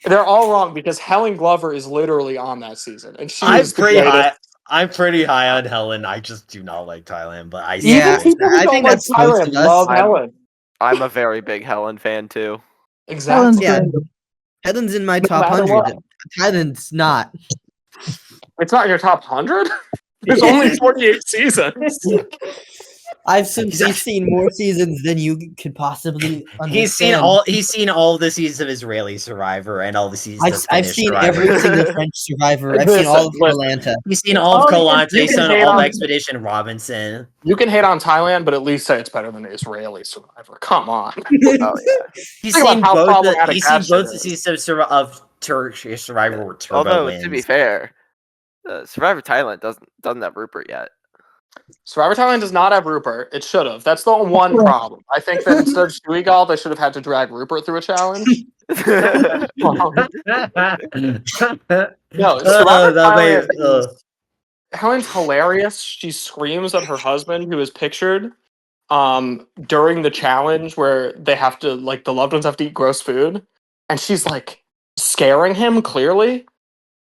They're all wrong because Helen Glover is literally on that season, and she I'm is the pretty greatest. high. I'm pretty high on Helen. I just do not like Thailand, but I Yeah, see. People who I don't think like that's most Thailand of us. love Helen. I'm a very big Helen fan too. Exactly. Yeah, Helen's in my No top matter 100. what. Thailand's not. It's not in your top 100? There's only 48 seasons. I've seen more seasons than you could possibly understand. He's seen all the seasons of Israeli Survivor and all the seasons. I've seen every single French Survivor. I've seen all of Atlanta. He's seen all of Kalante, you can seen hate all of on- Expedition Robinson. You can hate on Thailand, but at least say it's better than the Israeli Survivor. Come on. Oh yeah. He's Think seen about how both. problematic He's that seen both shit the is. seasons of Turkish Survivor where Turbo Although wins. to be fair, Survivor Thailand doesn't have Rupert yet. Survivor Thailand does not have Rupert. It should have. That's the one problem. I think that instead of Shuigal, they should have had to drag Rupert through a challenge. No, Survivor Thailand Helen's hilarious. She screams at her husband, who is pictured during the challenge where they have to, like, the loved ones have to eat gross food, and she's like scaring him clearly.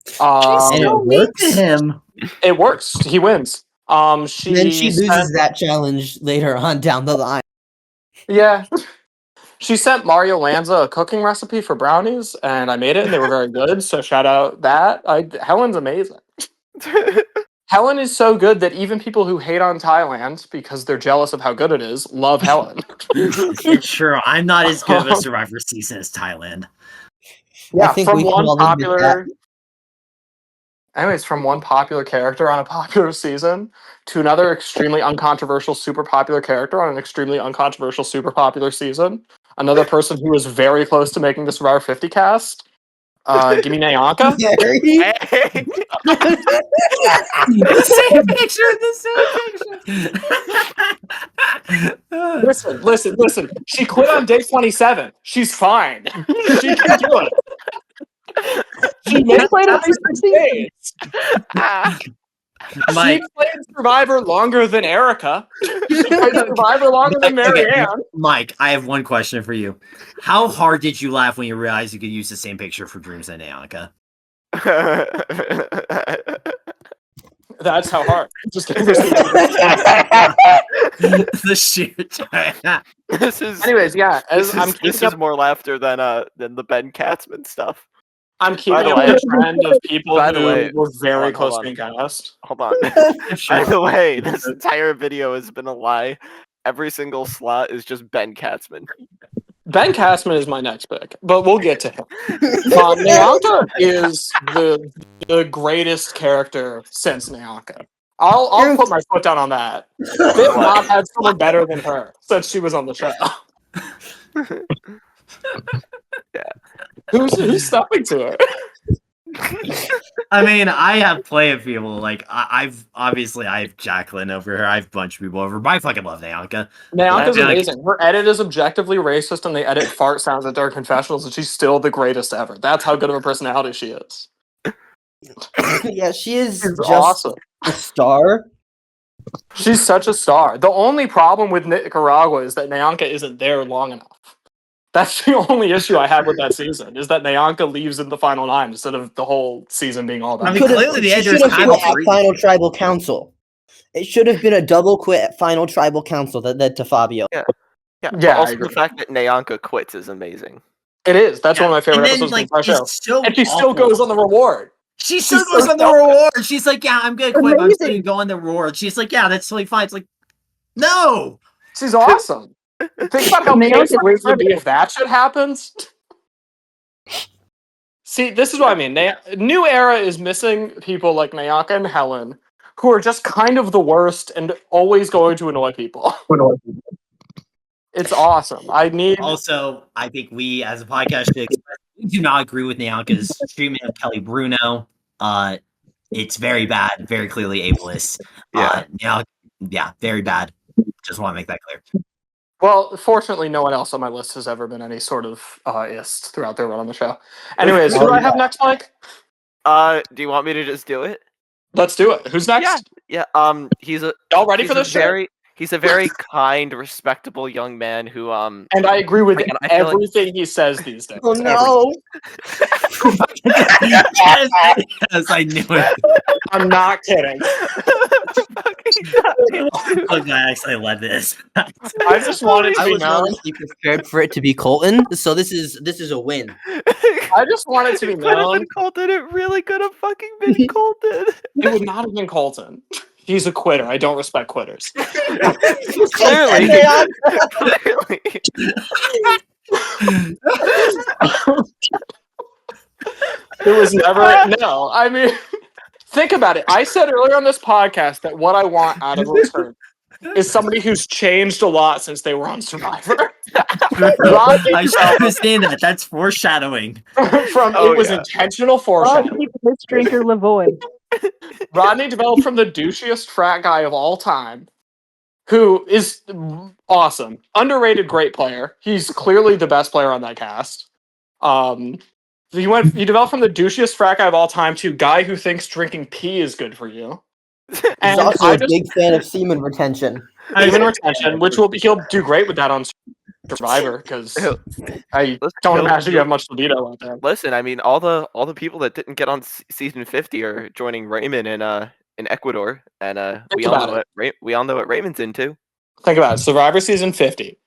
She's And it so mean to works. him. It works. He wins. Then she loses that challenge later on down the line. Yeah. She sent Mario Lanza a cooking recipe for brownies, and I made it, and they were very good. So shout out that. Helen's amazing. Helen is so good that even people who hate on Thailand because they're jealous of how good it is love Helen. It's true. I'm not as good of a Survivor season as Thailand. Yeah, I think from we one can all admit popular. that. Anyways, from one popular character on a popular season to another extremely uncontroversial, super popular character on an extremely uncontroversial, super popular season. Another person who was very close to making the Survivor 50 cast. Give me Nyanka. The same picture. The same picture. Listen. She quit on day 27. She's fine. She can do it. She may play at least 6 days. Mike, She played Survivor longer than Erica. She played Survivor longer than Marianne. Mike, I have one question for you. How hard did you laugh when you realized you could use the same picture for Dreams and Nyanka? That's how hard. Just kidding. The shoot. Anyways, yeah. This is more laughter than the Ben Katzman stuff. I'm keeping the up way- the trend of people by the who way- were very hold close on. to being cast. Hold on. By the way, this entire video has been a lie. Every single slot is just Ben Katzman. Ben Castman is my next pick, but we'll get to him. Nyanka is the greatest character since Nyanka. I'll put my foot down on that. They've not had someone better than her since she was on the show. Yeah. Who's stepping to her? I mean, I have plenty of people. Like, I have Jacqueline over here. I have a bunch of people over. But I fucking love Nyanka. Nyanka's Like, amazing. Her edit is objectively racist, and they edit fart sounds at their confessionals, and she's still the greatest ever. That's how good of a personality she is. Yeah, she is She's just awesome. a star. She's such a star. The only problem with Nicaragua is that Nyanka isn't there long enough. That's the only issue I had with that season, is that Nyanka leaves in the final 9 instead of the whole season being all about I mean, her. clearly the She editors should have kind been of at agree. Final Tribal Council. It should have been a double quit at Final Tribal Council that led to Fabio. Yeah, Yeah, but I also agree. the fact that Nyanka quits is amazing. It is. That's one of my favorite And then, episodes like, of the entire show. it's so And she still awful. goes on the reward. She still She's goes so on the selfish. reward. She's like, yeah, I'm gonna quit. But I'm still gonna Amazing. go on the reward. She's like, yeah, that's totally fine. It's like, no. She's awesome. Think about how pissed Liz would be if that shit happens. See, this is what I mean. New Era is missing people like Nyanka and Helen, who are just kind of the worst and always going to annoy people. It's awesome. Also, I think we, as a podcast, should express we do not agree with Nyanka's treatment of Kelly Bruno. It's very bad, very clearly ableist. Yeah. Very bad. Just want to make that clear. Well, fortunately, no one else on my list has ever been any sort of ist throughout their run on the show. Anyways, who do I have next, Mike? Do you want me to just do it? Let's do it. Who's next? Yeah. He's a Y'all ready he's for a this shit? very he's a very kind, respectable young man who And I agree with Again, I feel like- everything he says these days. Oh no! Yes, I knew it. I'm not kidding. Look, I actually led this. I just wanted to I be was known. honestly prepared for it to be Colton, so this is a win. I just wanted to be It could have known. been Colton. It really could have fucking been Colton. It would not have been Colton. He's a quitter. I don't respect quitters. Clearly. Clearly. It was never. No, I mean, think about it. I said earlier on this podcast that what I want out of a return is somebody who's changed a lot since they were on Survivor. I should understand that. That's foreshadowing. It was intentional foreshadowing. This drinker Lavoy. Rodney developed from the douchiest frat guy of all time, who is awesome, underrated, great player. He's clearly the best player on that cast. He developed from the douchiest frat guy of all time to guy who thinks drinking pee is good for you. And also I a big fan of semen retention. Semen retention, which he'll do great with that on Survivor, because I don't imagine you have much libido out there. Listen, I mean, all the people that didn't get on season 50 are joining Raymond in Ecuador, and we all know what Raymond's into. Think about it. Survivor season 50,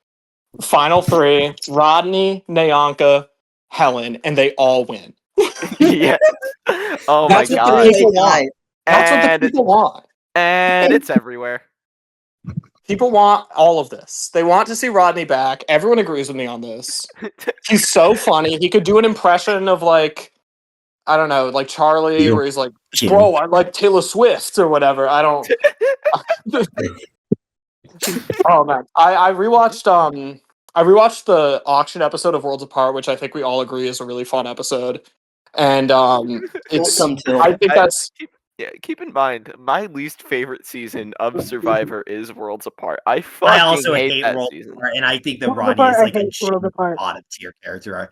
final 3: Rodney, Nyanka, Helen, and they all win. Yeah. Oh That's my what god. the people want. That's what the people want. And it's everywhere. People want all of this. They want to see Rodney back. Everyone agrees with me on this. He's so funny. He could do an impression of, like, I don't know, like Charlie, where he's like, "Bro, I like Taylor Swift," or whatever. I don't. Oh man, I rewatched the auction episode of Worlds Apart, which I think we all agree is a really fun episode. And I think that's. Keep in mind, my least favorite season of Survivor is Worlds Apart. I also hate that Worlds season. Apart, and I think that Rodney is like a bottom tier character.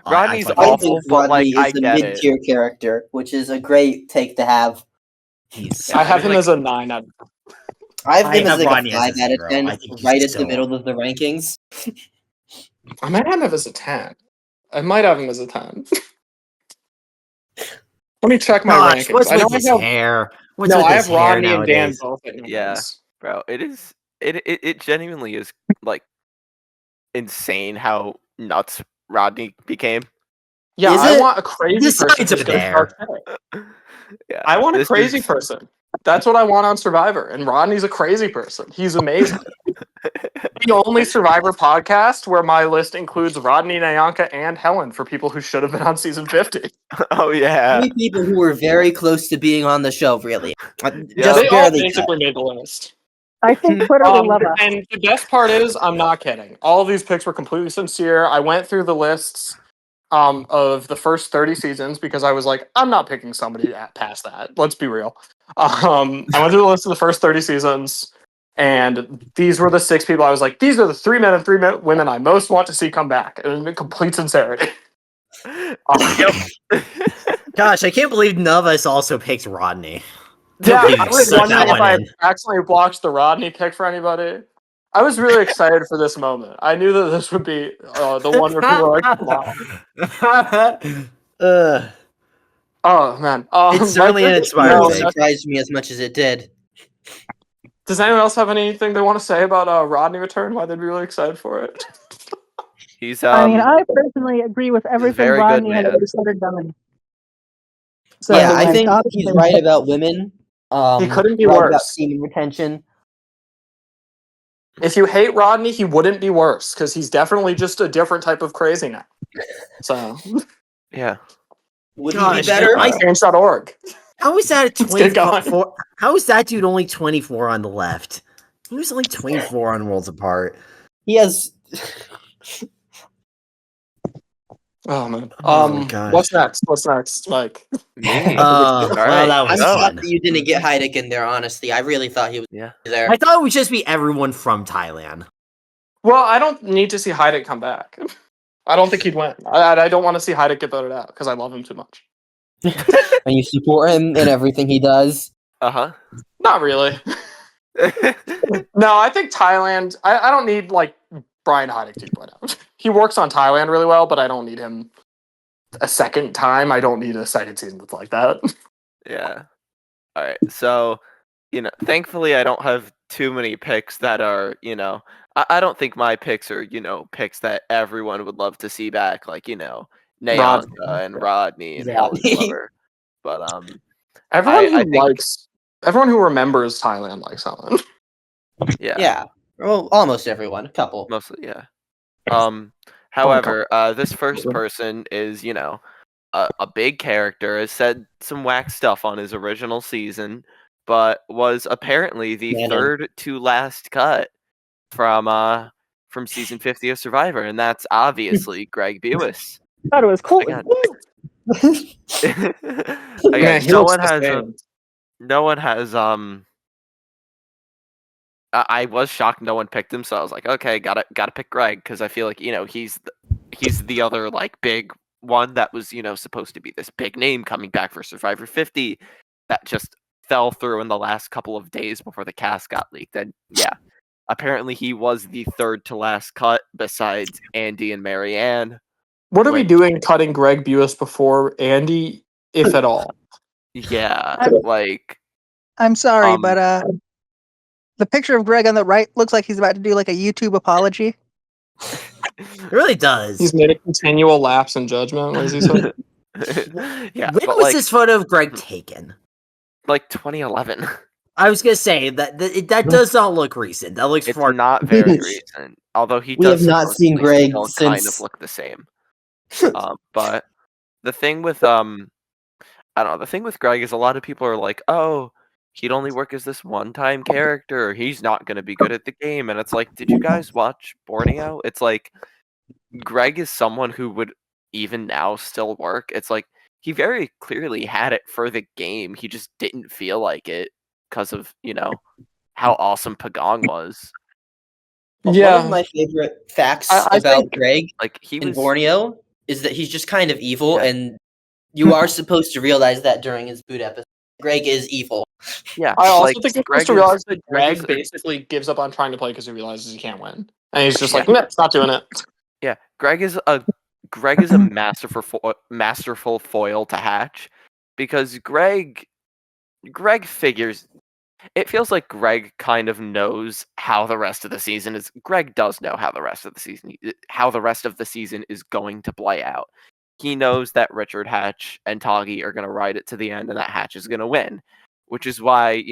Rodney's I awful, think but Rodney like is I a get mid-tier character, which is a great take to have. I have him as a 9 out of 10. I have him as like Rodney a 5 out of 10, right at the middle of the rankings. I might have him as a 10. I might have him as a 10. Let me check my rankings. What's with his hair? I have Rodney and Dan both at numbers. Yeah, bro, it genuinely is like insane how nuts Rodney became. Yeah, I want a crazy person. Yeah, I want a crazy person. That's what I want on Survivor, and Rodney's a crazy person. He's amazing. The only Survivor podcast where my list includes Rodney, Nyanka, and Helen for people who should have been on season 50. Oh yeah, 3 people who were very close to being on the show. Really, just they all basically made the list. I think Twitter will love us. And the best part is, I'm not kidding. All of these picks were completely sincere. I went through the lists of the first 30 seasons because I was like, I'm not picking somebody past that. Let's be real. I went through the list of the first 30 seasons, and these were the 6 people I was like, these are the 3 men and 3 women I most want to see come back. It was in complete sincerity. Gosh, I can't believe none of us also picked Rodney. Yeah, I was wondering if I accidentally blocked the Rodney pick for anybody. I was really excited for this moment. I knew that this would be the one where people were like, wow. Oh, man. It certainly didn't surprise me as much as it did. Does anyone else have anything they want to say about Rodney return? Why they'd be really excited for it? He's I mean, I personally agree with everything Rodney has said or done. So, yeah, I think he's right about women. He couldn't be right worse. About semen retention. If you hate Rodney, he wouldn't be worse because he's definitely just a different type of crazy now. So, yeah. Would he be better? Change.org. How is that 24? How is that dude only 24 on the left? He was only 24 on Worlds Apart. He has. Oh man. What's next, Mike? Well, that was fun. That you didn't get Heidik in there, honestly. I really thought he was there. I thought it would just be everyone from Thailand. Well, I don't need to see Heidik come back. I don't think he'd win. I don't want to see Heidik get voted out because I love him too much. And you support him in everything he does? Uh-huh. Not really. No, I think Thailand. I don't need like Brian Heidik to point out. He works on Thailand really well, but I don't need him a second time. I don't need a second season that's like that. Yeah. All right. So, thankfully I don't have too many picks that are, I don't think my picks are, picks that everyone would love to see back, like, Nyanka and Rodney and Helen Glover. But everyone who remembers Thailand likes Helen. Yeah. Yeah. Well, almost everyone. A couple. Mostly, yeah. However, this first person is, a big character, has said some whack stuff on his original season, but was apparently the third to last cut from season 50 of Survivor, and that's obviously Greg Bewis. Thought it was cool. No one has I was shocked no one picked him, so I was like, okay, gotta pick Greg, because I feel like, he's the other like big one that was, supposed to be this big name coming back for Survivor 50 that just fell through in the last couple of days before the cast got leaked. And yeah, apparently he was the third to last cut besides Andy and Marianne. What are we doing cutting Greg Buis before Andy, if at all? Yeah, like I'm sorry, but the picture of Greg on the right looks like he's about to do like a YouTube apology. It really does. He's made a continual lapse in judgment. What does he say? Yeah, when but was this photo of Greg taken? Like 2011. I was gonna say that does not look recent. That looks It's far. not very recent. Although he We does have not seen supposedly Greg still since kind of look the same. But the thing with I don't know. The thing with Greg is a lot of people are like, "Oh, he'd only work as this one-time character. He's not going to be good at the game." And it's like, did you guys watch Borneo? It's like Greg is someone who would even now still work. It's like he very clearly had it for the game. He just didn't feel like it because of, how awesome Pagong was. One of my favorite facts about Greg Like he in was Borneo is that he's just kind of evil, Yeah. and you are supposed to realize that during his boot episode. Greg is evil. Yeah, I also like, think you're Greg supposed to realize that Greg is Greg basically gives up on trying to play because he realizes he can't win, and he's just like, "No, it's not doing it." Yeah, Greg is a masterful foil to Hatch, because Greg figures. It feels like Greg kind of knows how the rest of the season is. Greg does know how the rest of the season is going to play out. He knows that Richard, Hatch, and Toggy are going to ride it to the end, and that Hatch is going to win. Which is why,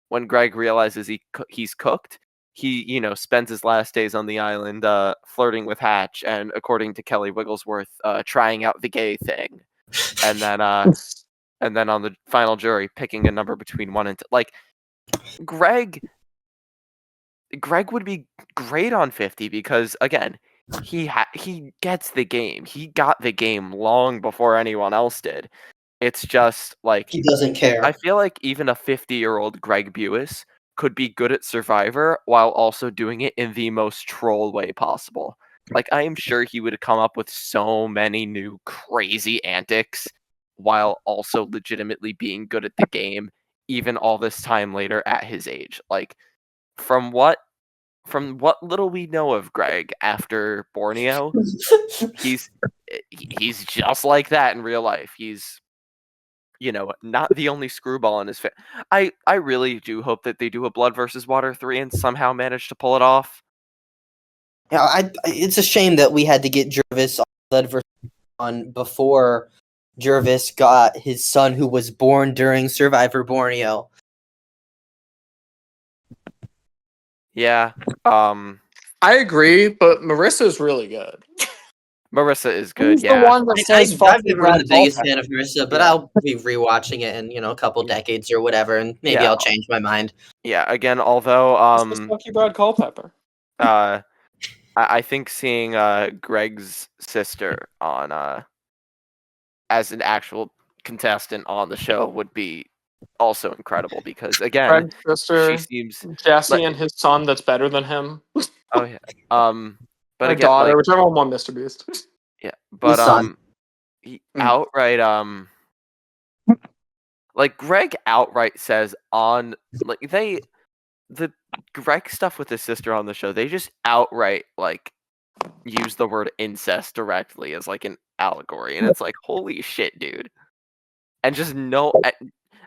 when Greg realizes he's cooked, he, spends his last days on the island flirting with Hatch, and according to Kelly Wigglesworth, trying out the gay thing, and then on the final jury, picking a number between 1 and 2. Like, Greg would be great on 50 because, again, he gets the game. He got the game long before anyone else did. It's just like He doesn't care. I feel like even a 50-year-old Greg Buis could be good at Survivor while also doing it in the most troll way possible. Like, I am sure he would come up with so many new crazy antics while also legitimately being good at the game, even all this time later at his age. Like, from what little we know of Greg after Borneo, he's just like that in real life. He's not the only screwball in his face. I really do hope that they do a Blood versus Water 3 and somehow manage to pull it off. Yeah, it's a shame that we had to get Jervis on Blood versus on before Jervis got his son, who was born during Survivor Borneo. Yeah. I agree, but Marissa is really good. Marissa is good. Who's yeah. the one that says I've never been the biggest Culpepper? fan of Marissa, but I'll be rewatching it in a couple decades or whatever, and maybe I'll change my mind. Yeah. Again, although Lucky Brad Culpepper. I think seeing Greg's sister on as an actual contestant on the show would be also incredible, because again, Greg's sister, she seems Jesse and his son that's better than him. Oh yeah. But My again, daughter, like, whichever one won Mr. Beast. yeah, but son. he outright like Greg outright says on like the Greg stuff with his sister on the show, they just outright like use the word incest directly as like an allegory, and it's like, holy shit, dude. And just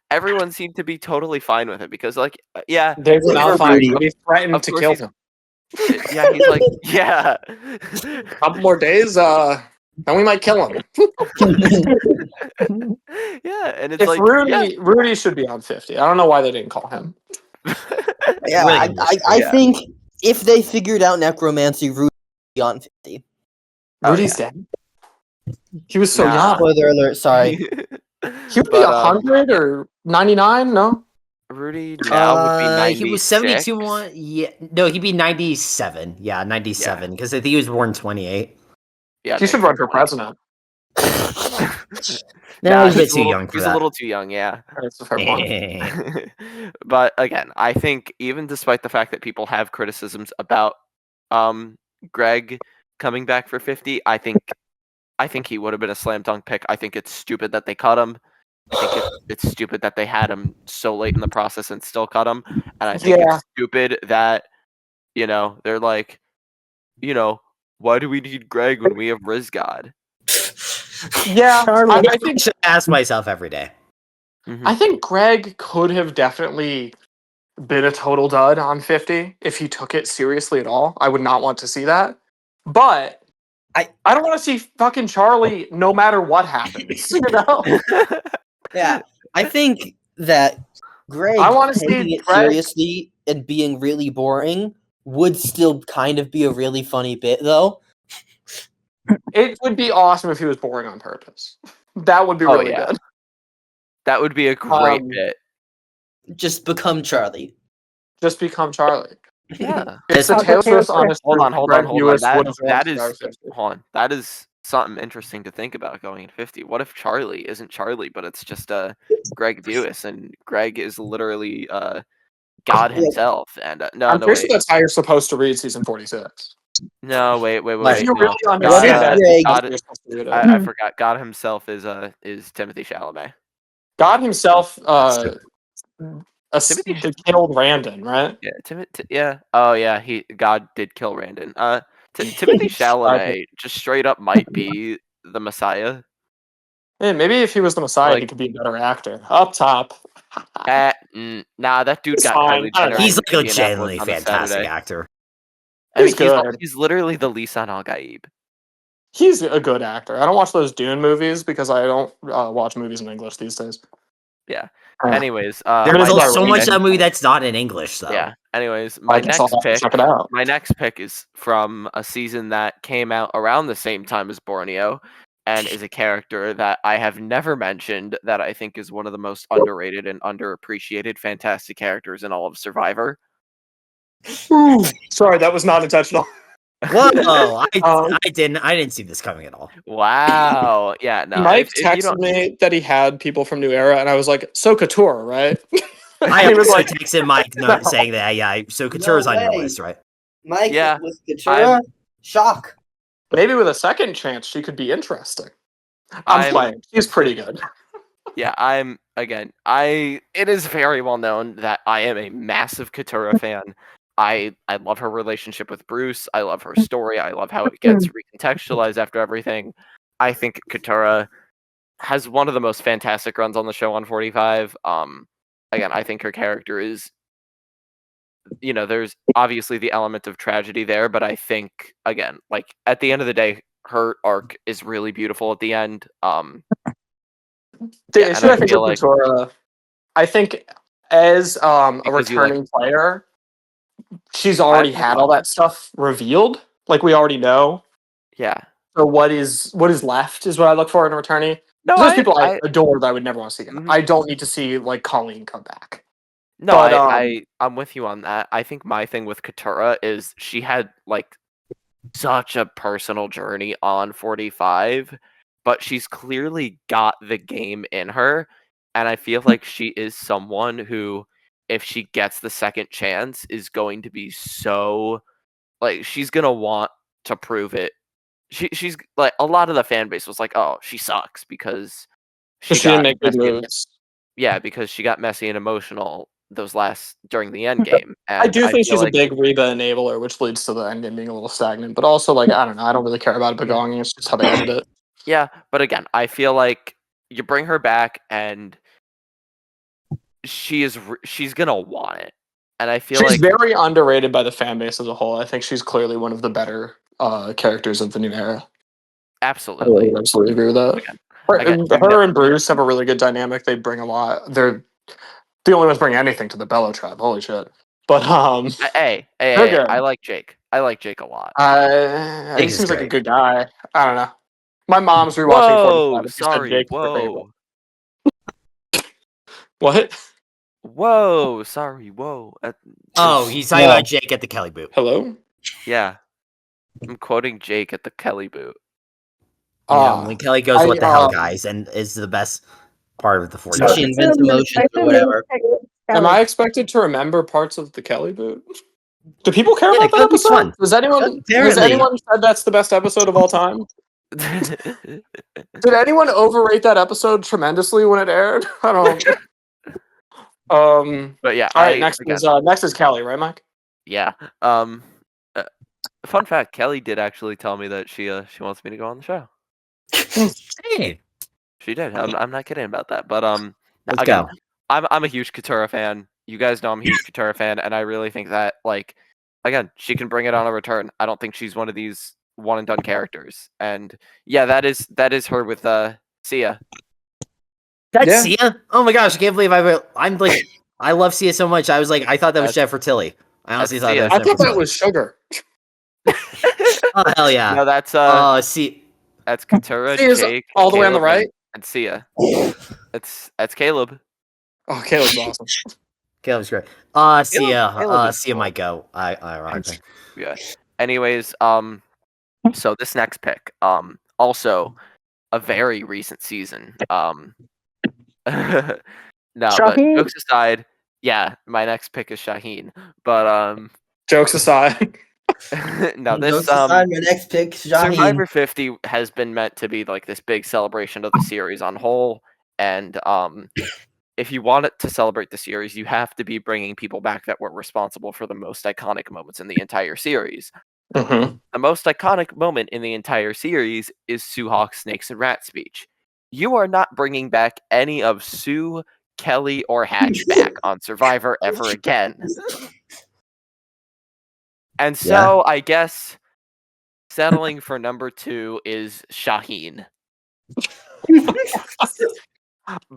everyone seemed to be totally fine with it, because like yeah, They were not fine. He threatened to kill him. Yeah, he's like, yeah. Couple more days, then we might kill him. Yeah, and it's If like Rudy should be on 50. I don't know why they didn't call him. Yeah, I think if they figured out necromancy, Rudy would be on 50. Rudy's dead. He was so young. Spoiler alert, sorry. He would be 100 or 99, no? Rudy now would be 96. He was 72. Yeah, no, he'd be 97. Yeah, 97, because I think he was born 28. Yeah, he should run for president. No, he's a bit too young for that. He's a little too young, yeah. That's a fair point. But again, I think even despite the fact that people have criticisms about Greg coming back for 50, I think he would have been a slam dunk pick. I think it's stupid that they cut him. I think it's stupid that they had him so late in the process and still cut him, and I think it's stupid that they're like, why do we need Greg when we have Rizgod? Yeah, Charlie. I think should ask myself every day. I think Greg could have definitely been a total dud on 50 if he took it seriously at all. I would not want to see that. But I don't want to see fucking Charlie no matter what happens. Yeah, I think that Greg I want to taking see it Greg. seriously and being really boring would still kind of be a really funny bit, though. It would be awesome if he was boring on purpose. That would be really good. That would be a great bit. Just become Charlie. Just become Charlie. Yeah. It's the Taylor Swift's honest. Hold on. That That is something interesting to think about going in 50. What if Charlie isn't Charlie, but it's just Greg Dewis, and Greg is literally God himself? And I'm pretty sure that's how you're supposed to read season 46. No, wait. If you really understand that, I forgot. God himself is Timothy Chalamet. God himself killed Randon, right? Yeah, Oh yeah, God did kill Randon. Timothy Chalamet just straight up might be the Messiah. Hey, maybe if he was the Messiah, he could be a better actor. Up top. Nah, that dude got fine. Kylie Jenner. He's like a Indianapolis genuinely on a fantastic Saturday. actor. He's good. He's literally the Lisan Al-Gaib. He's a good actor. I don't watch those Dune movies because I don't watch movies in English these days. Yeah. Anyways, there's also so much of that movie that's not in English, though. Yeah. Anyways, my next pick is from a season that came out around the same time as Borneo, and is a character that I have never mentioned that I think is one of the most underrated and underappreciated fantastic characters in all of Survivor. Sorry, that was not intentional. Whoa! I didn't see this coming at all. Wow. Yeah. No. Mike texted me that he had people from New Era, and I was like, "So Couture, right?" I was like texting Mike saying that. Yeah. So Couture's on your list, right? Mike with Couture. Shock. Maybe with a second chance, she could be interesting. I'm playing. She's pretty good. Yeah, it is very well known that I am a massive Katura fan. I love her relationship with Bruce. I love her story. I love how it gets recontextualized after everything. I think Katura has one of the most fantastic runs on the show on 45. Again, I think her character is, there's obviously the element of tragedy there, but I think, again, like at the end of the day, her arc is really beautiful at the end. I think as a returning player, she's already had all that stuff revealed. Like we already know. Yeah. So what is left is what I look for in a returnee. No, those people I adore that I would never want to see again. Mm-hmm. I don't need to see like Colleen come back. No, but, I'm with you on that. I think my thing with Katura is she had like such a personal journey on 45, but she's clearly got the game in her, and I feel like she is someone who, if she gets the second chance, is going to be so, like, she's gonna want to prove it. She's like, a lot of the fan base was like, oh, she sucks because she didn't make good moves. Yeah, because she got messy and emotional during the end game. And I do think she's a big Reba enabler, which leads to the end game being a little stagnant. But also, like, I don't know, I don't really care about it belonging. It's just how they ended it. Yeah, but again, I feel like you bring her back and she's gonna want it. And I feel she's very underrated by the fan base as a whole. I think she's clearly one of the better characters of the new era. Absolutely. I absolutely agree with that. Her and Bruce have a really good dynamic. They bring a lot. They're the only ones bring anything to the Bello tribe. Holy shit! But hey, I like Jake. I like Jake a lot. He seems like a good guy. I don't know. My mom's rewatching 45. Sorry. Jake whoa. What? Whoa. Sorry. Whoa. He's talking about Jake at the Kelly boot. Hello. Yeah, I'm quoting Jake at the Kelly boot. When Kelly goes, "What the hell, guys?" and is the best part of the 40. She invents emotions or whatever. Am I expected to remember parts of the Kelly boot? Do people care about that episode? Has anyone said that's the best episode of all time? Did anyone overrate that episode tremendously when it aired? I don't. But yeah, All right. Next is Kelly, right, Mike? yeah. Fun fact: Kelly did actually tell me that she wants me to go on the show. Hey, She did. I'm not kidding about that. But let's again, go. I'm a huge Katura fan. You guys know I'm a huge Katura fan, and I really think that again, she can bring it on a return. I don't think she's one of these one and done characters. And yeah, that is her with Sia. That's Sia. Oh my gosh, I can't believe I'm like I love Sia so much. I thought that was Jeff Tilly. I honestly thought that was I thought that was Sugar. Oh hell yeah! No, that's that's Katura, Jake, all the way on Caleb, the right, and Sia. That's Caleb. Oh, Caleb's awesome. Caleb's great. Sia might go. I rock her. Yeah. Anyways, so this next pick, also a very recent season. No, but Shaheen? jokes aside, yeah, my next pick is Shaheen. But Jokes aside. no, this Jokes aside, my next pick, Shaheen. Survivor 50 has been meant to be like this big celebration of the series on whole, and if you want it to celebrate the series, you have to be bringing people back that were responsible for the most iconic moments in the entire series. Mm-hmm. The most iconic moment in the entire series is Sue Hawk's Snakes and Rats speech. You are not bringing back any of Sue, Kelly, or Hatch back on Survivor ever again. And so I guess settling for number 2 is Shaheen.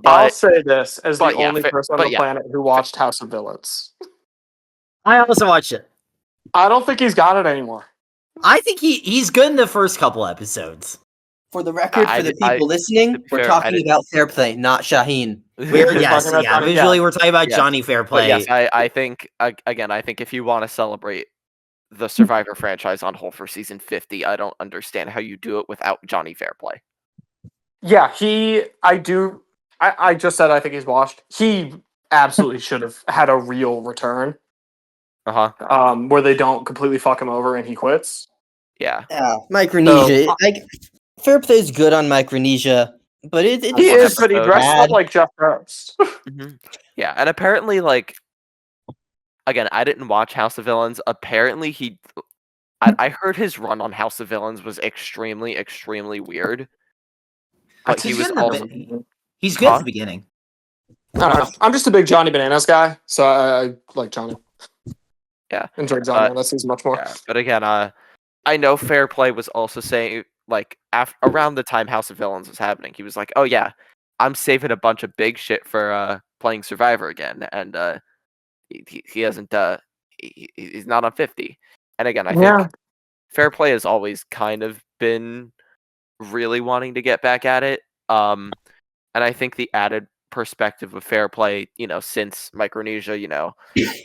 I'll say this as the yeah, only person on the planet who watched House of Villains. I also watched it. I don't think he's got it anymore. I think he's good in the first couple episodes. For the record, for the people listening, we're talking about Fair Play, not Shaheen. Visually, we're talking about Johnny Fairplay. Yes, I think again, I think if you want to celebrate the Survivor franchise on whole for season 50, I don't understand how you do it without Johnny Fairplay. Yeah, I just said I think he's washed. He absolutely should have had a real return. Where they don't completely fuck him over and he quits. Yeah. Micronesia. Fairplay is good on Micronesia, but he is, but he dresses up like Jeff Probst. Yeah, and apparently, again, I didn't watch House of Villains. Apparently, I heard his run on House of Villains was extremely, extremely weird. But he was also he's good at the beginning. I don't know. I'm just a big Johnny Bananas guy, so I like Johnny. Yeah, enjoyed Johnny that season much more. Yeah, but again, I know Fairplay was also saying around the time House of Villains was happening, he was like, "Oh yeah, I'm saving a bunch of big shit for playing Survivor again," and he hasn't. He's not on 50. And again, I think Fairplay has always kind of been really wanting to get back at it. And I think the added perspective of Fairplay, since Micronesia,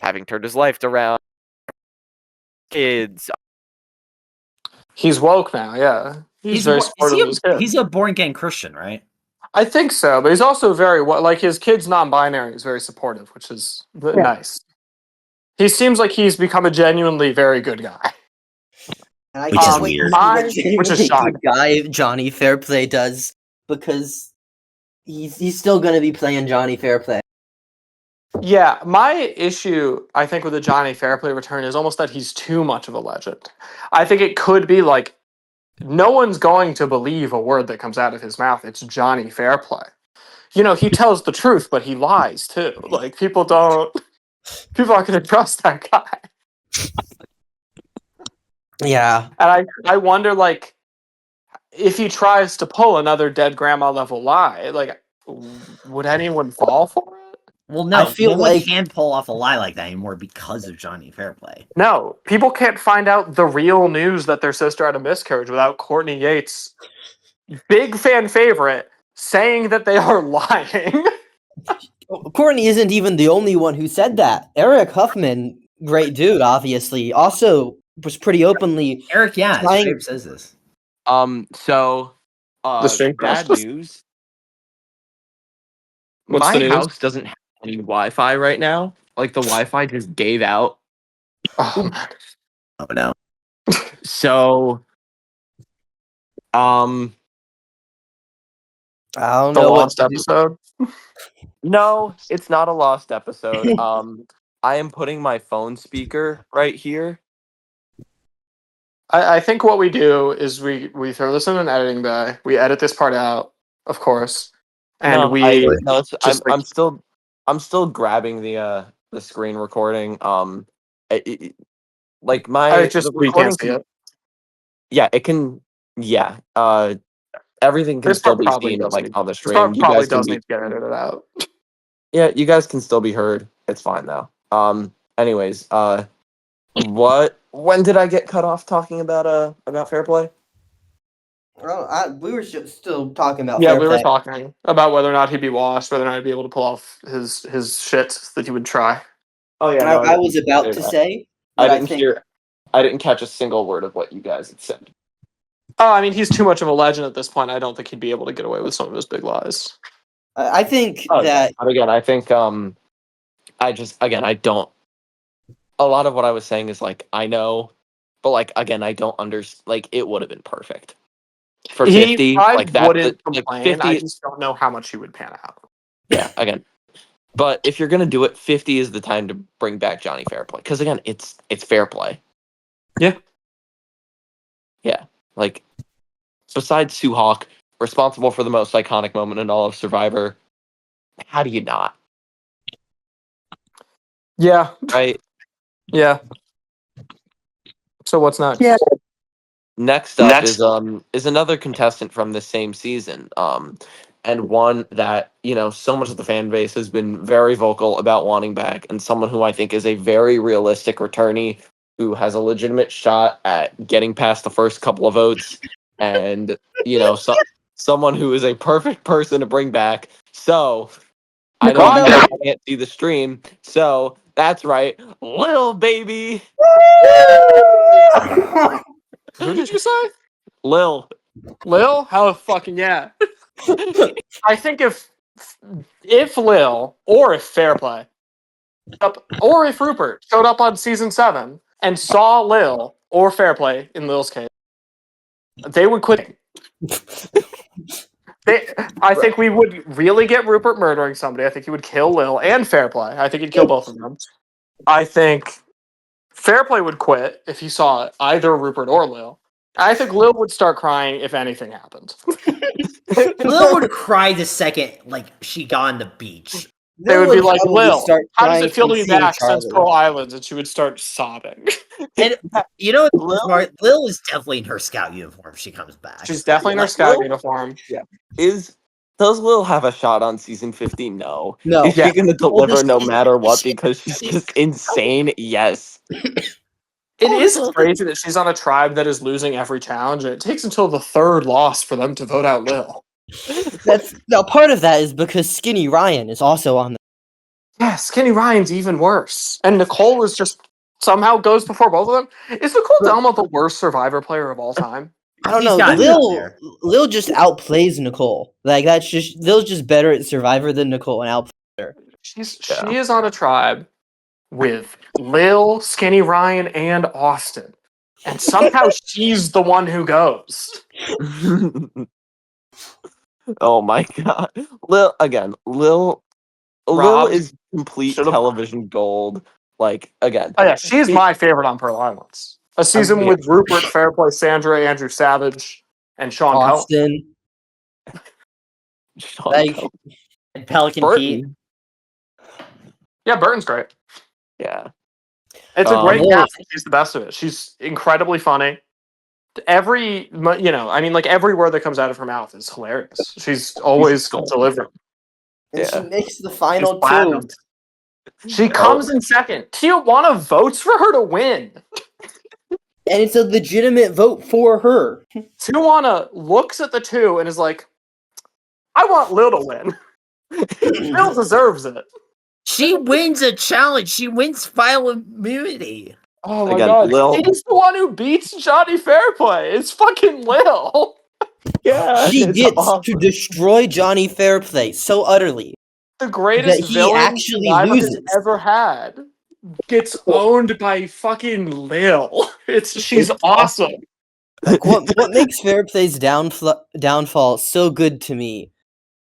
having turned his life around, kids. He's woke now, yeah. He's very supportive of his kids. He's a born-again Christian, right? I think so, but he's also very, his kid's non-binary is very supportive, which is nice. He seems like he's become a genuinely very good guy. And I can't wait to see what genuinely good guy Johnny Fairplay does, because he's still going to be playing Johnny Fairplay. Yeah, my issue, I think, with the Johnny Fairplay return is almost that he's too much of a legend. I think it could be no one's going to believe a word that comes out of his mouth. It's Johnny Fairplay. He tells the truth, but he lies too. People aren't going to trust that guy. Yeah. And I wonder, if he tries to pull another dead grandma level lie, would anyone fall for it? Well, no, no one can pull off a lie like that anymore because of Johnny Fairplay. No, people can't find out the real news that their sister had a miscarriage without Courtney Yates, big fan favorite, saying that they are lying. Courtney isn't even the only one who said that. Eric Huffman, great dude, obviously, also was pretty openly. Eric, says this. So, bad news. My house doesn't have any Wi-Fi right now. The Wi-Fi just gave out. Oh no. So, Um, I don't The know what lost to do. episode. no, it's not a lost episode. I am putting my phone speaker right here. I think what we do is we throw this in an editing bay. We edit this part out, of course, and I'm still grabbing the screen recording. Like the we can't recording see it. yeah, it can yeah. Everything can This still part be probably seen does like need. on the This part stream. You probably guys can does be need to get edited out. yeah, you guys can still be heard. It's fine though. Anyways, when did I get cut off talking about fair play? Well, we were still talking about Yeah, fair we were play. talking about whether or not he'd be washed, whether or not he'd be able to pull off his shit that he would try. Oh yeah, I was about to say I that I didn't think hear. I didn't catch a single word of what you guys had said. Oh, I mean, he's too much of a legend at this point. I don't think he'd be able to get away with some of his big lies. I think Oh, yeah. that But again, I think I don't. A lot of what I was saying is like I know, but like again, I don't understand. Like it would have been perfect for 50. I Like that, wouldn't like complain. 50. I just don't know how much he would pan out. Yeah, again. But if you're gonna do it, 50 is the time to bring back Johnny Fairplay because again, it's fair play. Yeah. Yeah, like besides Sue Hawk, responsible for the most iconic moment in all of Survivor. How do you not? Yeah. Right. Yeah. So what's next? Yeah. Next up is another contestant from the same season. And one that, so much of the fan base has been very vocal about wanting back, and someone who I think is a very realistic returnee who has a legitimate shot at getting past the first couple of votes, and someone who is a perfect person to bring back. So I know you guys can't see the stream, so that's right, Lil Baby. Who did you say? Lil. Lil? How fucking yeah. I think if Lil or if Fairplay or if Rupert showed up on season 7 and saw Lil or Fairplay in Lil's case, they would quit. I think we would really get Rupert murdering somebody. I think he would kill Lil and Fairplay. I think he'd kill both of them. I think Fairplay would quit if he saw either Rupert or Lil. I think Lil would start crying if anything happened. Lil would cry the second she got on the beach. They would be like, Lil, how does it feel to be seeing back since Charlie. Pearl Islands? And she would start sobbing. And you know what's smart? Lil is definitely in her scout uniform if she comes back. She's definitely in her scout uniform. Yeah. Does Lil have a shot on season 50? No. No. Is she going to deliver this no is- matter what because she's just insane? Yes. It is crazy that she's on a tribe that is losing every challenge, and it takes until the third loss for them to vote out Lil. Part of that is because Skinny Ryan is also on the. Yeah, Skinny Ryan's even worse. And Nicole is just somehow goes before both of them. Is Nicole Delma the worst Survivor player of all time? I don't He's know. gotta be up there. Lil just outplays Nicole. Like Lil's just better at Survivor than Nicole and outplays her. She is on a tribe with Lil, Skinny Ryan, and Austin. And somehow she's the one who goes. Oh my god. Lil Rob is complete should've- television gold. Like, again. Oh yeah, she's my favorite on Pearl Islands. A season with Rupert, Fairplay, Sandra, Andrew Savage, and Sean Cohen. Austin. And Pelican Pete. Burton. Yeah, Burton's great. Yeah. It's a great Lil- cast. She's the best of it. She's incredibly funny. Every word that comes out of her mouth is hilarious. She's always delivering. And she Yeah. makes the final She's platinum. two. She comes in second. Tijuana votes for her to win. And it's a legitimate vote for her. Tijuana looks at the two and is like, I want Lil to win. Lil deserves it. She wins a challenge. She wins final immunity. Oh my Again, god. Lil- He's the one who beats Johnny Fairplay. It's fucking Lil. Yeah. She it's gets awesome. to destroy Johnny Fairplay so utterly. The greatest That he villain actually Survivor has loses. ever had gets owned by fucking Lil. She's awesome. Like what makes Fairplay's downfall so good to me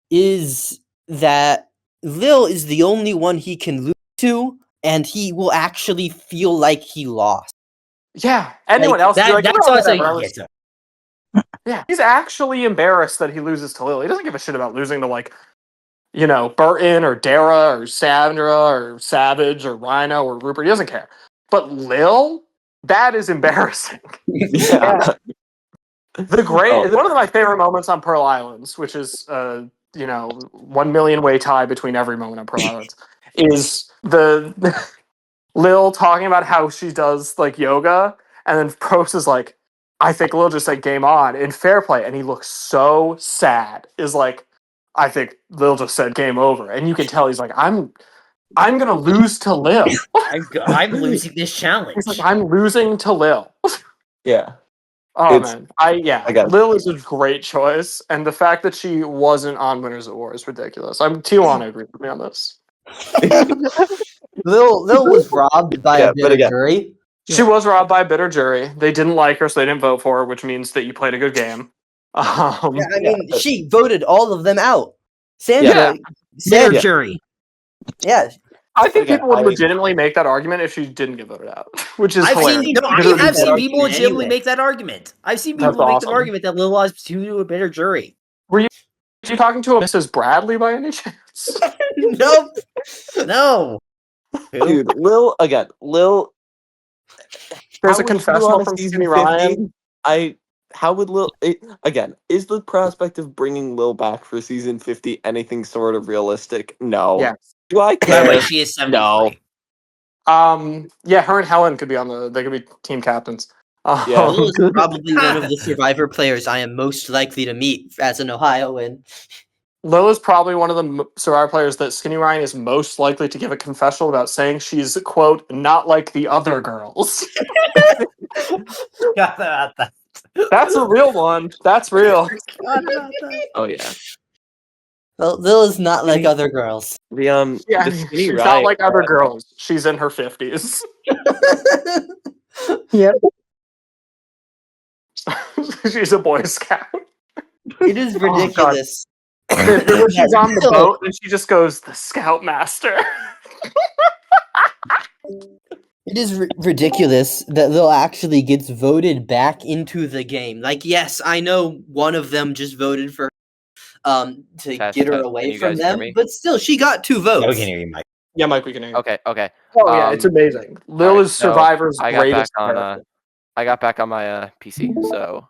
is that Lil is the only one he can lose to, and he will actually feel like he lost. Yeah, anyone Like, else would be like, That's "Oh, also whatever, yeah, he's actually embarrassed that he loses to Lil. He doesn't give a shit about losing to, like, you know, Burton or Dara or Sandra or Savage or Rhino or Rupert. He doesn't care. But Lil, that is embarrassing. Yeah. One of my favorite moments on Pearl Islands, which is 1 million way tie between every moment on Pearl Islands, is the Lil talking about how she does like yoga, and then Probst is like, I think Lil just said game on in Fair Play, and he looks so sad. Is like, I think Lil just said game over, and you can tell he's like, I'm gonna lose to Lil. I'm losing this challenge. He's like, I'm losing to Lil. Yeah. Oh It's- man, I got it. Lil is a great choice, and the fact that she wasn't on Winners of War is ridiculous. Tijuana agreed with me on this. Lil was robbed by a bitter jury. She was robbed by a bitter jury. They didn't like her, so they didn't vote for her, which means that you played a good game. She voted all of them out. Sandra, Bitter jury. Yeah, I think people would legitimately make that argument if she didn't get voted out, which is hilarious. I have seen people legitimately make that argument. I've seen people make the argument that Lil lost to a bitter jury. Were you talking to a Mrs. Bradley by any chance? Nope. No. Dude, Lil. There's a confessional from Skinny Ryan. How would Lil again? Is the prospect of bringing Lil back for season 50 anything sort of realistic? No. Yes. Do I By care? the way, she is 73. No. Yeah, her and Helen could be they could be team captains. Yeah. Lil is probably one of the Survivor players I am most likely to meet as an Ohioan. Lil is probably one of the Survivor players that Skinny Ryan is most likely to give a confessional about, saying she's, quote, not like the other girls. That's a real one. That's real. Oh yeah. Well, Lil is not like other girls. The Skinny she's Ryan, not like other girls. She's in her 50s. Yep. She's a Boy Scout. It is ridiculous. When she's on the boat and she just goes, the Scoutmaster. It is ridiculous that Lil actually gets voted back into the game. Like, yes, I know one of them just voted for to get her away from them, but still, she got 2 votes. Yeah, we can hear you, Mike. Yeah, Mike, we can hear you. Okay. Oh yeah, it's amazing. Lil is Survivor's greatest character. I got back on my PC, so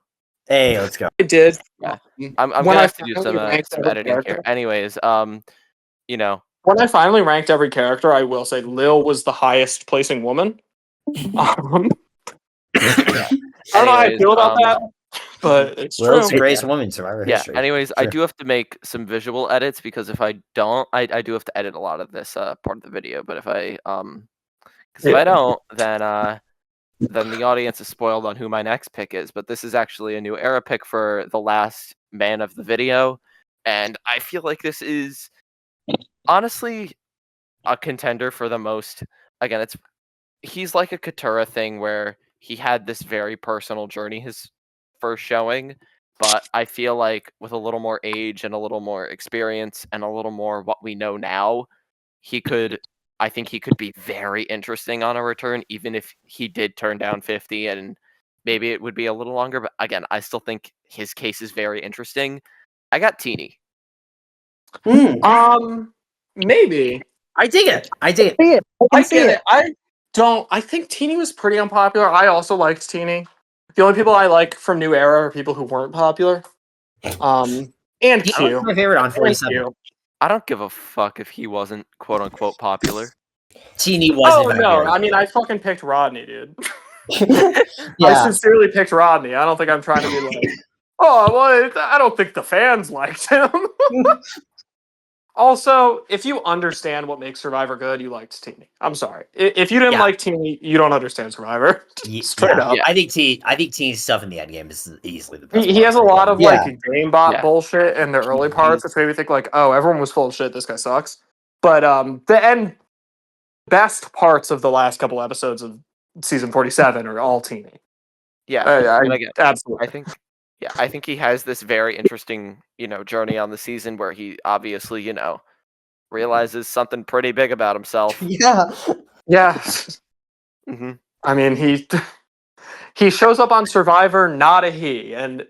hey, let's go. I did. Yeah. I'm gonna have to do some editing here. Anyways, you know, when I finally ranked every character, I will say Lil was the highest placing woman. I don't know how I feel about that, but it's Lil's true. the greatest woman in Survivor history. Anyways, Sure. I do have to make some visual edits because if I don't, I do have to edit a lot of this part of the video. But if I if I don't, then the audience is spoiled on who my next pick is. But this is actually a new era pick for the last man of the video, and I feel like this is honestly a contender for the most. Again, he's like a Katura thing where he had this very personal journey his first showing, but I feel like with a little more age and a little more experience and a little more what we know now, I think he could be very interesting on a return, even if he did turn down 50 and maybe it would be a little longer. But again, I still think his case is very interesting. I got Teeny. Maybe. I dig it. I get it. I think Teeny was pretty unpopular. I also liked Teeny. The only people I like from New Era are people who weren't popular. And Q. My favorite on 47. I don't give a fuck if he wasn't quote unquote popular. Teeny wasn't. Oh no! I mean, I fucking picked Rodney, dude. Yeah. I sincerely picked Rodney. I don't think I'm trying to be like, oh well. I don't think the fans liked him. Also, if you understand what makes Survivor good, you liked Teeny. I'm sorry. If you didn't like Teeny, you don't understand Survivor. Straight up. I think Teeny's stuff in the end game is easily the best. He has a lot of like gamebot bullshit in the early parts, which made me think like, oh, everyone was full of shit. This guy sucks. But the end best parts of the last couple episodes of season 47 are all Teeny. Yeah, and again, absolutely. I think he has this very interesting, journey on the season where he obviously, realizes something pretty big about himself. Yeah. Yeah. hmm I mean, he shows up on Survivor, not a he, and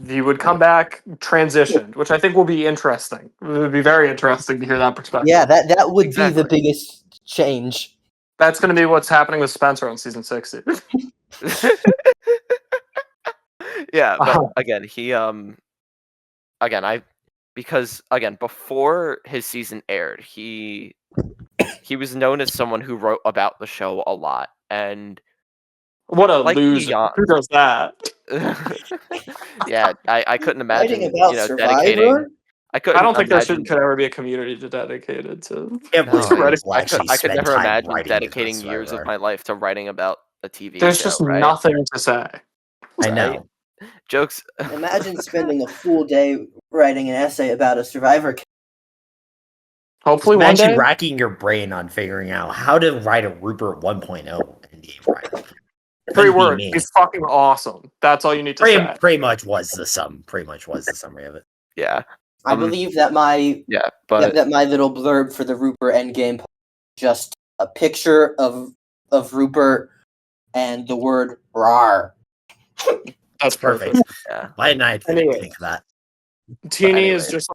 he would come back transitioned, which I think will be interesting. It would be very interesting to hear that perspective. Yeah, that would be the Exactly. biggest change. That's going to be what's happening with Spencer on season 60. Yeah, but again, because again, before his season aired, he was known as someone who wrote about the show a lot, and What a like loser! Who does that? yeah, I couldn't Writing imagine, about dedicating. Survivor? I I couldn't don't think there imagine. could ever be a community dedicated to. Can't believe No, writing. people I could actually I could spend never time imagine writing about dedicating years of Survivor. my life to writing about a TV There's show, just right? nothing to say. I Right? know. Jokes. Imagine spending a full day writing an essay about a Survivor. Hopefully one Imagine day. racking your brain on figuring out how to write a Rupert 1.0 in game writing. 3 words. He's fucking awesome. That's all you need to say. Pretty much was the summary of it. Yeah. I believe that my but that my little blurb for the Rupert endgame just a picture of Rupert and the word "rar." That's Perfect. yeah. Why didn't I think of that? Teeny anyways, is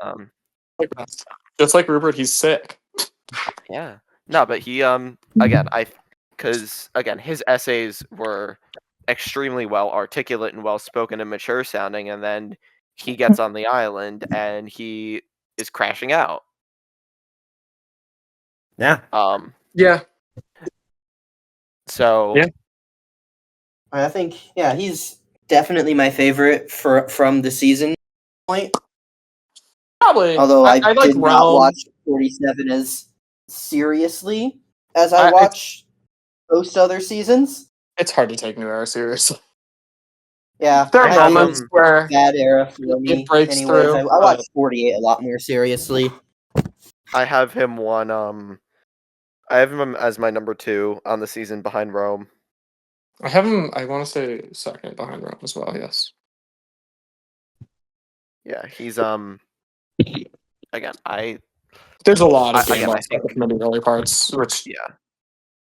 just like Rupert. He's sick. Yeah. No, but he again, because again, his essays were extremely well articulate and well spoken and mature sounding, and then he gets on the island and he is crashing out. Yeah. Yeah. So Yeah. I think he's definitely my favorite from the season point. Probably. Although I like did not Realm. watch 47 as seriously as I watch most other seasons. It's hard to take New Era seriously. Yeah, There are moments where bad era for me. it breaks Anyways, through. I watched 48 a lot more seriously. I have him I have him as my number 2 on the season behind Rome. I have him. I want to say second behind Rome as well. Yes. Yeah, he's again, There's a lot of again, I stuff think in the early parts, which yeah.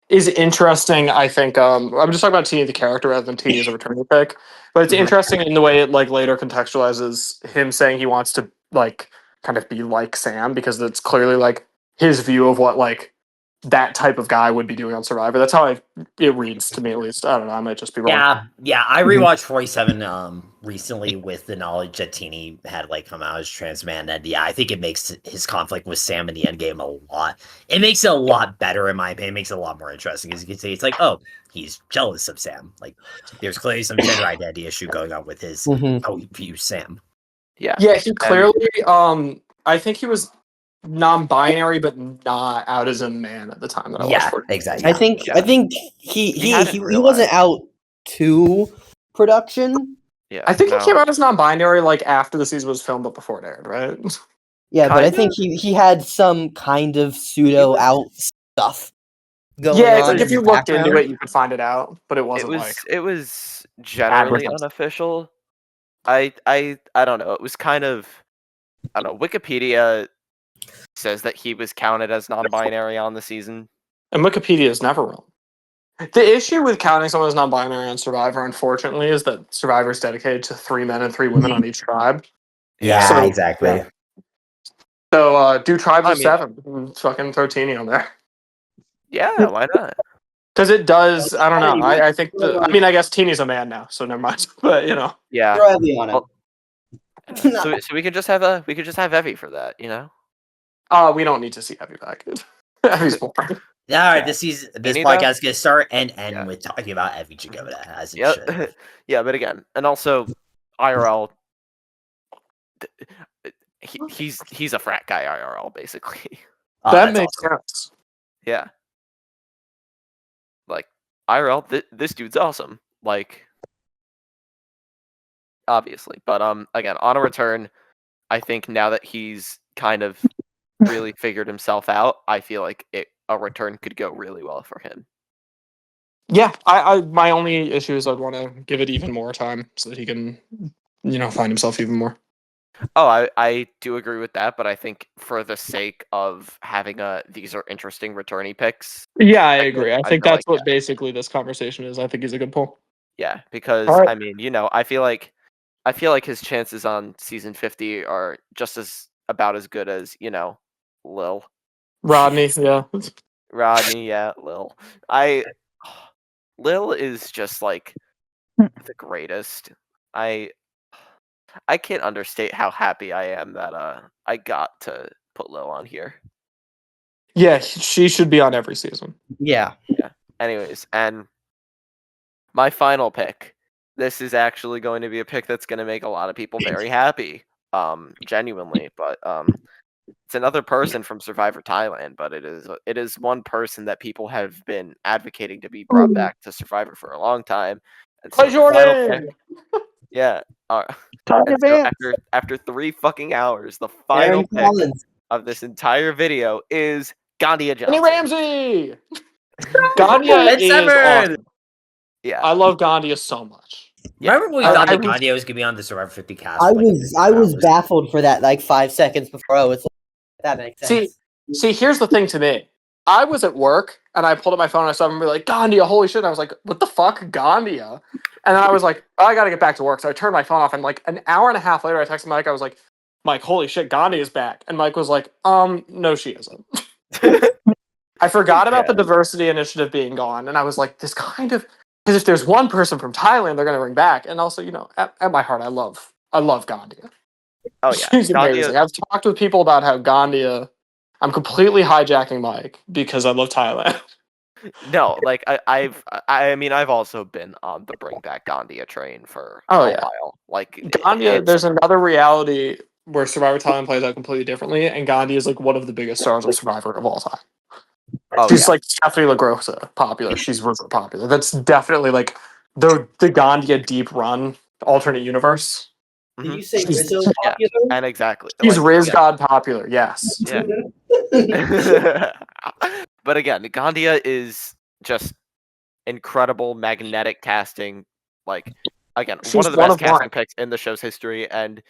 is interesting. I think I'm just talking about Teeny the character rather than Teeny as a returning pick, but it's Mhm. interesting in the way it like later contextualizes him saying he wants to like kind of be like Sam because it's clearly like his view of what like that type of guy would be doing on Survivor. That's how it reads to me at least. I don't know. I might just be wrong. Yeah. I rewatched 47 recently with the knowledge that Teeny had like come out as trans man, and yeah, I think it makes his conflict with Sam in the end game a lot. It makes it a lot better in my opinion. It makes it a lot more interesting because you can see it's like, oh, he's jealous of Sam. Like there's clearly some gender identity issue going on with his how he views Sam. Yeah. Yeah, he clearly I think he was non-binary but not out as a man at the time that I watched. Exactly. I think he wasn't out to production. Yeah. I think he came out as non-binary like after the season was filmed but before it aired, right? Yeah, but I think he had some kind of pseudo out stuff going on. Yeah, it's like if in you the looked into background. it, you could find it out, but it wasn't it was generally advertised. unofficial. I don't know. It was kind of I don't know. Wikipedia says that he was counted as non-binary on the season. And Wikipedia is never wrong. The issue with counting someone as non-binary on Survivor, unfortunately, is that Survivor is dedicated to 3 men and 3 women on each tribe. Yeah, So, exactly. So do tribes of 7. Fucking throw Teeny on there. Yeah, why not? Because it does. I don't know. I think. I guess Teeny's a man now, so never mind. But Yeah. Throw Evie on him. So we could just have Evie for that, We don't need to see Evie back. Evie's boring. All right, this podcast is gonna start and end with talking about Evie Jagoda as it should. Yeah, but again, and also IRL. He's a frat guy IRL basically. That makes sense. Yeah. Like IRL, this dude's awesome. Like obviously, but again, on a return, I think now that he's kind of really figured himself out, I feel like a return could go really well for him. Yeah, I my only issue is I'd want to give it even more time so that he can, find himself even more. Oh, I do agree with that, but I think for the sake of having these are interesting returnee picks. Yeah, I agree. I think feel that's like, what basically this conversation is. I think he's a good pull. yeah, All because right. I mean, I feel like his chances on season 50 are just about as good as, Lil. Rodney, yeah. Rodney, yeah, Lil. Lil is just like the greatest. I can't understate how happy I am that I got to put Lil on here. Yeah, she should be on every season. Yeah. Yeah. Anyways, and my final pick. This is actually going to be a pick that's going to make a lot of people very happy. Genuinely, but it's another person from Survivor Thailand, but it is one person that people have been advocating to be brought back to Survivor for a long time. And so Hi, the final Jordan. pick, yeah. Tyler And so Vance. after 3 fucking hours, the final Aaron pick Collins. of this entire video is Gandia Kenny Johnson. Ramsey. Gandia It's is severed! awesome. Yeah. I love Gandia so much. Remember when we I- thought I that was- Gandia was gonna be on the Survivor 50 cast? I for, like, was 2 hours? baffled for that like 5 seconds before. Oh, it's like, that makes sense. See, here's the thing to me. I was at work and I pulled up my phone and I saw him be like, Gandia, holy shit. And I was like, what the fuck, Gandia? And then I was like, oh, I gotta get back to work. So I turned my phone off and like an hour and a half later I texted Mike. I was like, Mike, holy shit, Gandhi is back. And Mike was like, no, she isn't. I forgot about the diversity initiative being gone, and I was like, this kind of, because if there's one person from Thailand, they're gonna bring back. And also, at my heart, I love Gandia. Oh yeah. She's Gandia, amazing. I've talked with people about how Gandia. I'm completely hijacking Mike because I love Thailand. no, like I mean I've also been on the bring back Gandia train for Oh, a yeah. while. Like Gandia, there's another reality where Survivor Thailand plays out completely differently, and Gandhi is like one of the biggest stars on Survivor of all time. oh She's yeah. like Stephanie LaGrossa popular. She's super popular. That's definitely like the Gandia deep run alternate universe. Did Mhm. you say She's- Rizzo Yeah, popular? and exactly. She's Like, Riz yeah. God popular. Yes. Yeah. But again, Gandia is just incredible magnetic casting. Like again, She's one of the one best of one. casting picks in the show's history, and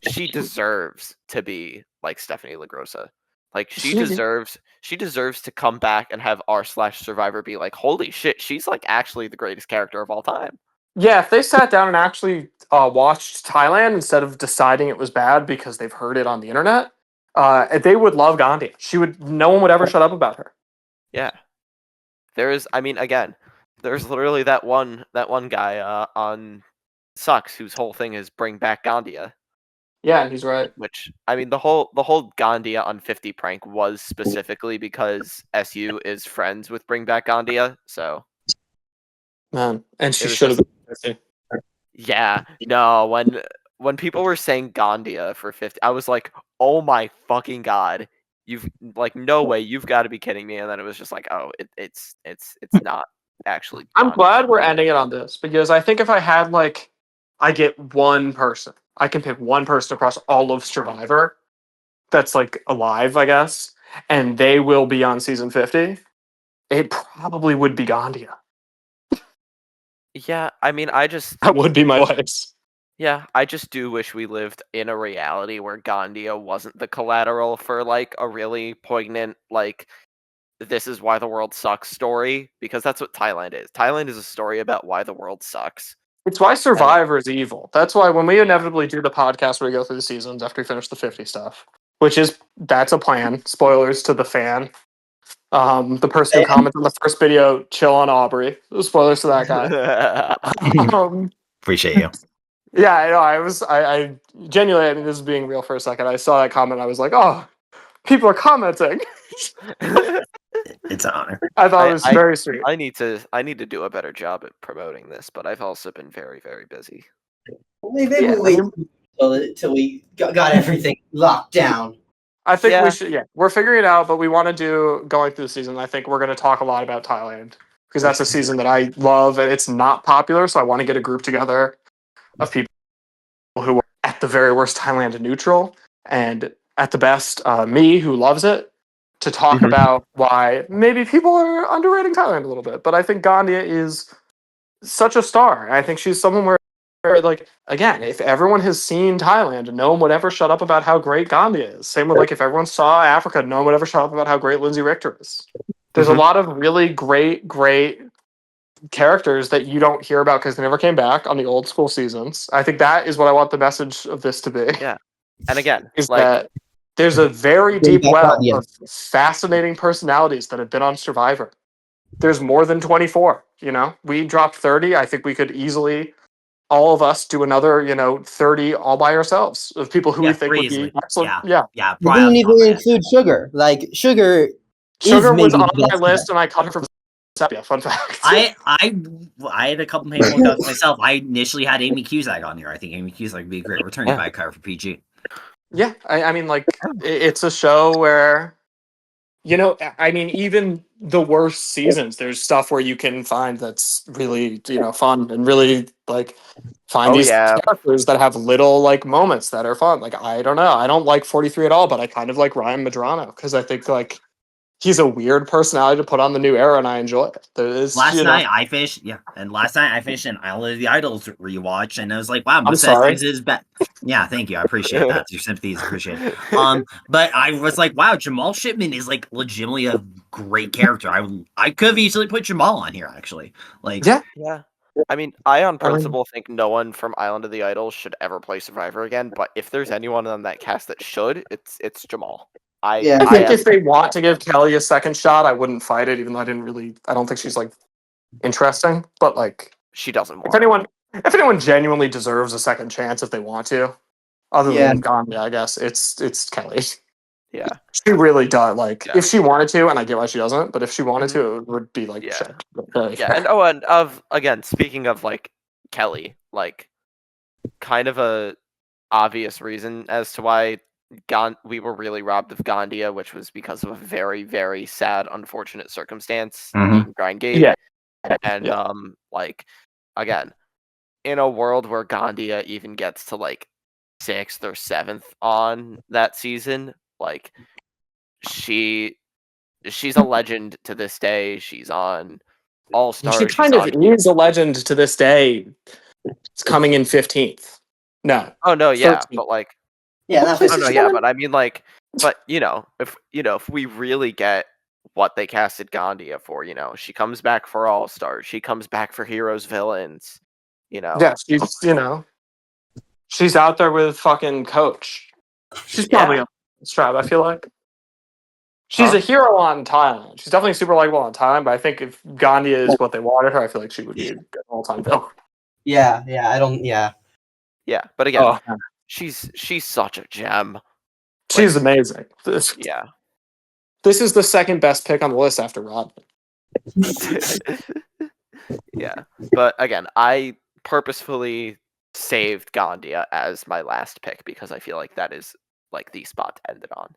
she deserves to be like Stephanie LaGrossa. Like she deserves to come back and have r/Survivor be like, holy shit, she's like actually the greatest character of all time. Yeah, if they sat down and actually watched Thailand instead of deciding it was bad because they've heard it on the internet, they would love Gandhi. No one would ever shut up about her. Yeah. I mean, again, there's literally that one guy on Sucks whose whole thing is bring back Gandia. Yeah, and he's right. Which I mean, the whole Gandia on 50 prank was specifically because SU is friends with Bring Back Gandia, so Man, and she it was should have just been 50. yeah. No, when people were saying Gandia for 50, I was like, oh my fucking god, you've like no way, you've got to be kidding me. And then it was just like, oh, it's not actually. I'm Gandia. glad we're ending it on this because I think if I had I get one person, I can pick one person across all of Survivor that's like alive, I guess, and they will be on season 50. It probably would be Gandia. Yeah, I mean, That would be my choice. yeah, I just do wish we lived in a reality where Gandia wasn't the collateral for like a really poignant like this is why the world sucks story, because that's what Thailand is. Thailand is a story about why the world sucks. It's why Survivor is evil. That's why when we inevitably do the podcast where we go through the seasons after we finish the 50 stuff, that's a plan. Spoilers to the fan. The person who commented on the first video, chill on Aubrey. Spoilers to that guy. Appreciate you. Yeah, I know. I genuinely, I mean, this is being real for a second. I saw that comment. And I was like, oh, people are commenting. It's an honor. I thought it was very sweet. I need to do a better job at promoting this, but I've also been very, very busy. Maybe we wait till we got everything locked down. I think we should. Yeah, we're figuring it out, but we want to do going through the season. I think we're going to talk a lot about Thailand because that's a season that I love, and it's not popular. So I want to get a group together of people who are at the very worst Thailand neutral, and at the best me who loves it to talk about why maybe people are underrating Thailand a little bit. But I think Gandia is such a star. I think she's someone where, like, again, if everyone has seen Thailand, no one would ever shut up about how great Gandia is. Same with, like, if everyone saw Africa, no one would ever shut up about how great Lindsay Richter is. There's a lot of really great characters that you don't hear about because they never came back on the old school seasons. I think that is what I want the message of this to be. Yeah. And again, is that there's a very Bring deep back well Gandia. of fascinating personalities that have been on Survivor. There's more than 24, you know? We dropped 30. I think we could easily, all of us, do another, 30 all by ourselves of people who we think would easily. be excellent. Yeah. You didn't even include Sugar. Like, Sugar Was maybe on the my best list, and I cut her from Sepia. Fun fact. I had a couple painful cuts myself. I initially had Amy Cusack on here. I think Amy Cusack would be a great returning back cover for PG. Yeah, I mean, like, it's a show where, I mean, even the worst seasons, there's stuff where you can find that's really, fun and really, like, find these characters that have little, like, moments that are fun. Like, I don't know. I don't like 43 at all, but I kind of like Ryan Medrano because I think, like, he's a weird personality to put on the new era, and I enjoy it. Last night I finished an Island of the Idols rewatch, and I was like, "Wow, most of that is bad." Yeah, thank you, I appreciate that. Your sympathy is appreciated. But I was like, "Wow, Jamal Shipman is like legitimately a great character." I could have easily put Jamal on here, actually. Like, yeah. I mean, I on principle think no one from Island of the Idols should ever play Survivor again. But if there's anyone on that cast that should, it's Jamal. I think if they want to give Kelly a second shot, I wouldn't fight it, even though I don't think she's, like, interesting. But, like, she doesn't want if anyone genuinely deserves a second chance if they want to, other than Gandhi, I guess, it's Kelly. Yeah. She really does, like, if she wanted to, and I get why she doesn't, but if she wanted to, it would be, like, and again, speaking of, like, Kelly, like, kind of a obvious reason as to why we were really robbed of Gandia, which was because of a very, very sad, unfortunate circumstance in Grindgate. Yeah. And like, again, in a world where Gandia even gets to, like, 6th or 7th on that season, like, she's a legend to this day. She's on All Stars. She kind of is a legend to this day. It's coming in 15th. No. Oh no, yeah, 13th. but, like, but I mean, like, but if we really get what they casted Gandia for, she comes back for All Stars, she comes back for Heroes Villains, Yeah, she's out there with fucking Coach. She's probably on Strap, I feel like. She's a hero on Thailand. She's definitely super likable on Thailand, but I think if Gandia is what they wanted her, I feel like she would be a good all-time villain. Yeah, but again, she's such a gem. She's amazing. This is the second best pick on the list after Rodman. Yeah, but again, I purposefully saved Gandia as my last pick because I feel like that is, like, the spot to end it on.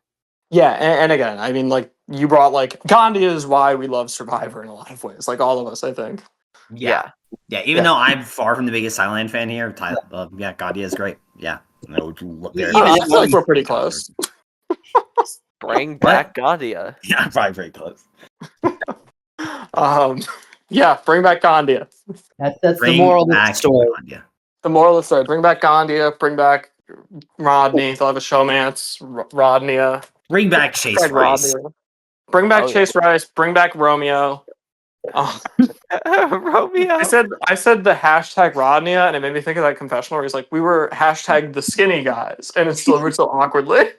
Yeah, and again, I mean, like, you brought, like, Gandia is why we love Survivor in a lot of ways. Like, all of us, I think. Yeah. Even though I'm far from the biggest Thailand fan here, Gandia is great. Yeah. I feel like we're pretty close. Bring back Gandia. Yeah, I'm probably very close. Bring back Gandia. That's the moral of the story. Gandia. The moral of the story: bring back Gandia. Bring back Rodney. They'll have a showmance. Rodney. Bring back Chase Rice. Bring back Chase Rice. Bring back Romeo. Romeo. I said the hashtag Rodney, and it made me think of that confessional where he's like, "We were hashtag the skinny guys," and it's delivered so awkwardly.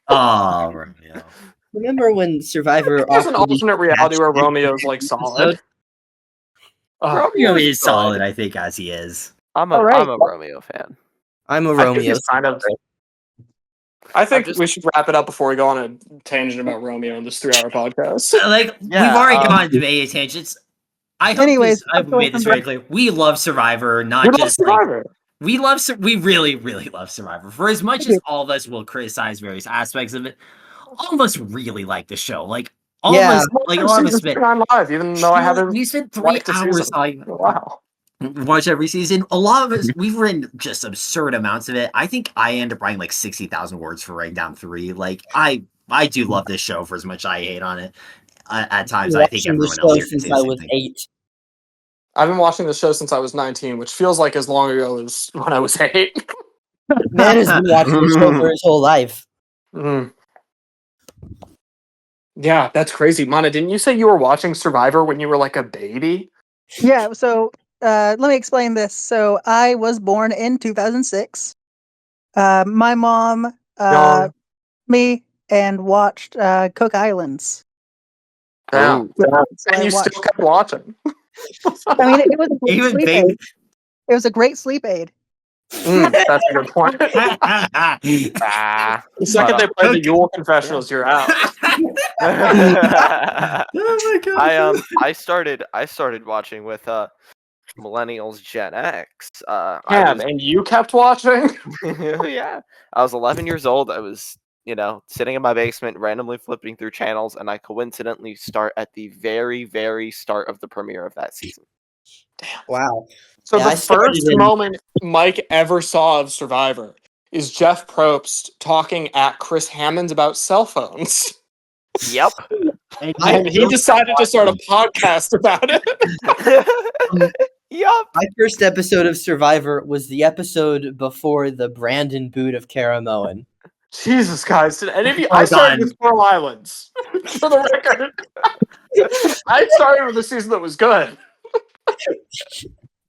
Oh, Romeo. Remember when Survivor? There's an alternate reality where Romeo's, like, solid. Romeo is solid, I think, as he is. I'm a Romeo fan. I'm a Romeo. I think we should wrap it up before we go on a tangent about Romeo in this 3-hour podcast. Like, we've already gone to many tangents. I hope I've made this very clear. We love Survivor, not just Survivor. We really, really love Survivor. For as much as all of us will criticize various aspects of it, all of us really like the show. Like, all of us, like, a lot of us spent live, even though I haven't. We spent 3 hours. Wow. Watch every season. A lot of us, we've written just absurd amounts of it. I think I ended up writing like 60,000 words for Rankdown 3. Like, I I do love this show for as much I hate on it. At times, I've I think watching the everyone else show here can since say the I same was thing. 8. I've been watching the show since I was 19, which feels like as long ago as when I was 8. Man has been watching the show for his whole life. Mm. Yeah, that's crazy. Mana, didn't you say you were watching Survivor when you were like a baby? Yeah, so let me explain this. So I was born in 2006. My mom, Young. me, and watched Cook Islands. Yeah. Oh, So And I you still watched. kept watching. I mean, it was a great Even sleep big. aid. It was a great sleep aid. That's a good point. ah, The second they play the Yule Confessionals, you're out. Oh my god! I started watching with millennials Gen X. I Cam, was and you kept watching? yeah, I was 11 years old. I was sitting in my basement, randomly flipping through channels, and I coincidentally start at the very, very start of the premiere of that season. Wow. So Yeah, the I started first in- moment Mike ever saw of Survivor is Jeff Probst talking at Chris Hammond about cell phones. Yep. And he decided to start a podcast about it. Yup. My first episode of Survivor was the episode before the Brandon boot of Karamoan. Jesus, guys. Did any of you... I Hold started on. with Squirrel Islands. For the record. I started with a season that was good.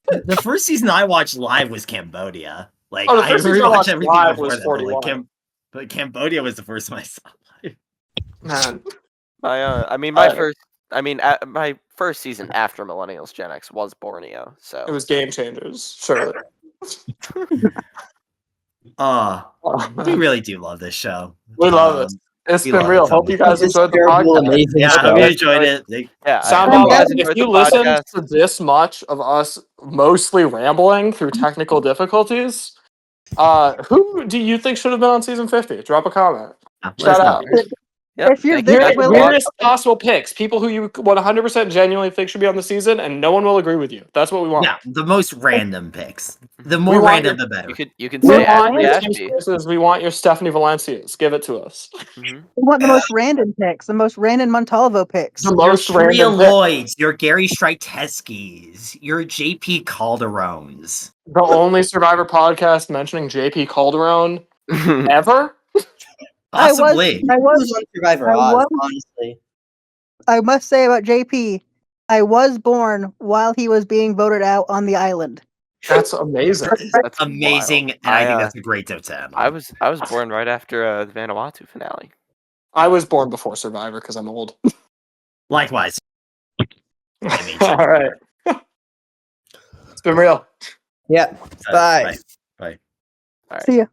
The first season I watched live was Cambodia. Like Oh, the I first season I rewatched watched everything live before was that, 41. but Cambodia was the first one I saw live. Man. My first season after Millennials Gen X was Borneo. So It was Game Changers, surely. We really do love this show. We love it. It's we been love real. it so Hope you much. guys This enjoyed the terrible, podcast. amazing Yeah, I show. hope you enjoyed it. yeah, I Sound hope off, you guys if enjoyed you the listen podcast. to this much of us mostly rambling through technical difficulties, who do you think should have been on season 50? Drop a comment. Let Shout us know. out. Yep, If you're thank you this guys for willing, Weirdest possible picks. People who you 100% genuinely think should be on the season, and no one will agree with you. That's what we want. Yeah, the most random picks. The We more want random, your- the better. You can We say want Ashley your Tim Ashby. Spencer's, we want your Stephanie Valencias. Give it to us. Mm-hmm. we want the most random picks, the most random Montalvo picks. The Your most Tria random pick. Lloyds, your Gary Striteskis, your JP Calderones. The only Survivor podcast mentioning JP Calderon ever? Possibly. He was on Survivor I Oz, was- honestly. I must say about JP, I was born while he was being voted out on the island. That's amazing. That's Amazing, wild. and I think that's a great tip to end on. I was born right after the Vanuatu finale. I was born before Survivor because I'm old. Likewise. I mean, All right. It's been real. Yeah. Bye. Bye. All right. See ya.